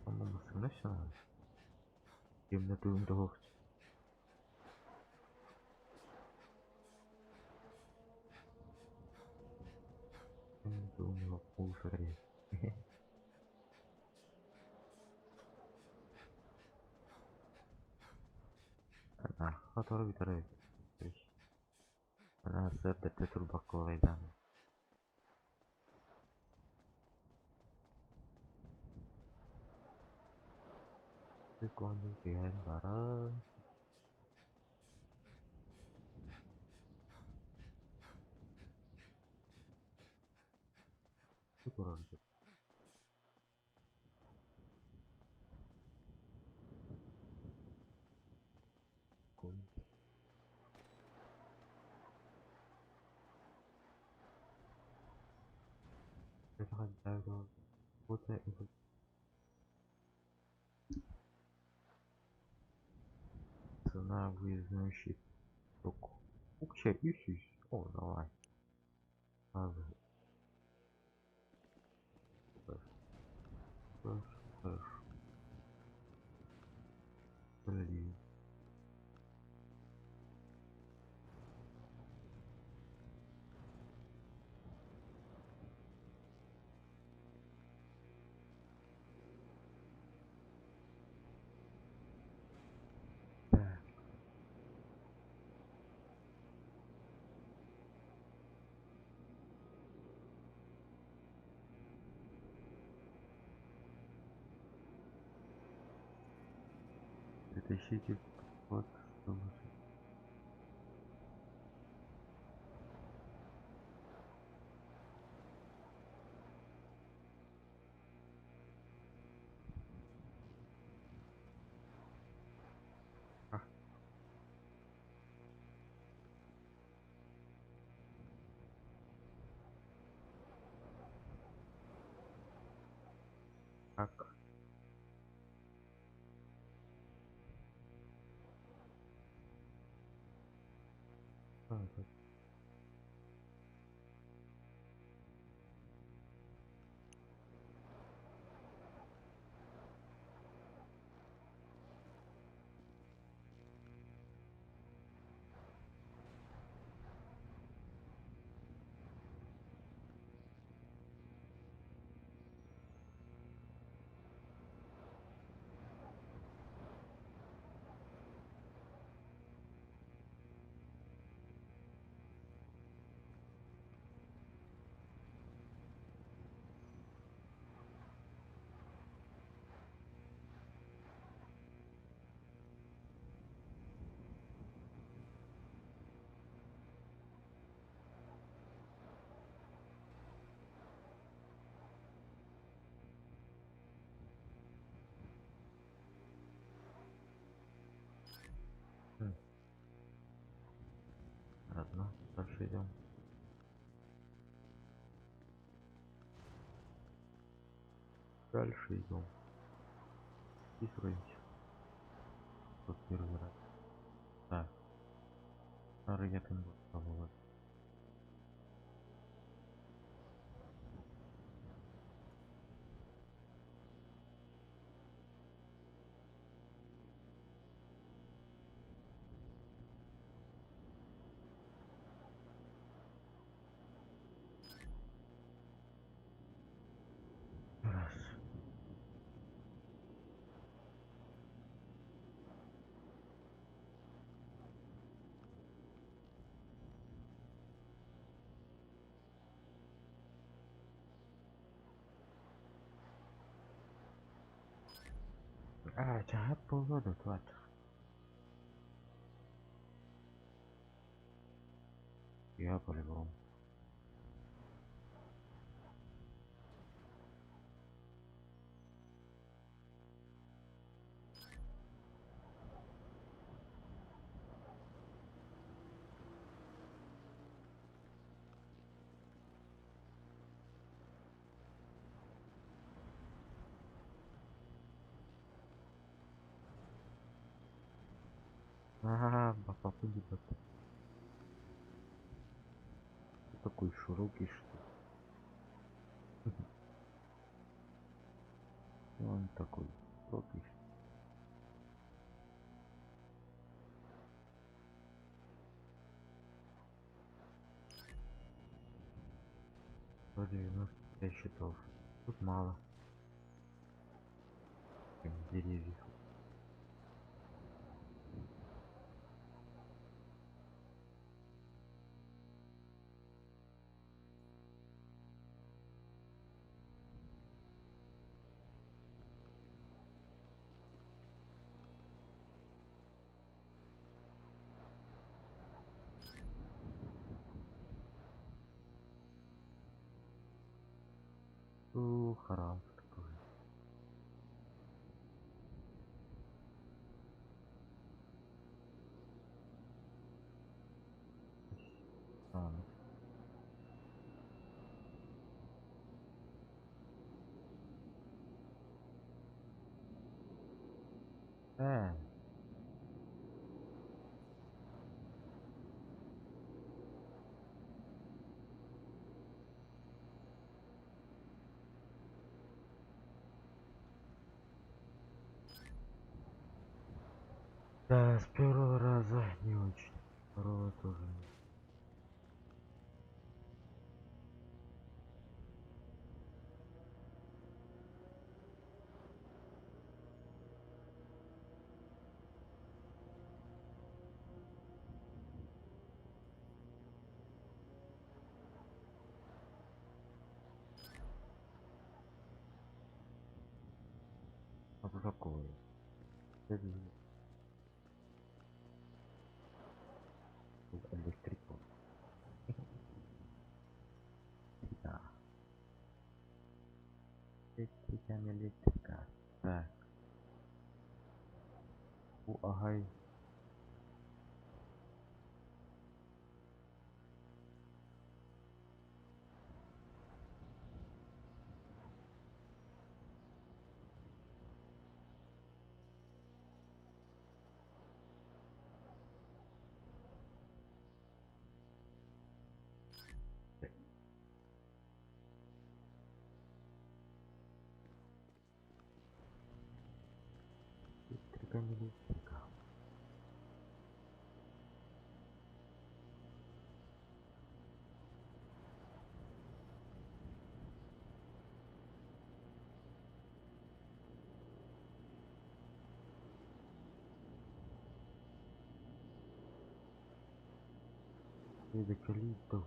Ама мусына шана. Емне туйымды хоқч. Емне туйымды хоқ. Ол шарай. Ана, хатары битары. Ана, сәрдетте турбақ қылғайдан. Секунду киен бара. Секунду. Это хотя бы вот это. Цена выездной щит. Только. Вообще ищешь. О, давай. Сразу. Флэш. Блин. Так. Притащите вот. Как? Дальше идем. И строимся. Вот первый раз. Так. Ракетом будет пробовать. Раз. Jahat pогода, тварь. Я по-любому. Папа будет. Такой широкий, что он такой широкий. До 95 счетов. Тут мало. Деревьев. Харам такой. А, ну. Да, с первого раза не очень. Второго тоже не. А то такое. Это электриков. Да. Электрика. Так. Агай. Электрика. Это калиту.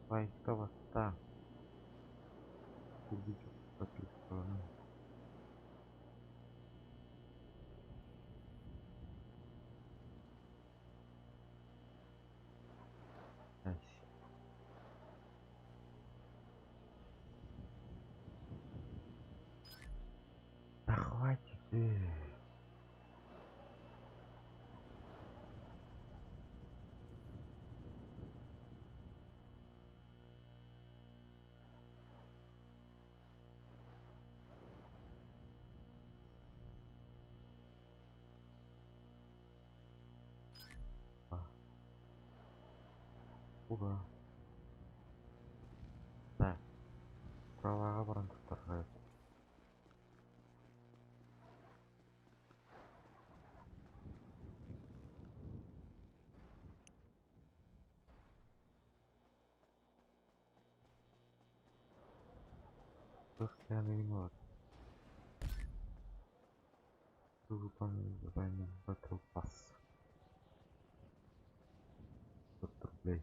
Войска восста. Убить по ту сторону. Ась. Да хватит. Ура. Так. Праваға барандықтарға. Постоянный var. Выполнение задания Battle Pass. 100 рублей.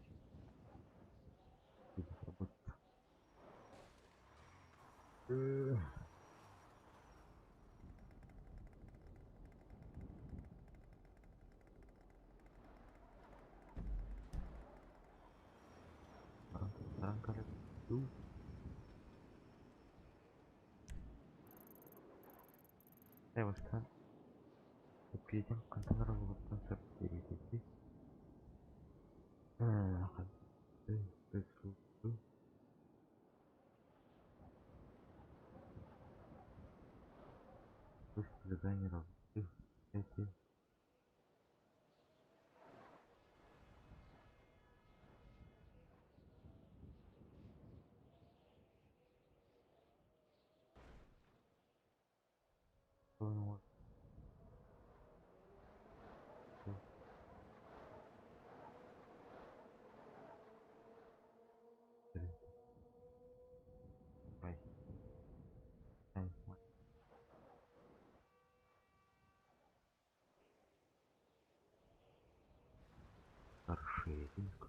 Будет работать. Баранкалек. Девушка. Перейдем к контейнеру концепт перейти. Задание работы. Эти. Вот. Ай. Ай. Расширинг.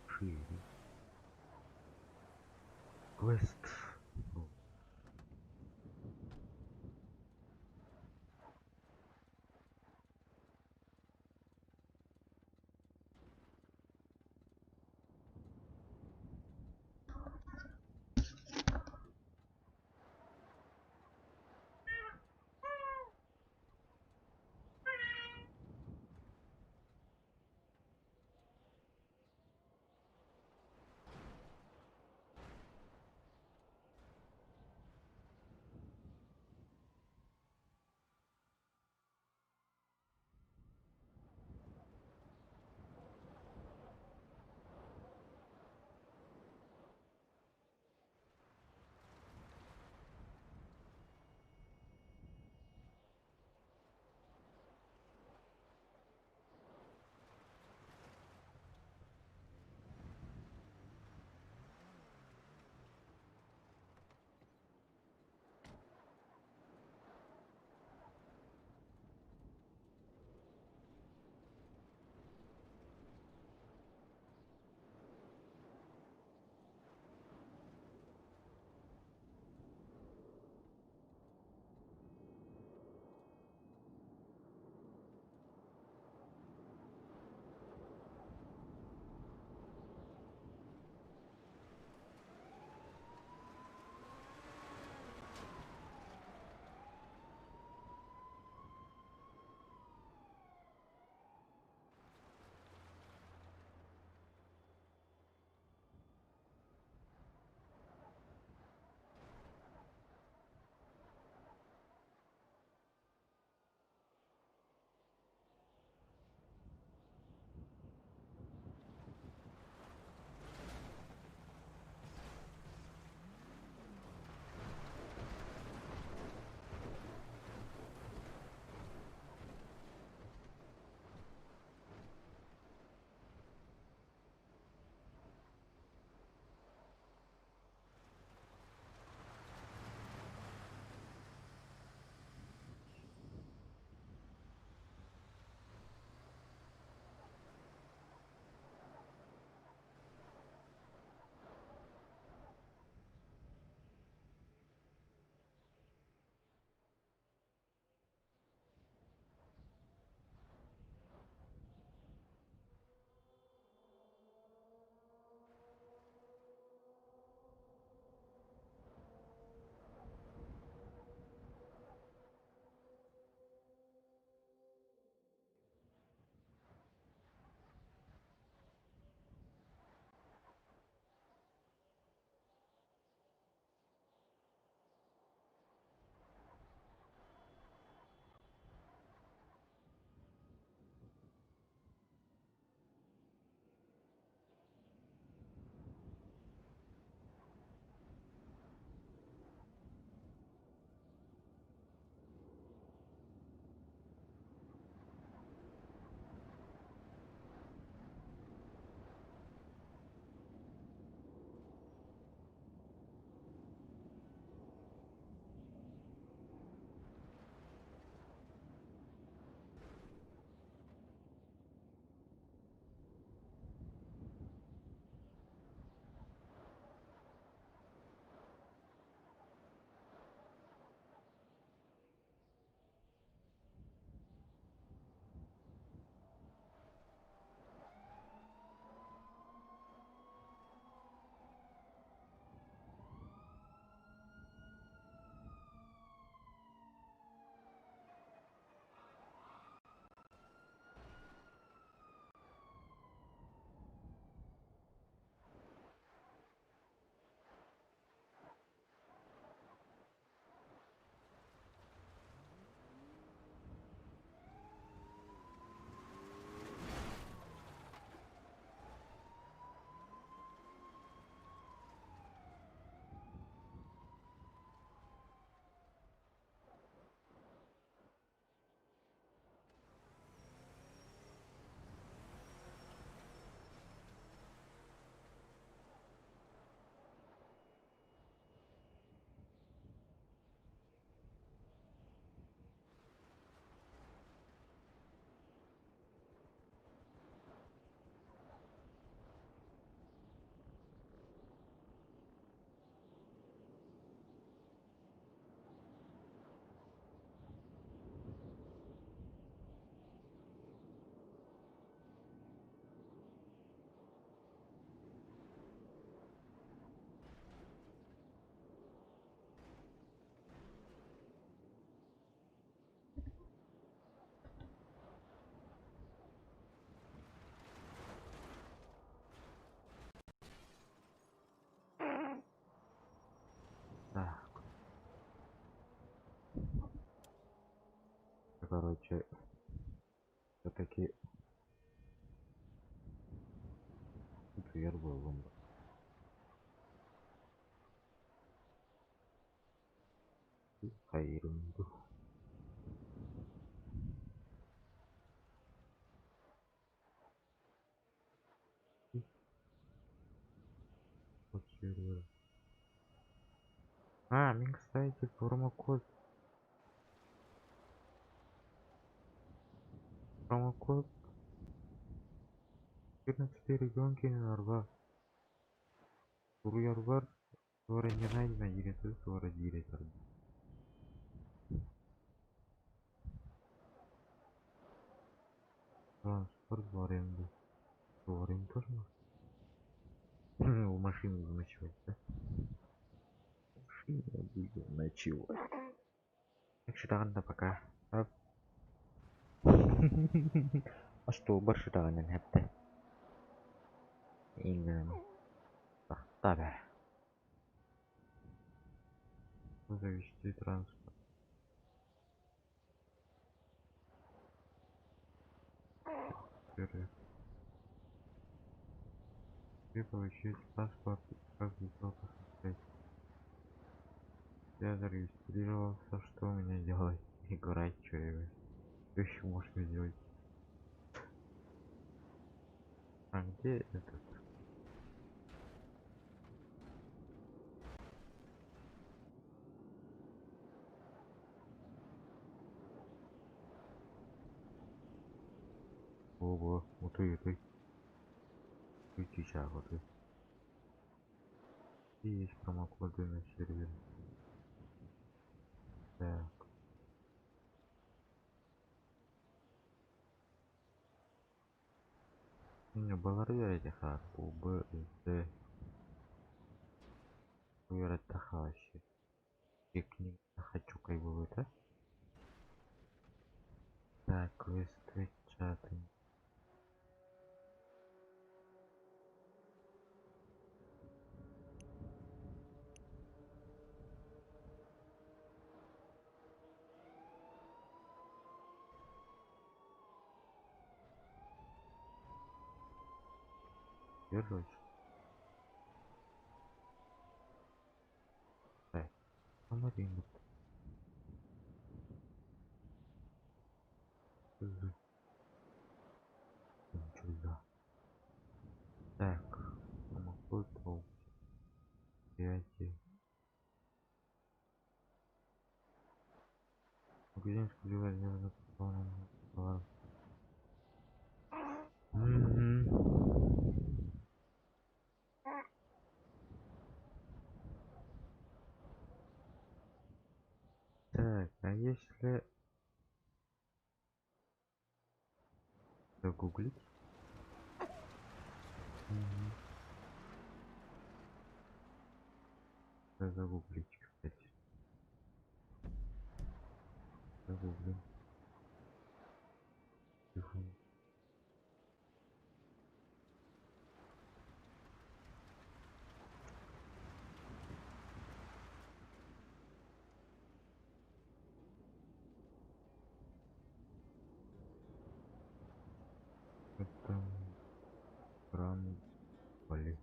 Ширинг. Квест. короче, все-таки например, был ломба. Ерунду. Мен, кстати, промокод Промокод 14 регион кенарга. Уруяр бар. Sonra не на директор, sonra директор. Транспорт в аренду. В аренду тоже можно? У машины ночевать, да? Машина будет ночевать. Так что пока. А что, больше не хәтта. Ингем. Тахтабе. Завести транспорт. Вперед. И получить паспорт, как лицо посмотреть. Я зарегистрировался, что мне делать? Играть, что я? Что еще можно сделать? А где этот? Ого, вот и сейчас вот и. И есть промокоды на сервере. Так. Не балария этих у Б и Д. Выбирать тахаши. Пикник хочу как бы это. Так, квесты, чаты. Держать. Так, помогим. Чудо. Так, промокод пол. 5. Магазин сподіваюся, не запропоновано товар. Так, а если загуглить? Загуглить, кстати. Загуглим. Это кран поле.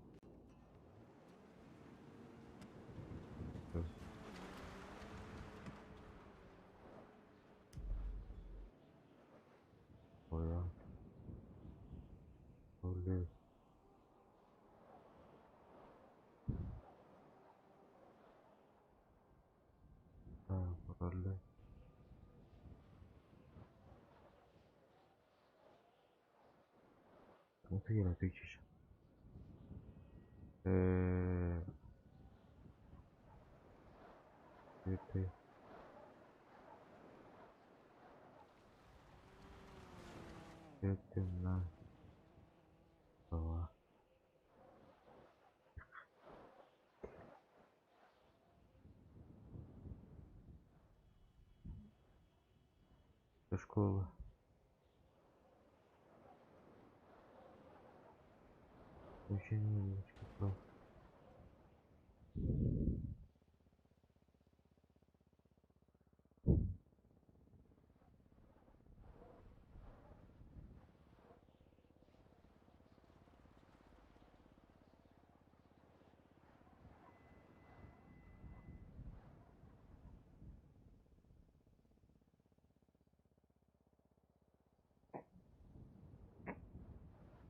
Поле. Поле. Поле. Вот я отвечу. Это на слова. До школы. Учение девочка.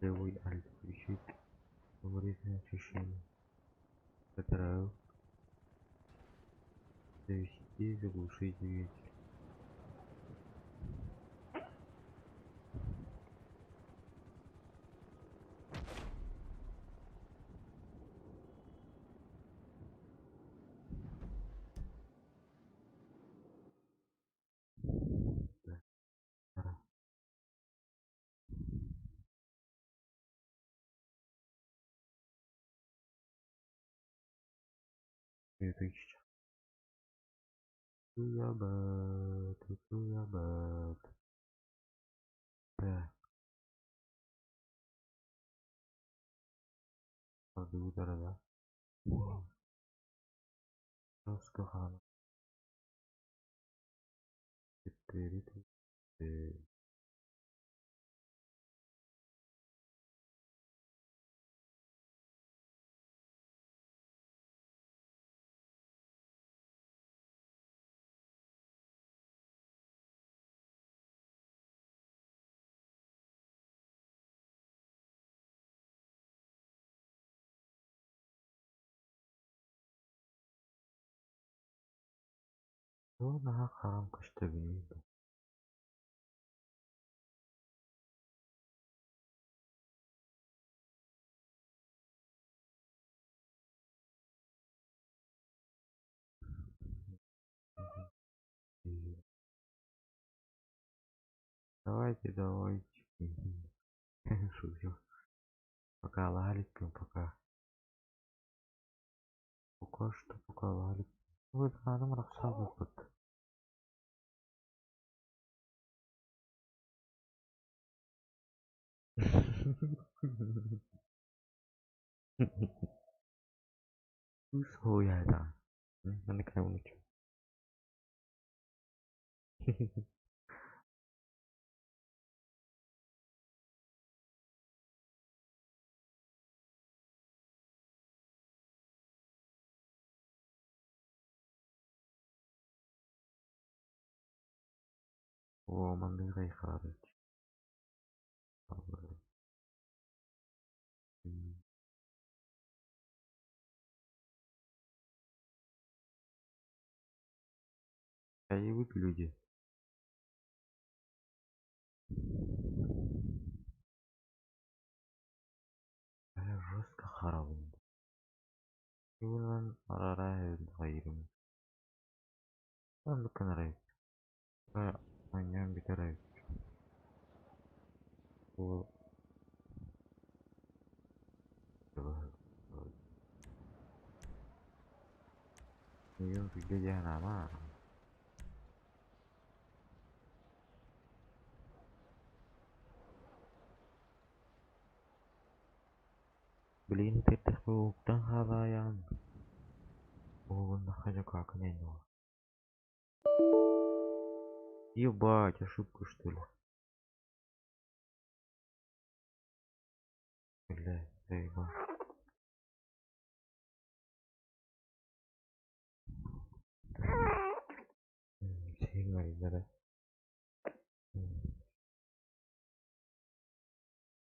Левый альт включить. Фаворитное освещение. Задрал. Завести, заглушить двигатель. Да, пора. Тысяча. Туябат, туябат. Так, правда удара, да? Раскахан. 4, 4. Ну, на харам кашта бинейді. Давайте, давайте. Шучу. Пока лаликом, пока. Пока что, пока лалик. Вот, надо рахсабы под. Soya. Mana kayak lucu. О, мандай kayak харыч. Кайывают люди. Я жестко харавым. Юлан арарай хайрым. Он нравится. А, мне нравится. О, 이건 빌리지 하나만. Блин, ты такой хаваян. О, нахожу как не ну. Ебать, ошибку что ли? Блядь, заебал. Сильно, ребята.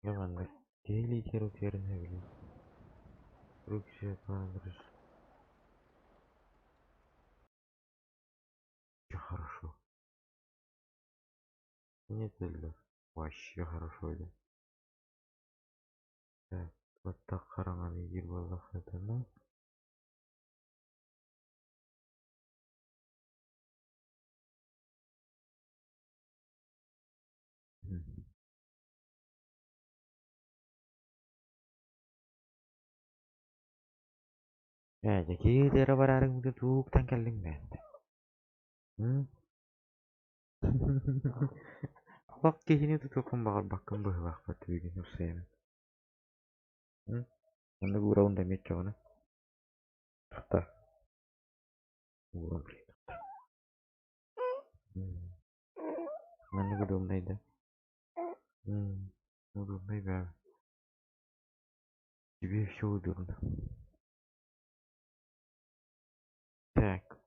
Я ладно. Делите верно, блин. Руки пандрыш. Все хорошо. Нет, да. Вообще хорошо, да. Так, вот так хараман егер болсақ это, ну. Jadi daerah barang itu tuh tangkalin kan. Oke, ini tuh bakal bakal bahwa tuh ini Hussein. Anda gua udah meco na. Kata gua beri. Mana gua udah mulai dah. Gua udah mulai dah. Тебе все удобно. Так.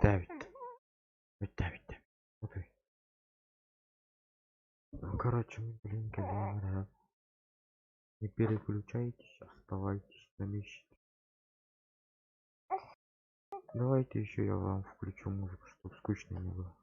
Давид. Давид. Окей. Ну, короче, мы, блин, коллега. Не переключайтесь, оставайтесь на месте. Давайте еще я вам включу музыку, чтобы скучно не было.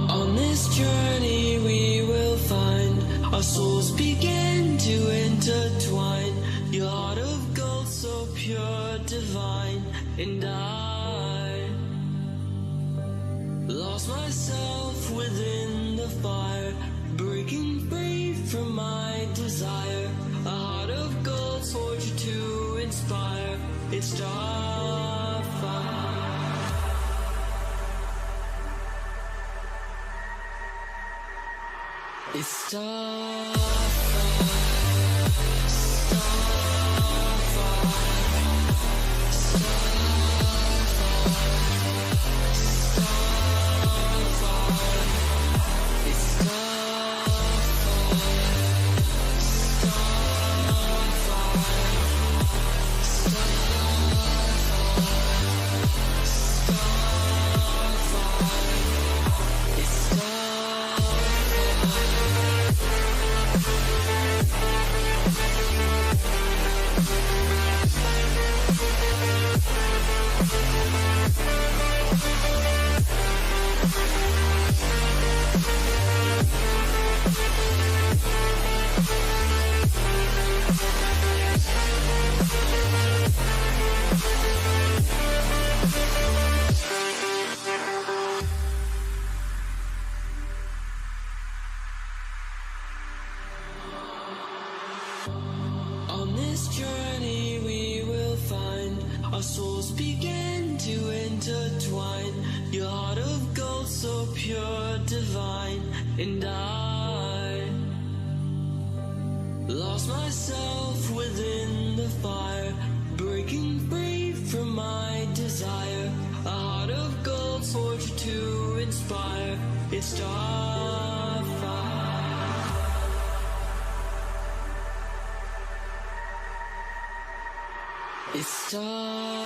On this journey we will find our souls begin to intertwine. Your heart of gold so pure, divine, and I lost myself within the fire, breaking free from my desire. A heart of gold forged to inspire. It's Starfire. It's Starfire. On this journey we will find our souls begin to intertwine. Your heart of gold so pure, divine, and I lost myself within the fire, breaking free from my desire. A heart of gold forged to inspire. It's Starfire. It's Starfire.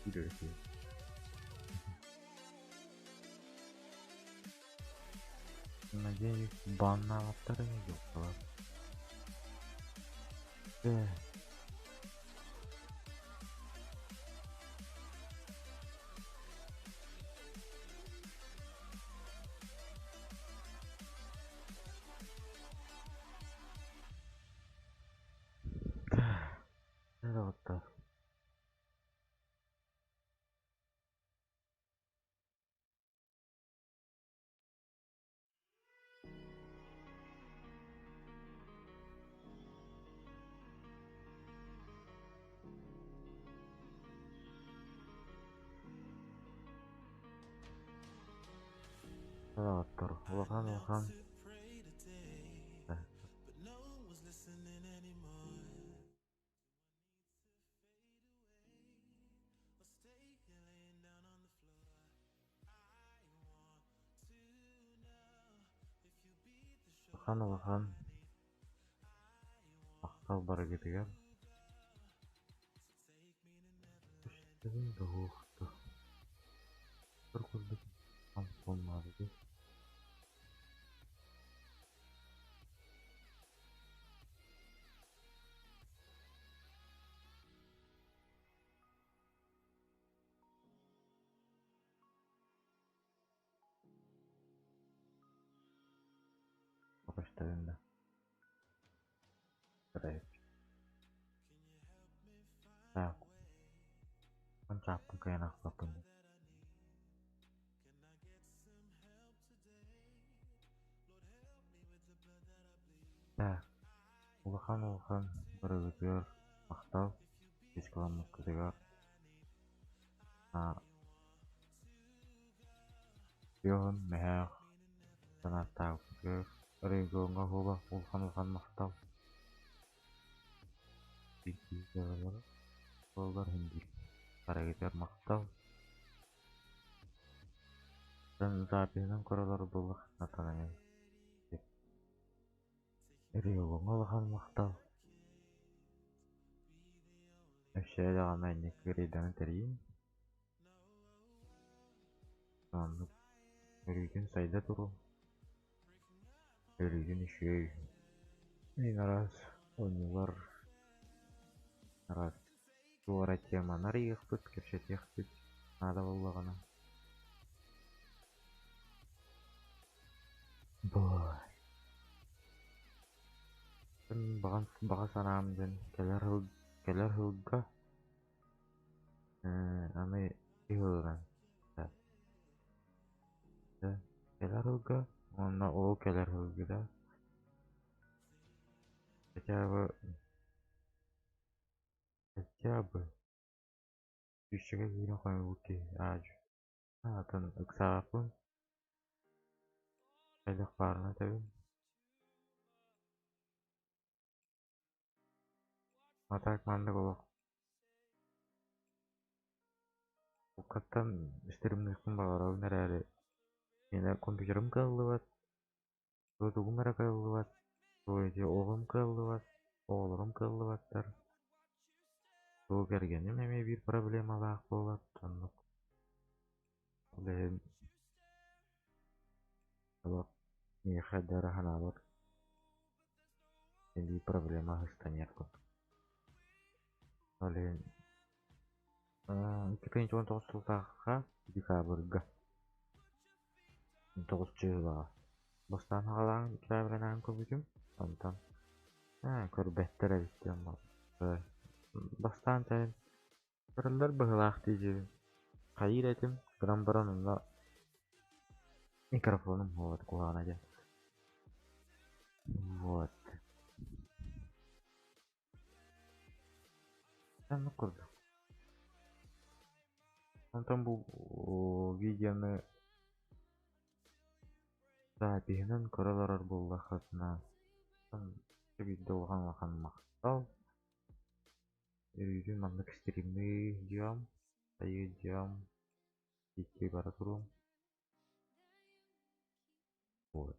Үйрөтүү. Надеюсь, банноваттар не жоқ. Ваттар. Ваттар. Улахан. Улахан. Мактал бар кеткен. Үстігін бұғықты. Бір күлдік ам болмады де. Başlarında. Buraya. Tak. Ben çarptım kayanak kapını. Так. Улахан бірігітер мақтау. Ешкіламыз күдегар. Беғын мәғ. Санаттағы күдегар. Регионға хоба улахан мақтау. Бекей жағалары. Олар хіндер. Қарагетер мақтау. Sen zapinin koraları buluk natanaya. Регионға улахан мақтау. Әшәй жағана әнек рейданы тәрейін. Санлық. Үрейден сайда тұру. Үрейден үшей. Мен араз. Онылар. Араз. Туара теманар еқпіт, кепшет еқпіт. Нада болағана. Бой. Мен баға санамден келер хылға. Аны иғылған. Келер хылға. Онна ол келер хылғы да. Хотя бы Düşüşe yine koyup ki ağacı. Atan ıksağapın. Aylık barına tabi. Atak mandık olak. Bu kattan isterimlikten bağırağı nereli. Yine kompüterim kaldı var. Youtubum ara kaldı var. Soyucu oğlum kaldı var. Oğlum kaldı var. Soğuk ergenim eme bir problem alaq bolat. Tanlık. Olen alaq. Niye kadar hanalar. Bir problema hıstanyer kod. Olen 2019 жылдагы декабрга 19 жылга бостан калган декабрдан көбүжүм онтон көрбөттөр эбиттен бостан тайын көрөлөр быгылаак тийжи кайыр этим грам баранында микрофоном вот кулагына же вот sen kurdu. Ondan bu videonu записinin koralar buldu hatına. Bir dolgan lakan maqtal. Yüzün anlık stream'i diyorum. Sayacağım. İki baraturum. Вот.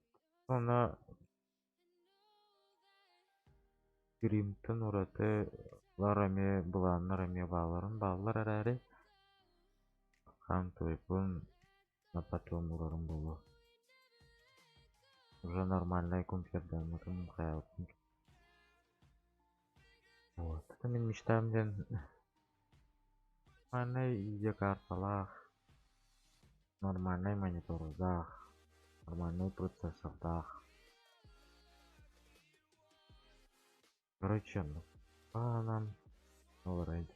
Sonra stream'ten orada larame bulanlar ame bağların bağlar ararı. Кам телефон на потом урарым болу. Уже нормальный компьютер, потом хаят. Вот. Это мен мечтаем ден. Нормальный видеокарталах, нормальный монитордах, нормальный процессордах. Короче, ну, нам overrated.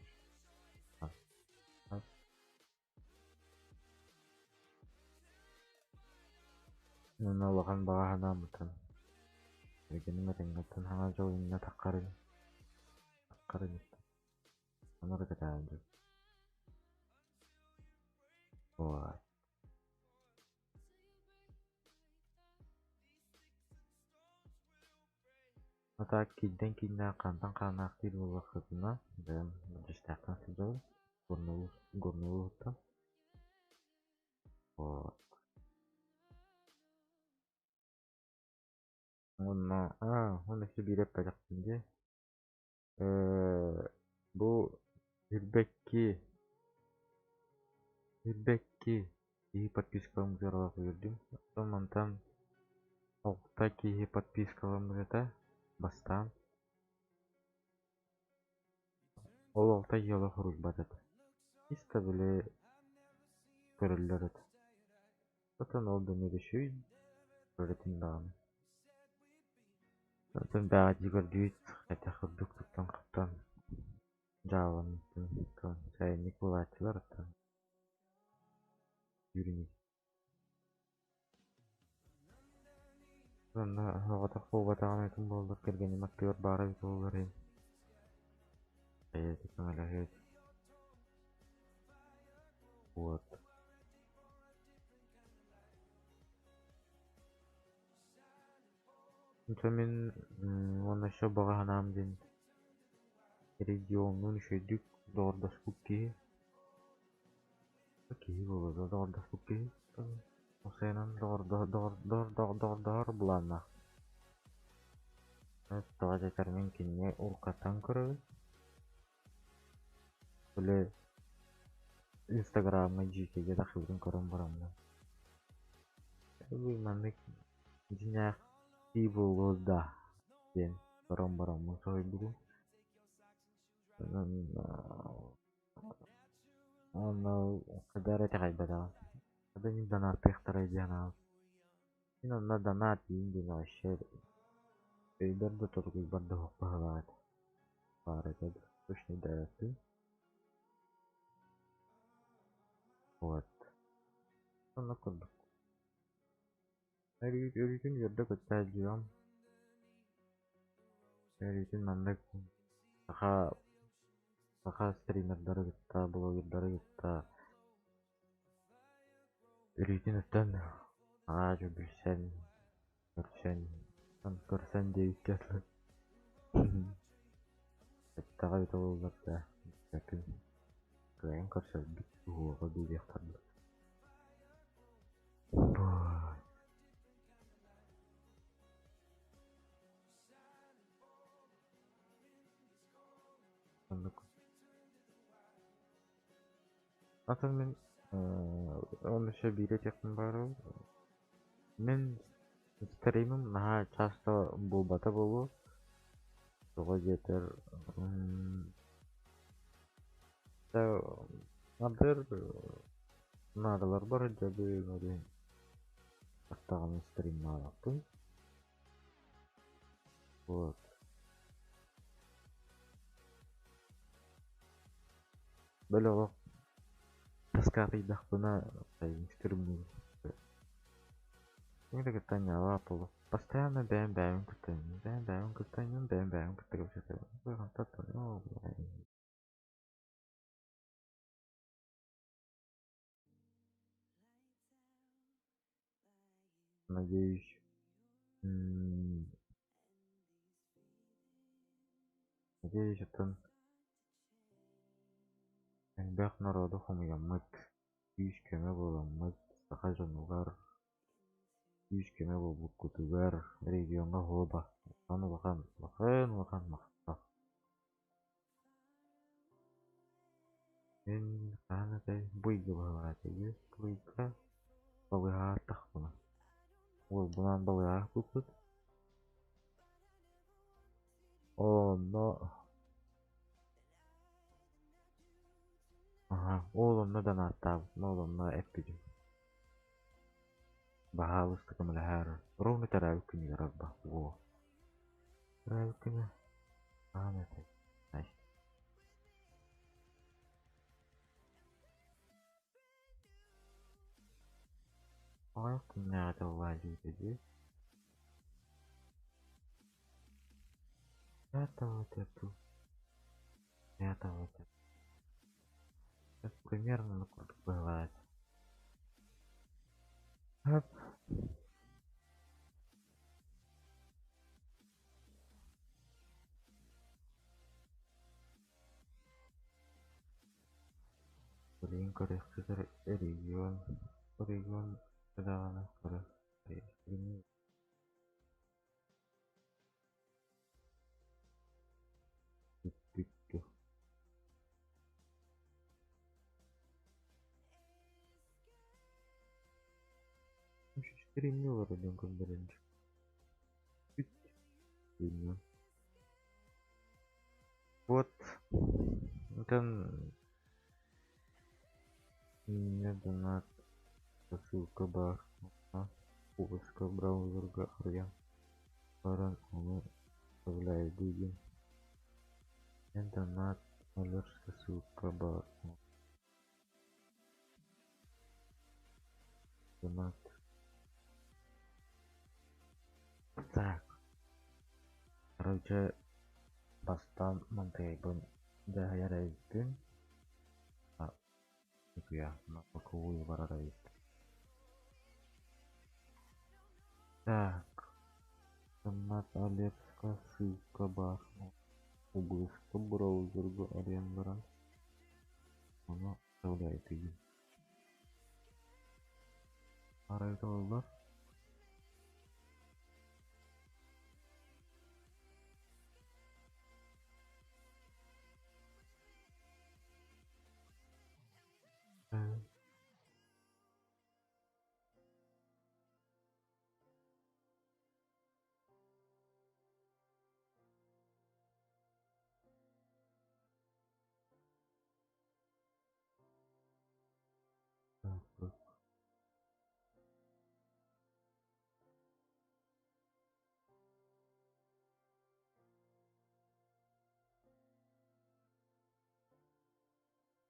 Налоган багана мутан. Леген метенгатан хана жолына таккарын. Анары катаанды. Вот. Ата кидден кинна кантан канак тил боло кызына. Дем дистактан сызыл. Горнулта. Вот. Onu işte bir hep bacak şimdi. Bu Hürbekki iyi подпискаларымызға аралап жүрдім. Сонан Оқтаки подпискаларымыз это бастан. Ол Октай жолы хуруж батат. Иста біле көрілер это. Потом ол дөне düşüy. Öğretim dağını. Zaten daha jigar düğüt. Kata kırdık tuttan kaptan. Javan tuttan. Sayınlık bulatçılar atan. Yürüyün. Sonra havada kovada etim boldur. Kelgeni aktör bara bir olur. Evet, evet. Вот. Мен оны еще бағанам ден регионның шөйдік дордас бүкке болады дордас бүкке осыянан дордар бұлана тоға жайтармен кенне ұрқаттан көрі біле инстаграмға жекеге дақылдың көрім бұрамда бұймандық жинақ Иволода ден барам сой бугу. Оны кадар эте кайбада. Када не донат пехтара идеана. Мен онна донат дейін вообще. Өйдерді тұргыз барды хоқпағалад. Бар етеді. Точно дәрәсті. Вот. Онна көрдік. Örgün yerde göstereceğim. Örgün manda daha streamerları gitti, bloggerları gitti. Örgün üstten ağacı görsen diye yüklerler. Daha bir olurlar da. Yakın. Kılayın karşı bir huğa bir yaktarlar. Atın men onu şey bilet yakın baro. Men streamim daha часто bulbata bolu. Soğa yeter. Nadalar var jadi ngori. Astağın stream yaptım. Вот. Böyle o Таскаты дахтуна инструмент. Ini kita nyala apa lo? Постоянно бэм кытаньын. Надеюсь, это бях народу хомыяммыт. 100 кеме боламмыт. Саха жонугар 100 кеме болуп күтүгөр регионга хоба. Аны бахан мактап. Мен канатай буйга багат Ах, тут. О, но. Ага, оğlumla da nattav, oğlumla eppidim. Bahalus takım lahar. Ruhunu teravih günü yarabba. Wo. Teravih günü. Ahmet. Ay. Ayak nerede vali dedi. Это вот эту. Это вот это. Так примерно ну как бывает. Оп. Блин, корректор регион. Регион. Когда она корректор. Тык-тык. Еще 4 мила ребенка берем. Вот. Это мне донат. Ссылка бар. Поиска браузера я. Баран он вставляет деньги. Донат. Алерт ссылка бар. Донат. Так. Короче, бастан монтейбен. Да, я рейден. А, это я на боковую варарейд. Так. Донат алертка ссылка бар. Область браузера арендера. Она вставляет ее. Арайдалар.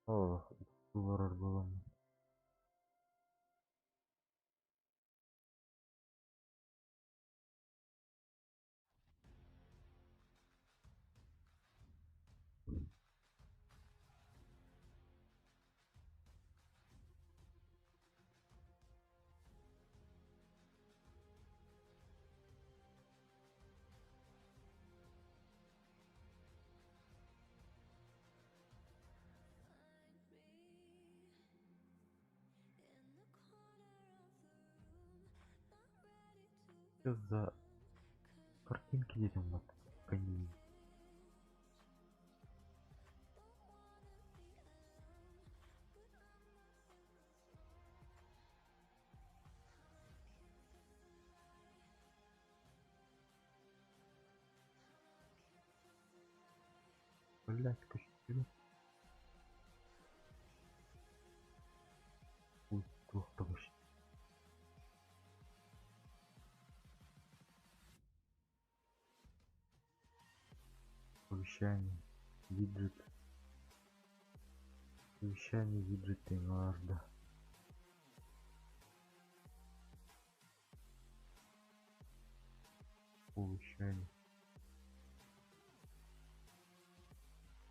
О, варар было. Что за картинки детям вот кони? Блять, костюм. Ой, двух помощь. Совещание. Виджет. Совещание виджеты Марда. Совещание.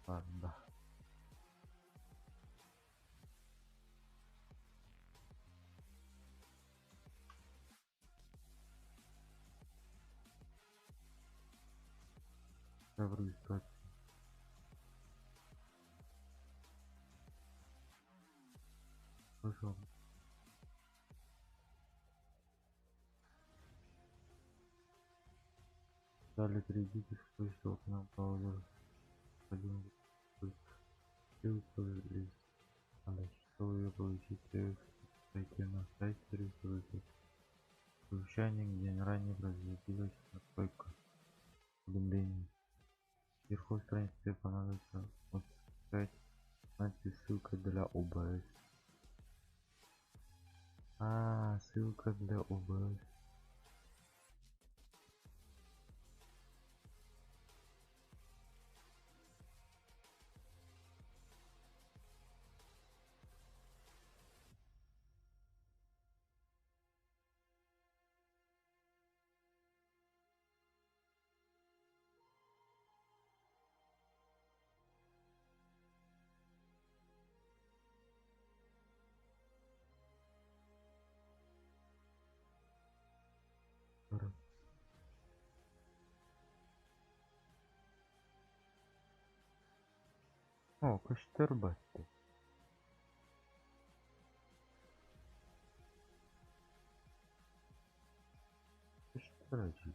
Марда. Добрый стать. Пожалуйста. Далее перейдите в свойства окна браузера. Один ссылка из чтобы ее получить, зайти на сайт рисуйте. Совещание, где ранее разделилась настройка уведомлений. Вверху страницы понадобится подписать надпись ссылка для ОБС. Ссылка для ОБС. О, каштыр батты. Каштыр acı.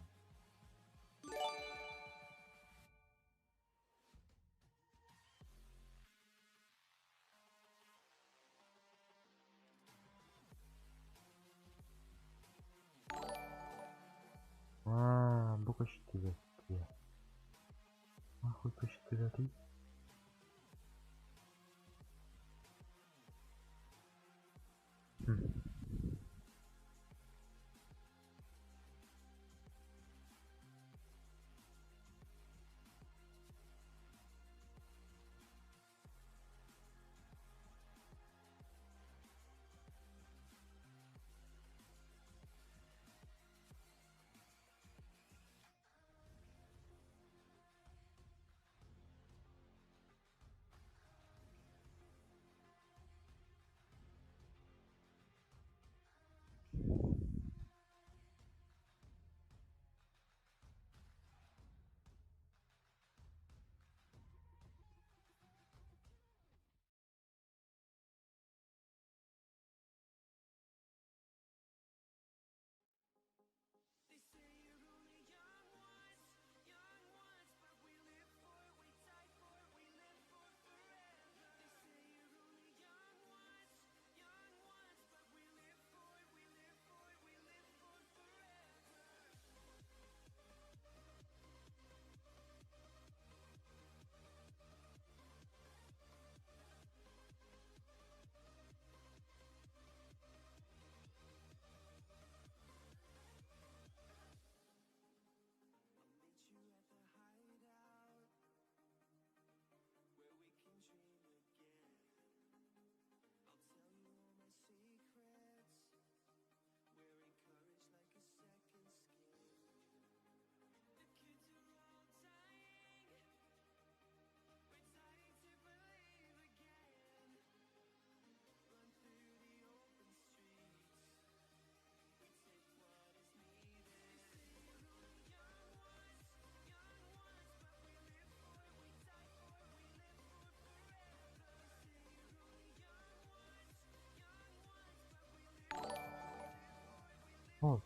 Bu kаштыр батты. Нахуй каштыр батты.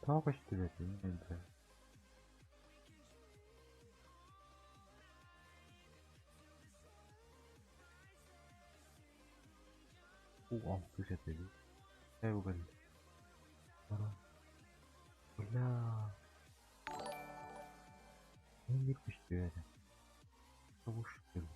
Daha kaштыр батты. Енді. Алты жетеді. Өкіл. Бля. Не каштыр батты. Кавушты.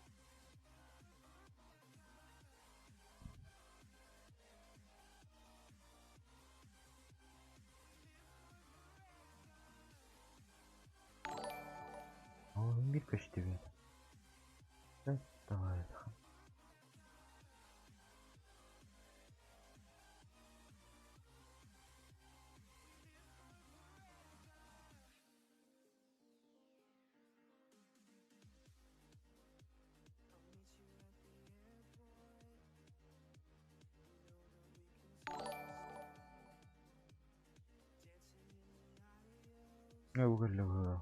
Bir kаштыр батты. Давай. Өкіл.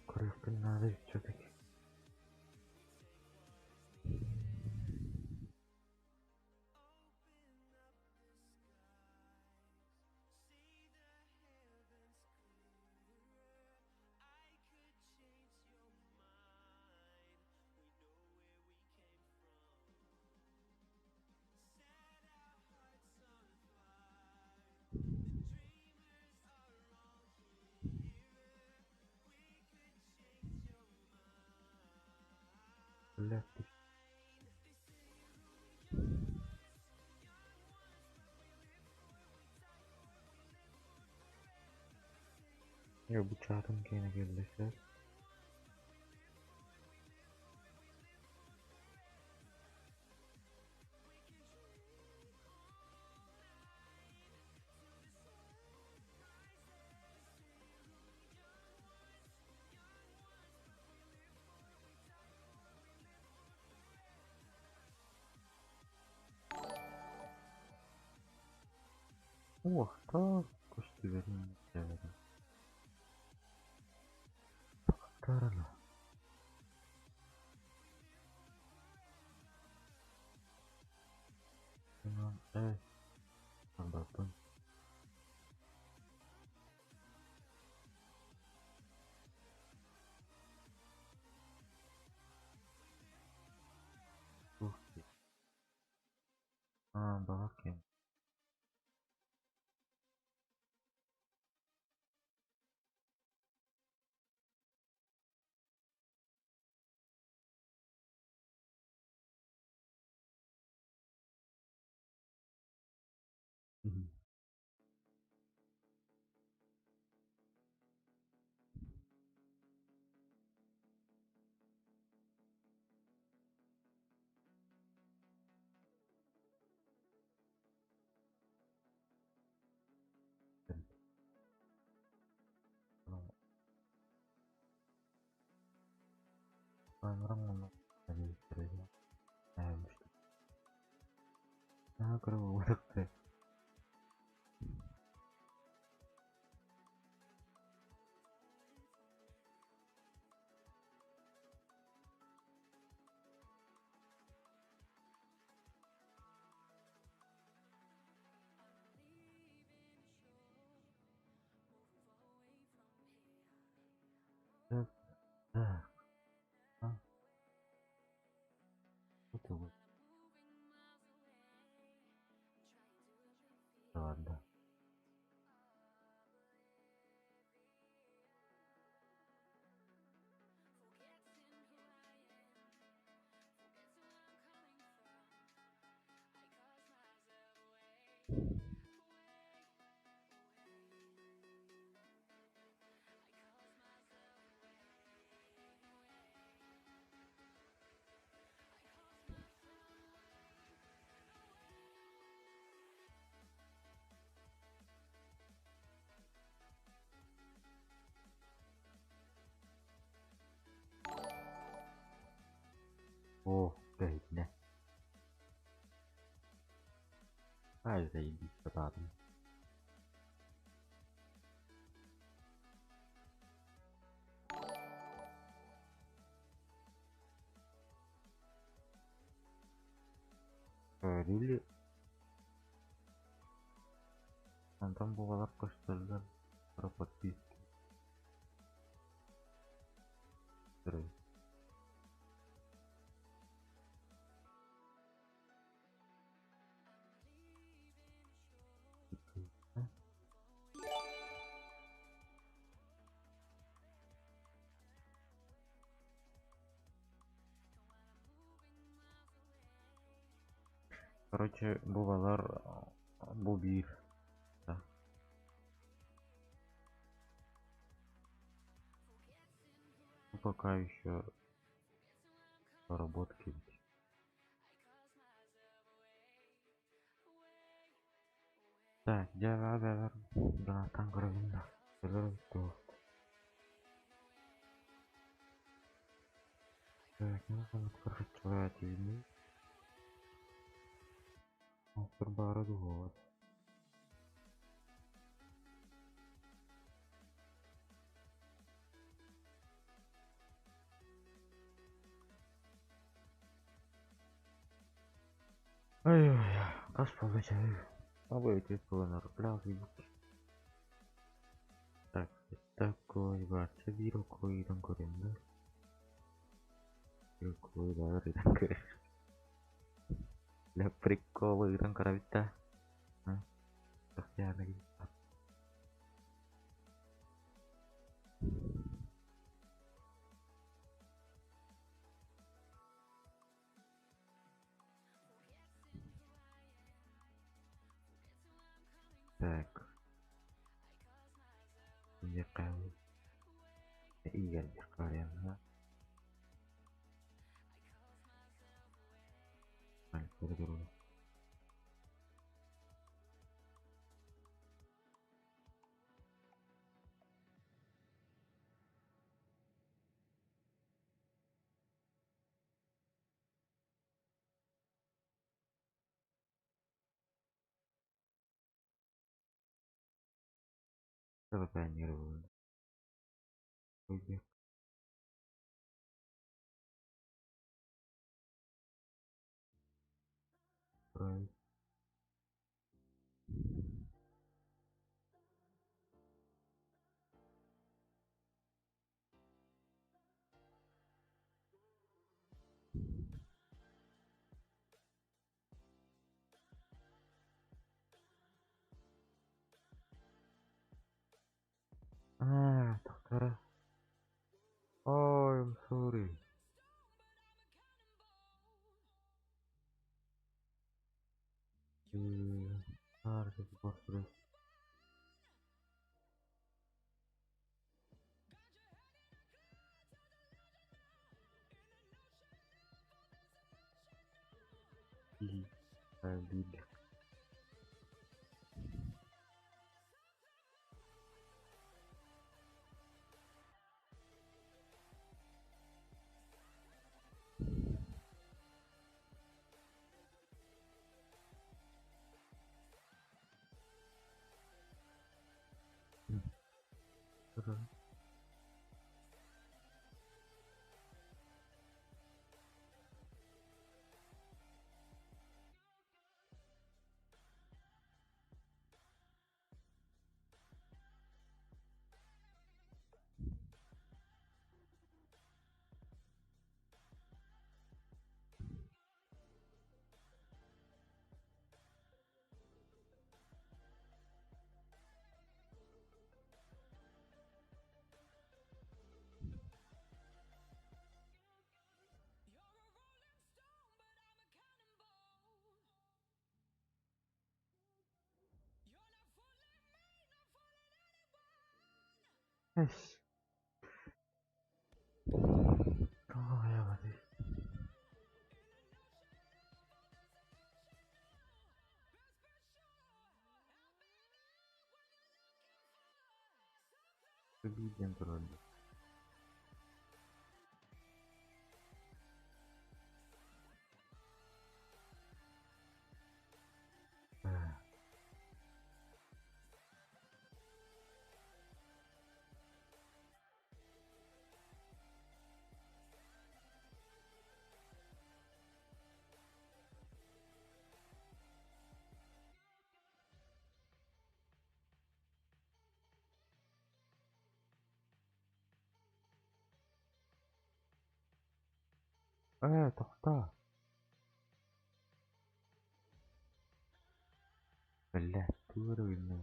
Крышка надо все-таки. Elettik. Ya bu çağrım gene gelirler. Oh, da koştu benim severim. Tarla. Tamam, evet. Anladım. Bakayım. Hı hı. Tamam. Sanırım onu değiştireceğim. Evet. Ne kadar uğraştı. Evet. Ha. Betul. Ada. Oh, kayaknya. Ada ini tadi. Dulu nonton bola kosteller rapat bis terus. Gitu. Hah? Короче, бувалар bu bir. Да. Ну, пока еще поработки. Так, я да, там гравина. Itu. Kayaknya sangat percaya ini. Monster baru tuh. Ayo ya, kas получаю. Apa itu benar lagi? Так, такой baca biru koi dan korenda. Biru koi baru dan korenda. Leprik koi dan karavita. Hah? Pasti ada gitu. Так. Зеркал. Игорь Зеркалин, да? Друг. Что планировал? Пойдет. Правильно. Доктора. Oh, I'm sorry. Harus terus. Tidak. Terus. Eish. Oh ya mati. Kejadian terus. Toxta. Billah, turu ini.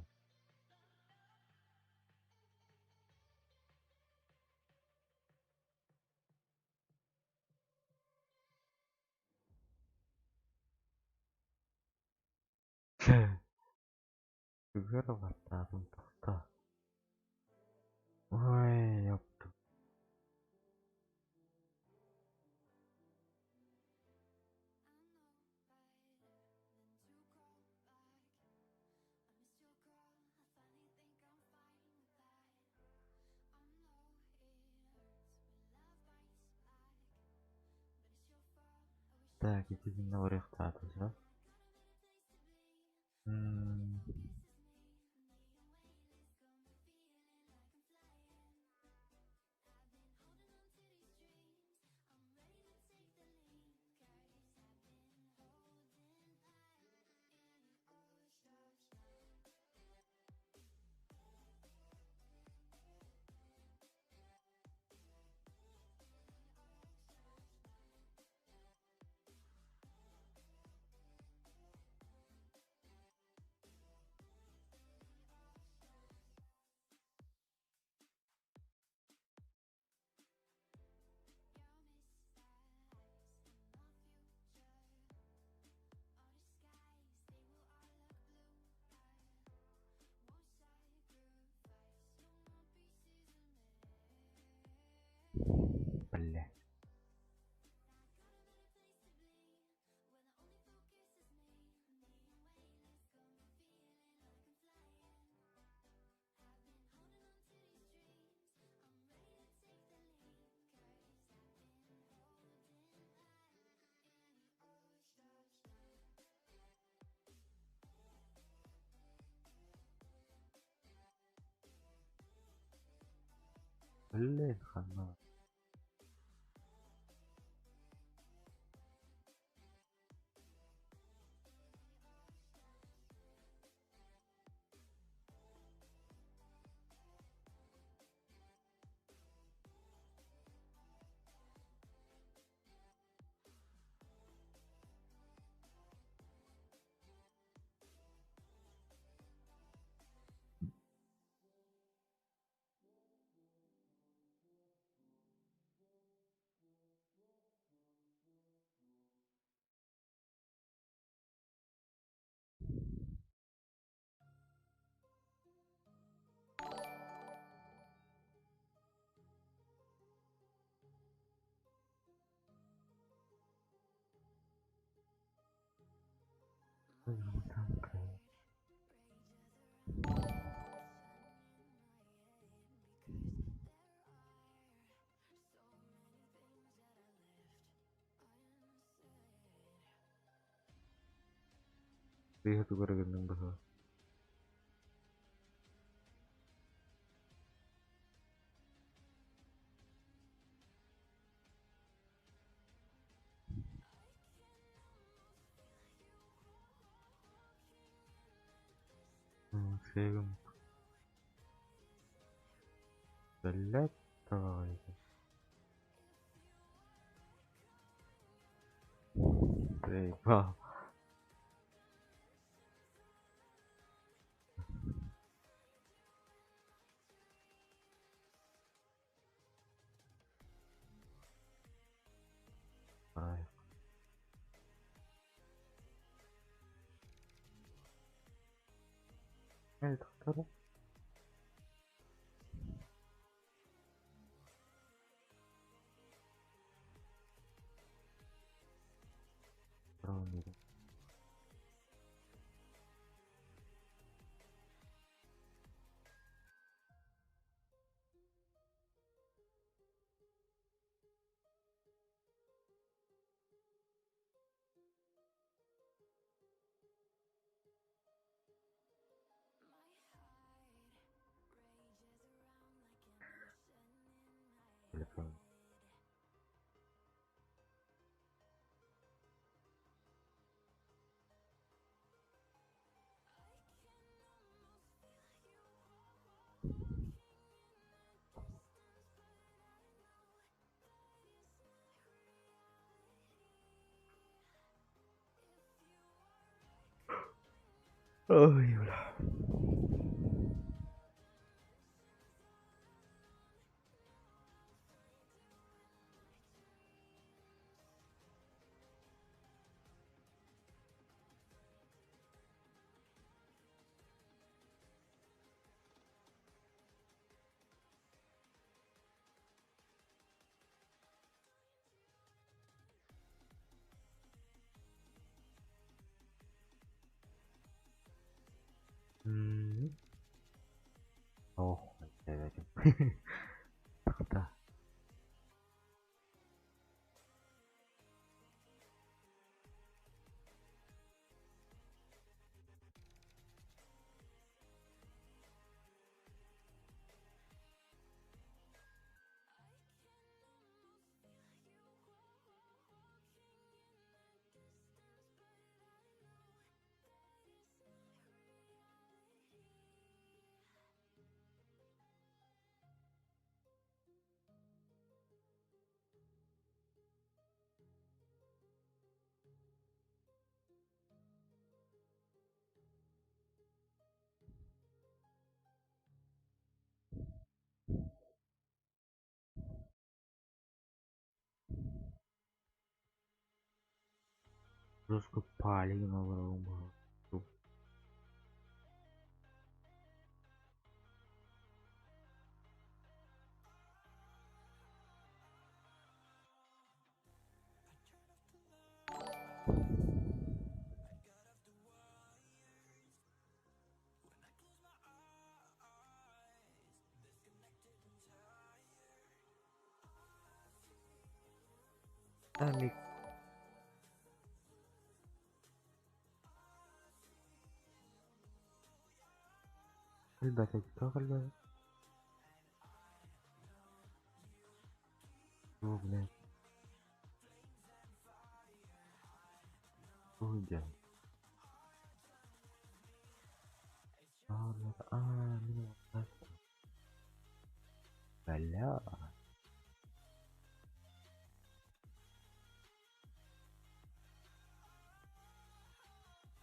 Juga mata toxta. Woi, yaptı. Так, иди на враг статус, да? اللي خلنا lihat tuh gara-gara bahasa 지금 벨레타가 이제 브레이브 아이 닥터로 그런 일이 이렇게 어이구나 내가 좀 닥터 terus kepala ngomong tuh Amik baca juga kan О, блядь. Ой, блядь. Ну, бля.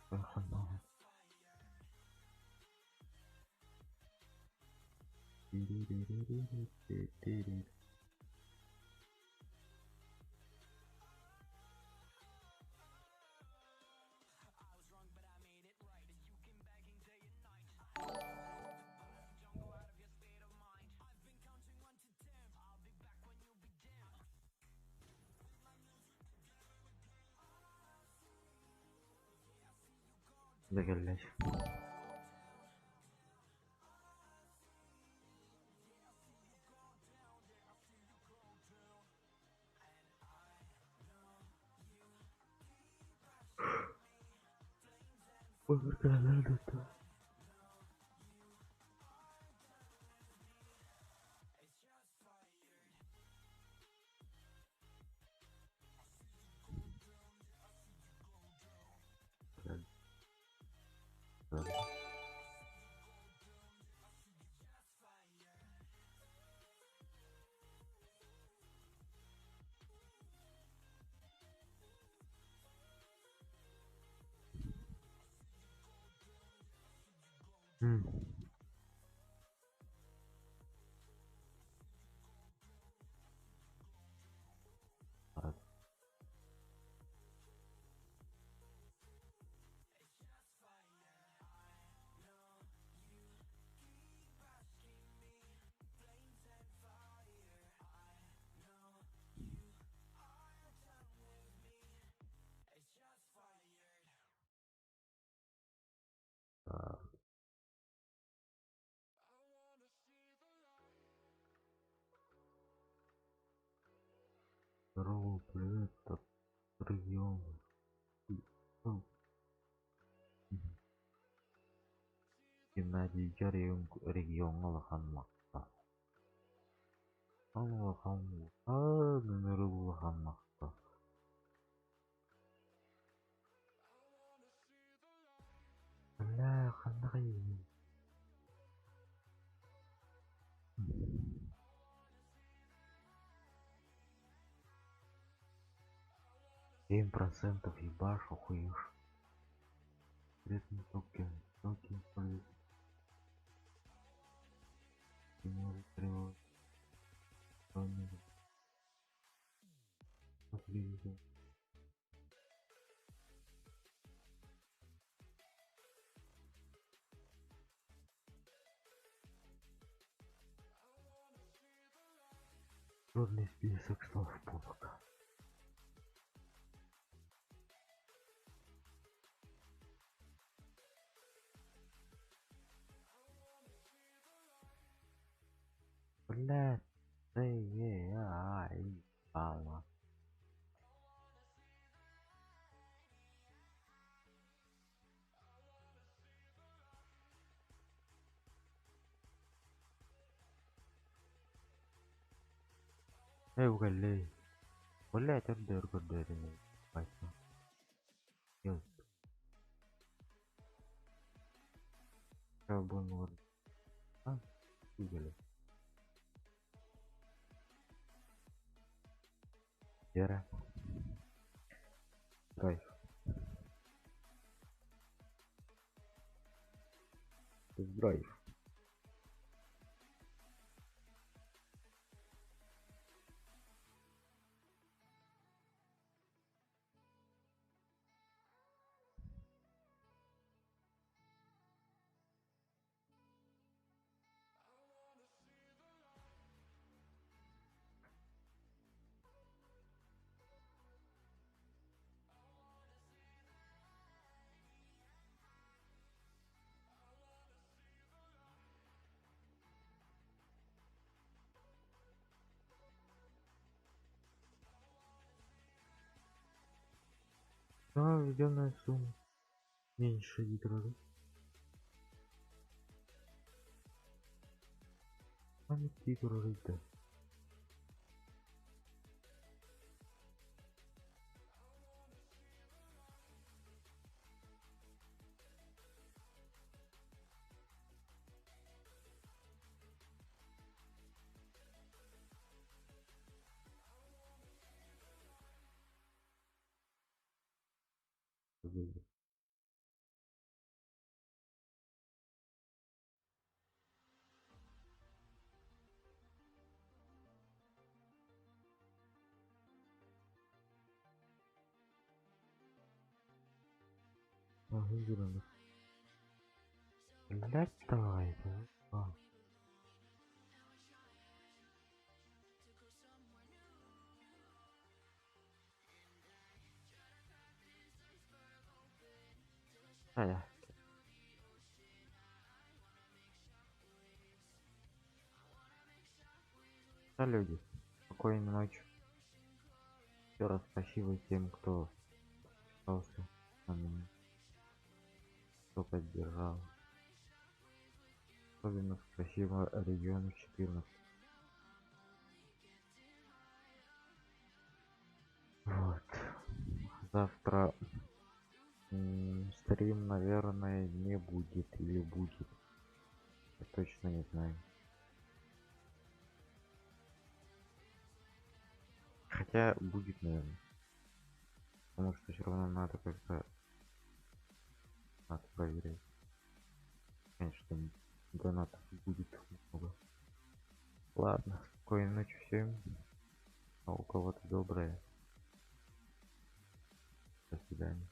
Охана. Тири-ри-ри-ри-ри-ри-ри. Да, блядь. Ой, прикольно. Здорово, привет, от региона. Ну, Геннадий регион алханмакта. Алханмакта, нөмірі алханмакта. Бля, қандай. Семь процентов ебашь, охуешь. Средний токен, плюс. Ты можешь тревожить. Отлично. Черный список слов полка. Блядь, ебало. Уголей. Блядь, ордер. Пойдем. Ёлки. Кабан. Уголей. Вера. Драйв. Драйв. Введенная сумма меньше игры. Память игры. люди. Блять, давай, да? Я. Да, люди, спокойной ночи. Еще раз спасибо тем, кто остался с нами, кто поддержал. Особенно спасибо региону 14. Вот. Завтра стрим, наверное, не будет или будет. Я точно не знаю. Хотя будет, наверное. Потому что все равно надо как-то проверять. Конечно, донатов будет много. Ладно, спокойной ночи всем. А у кого-то доброе. До свидания.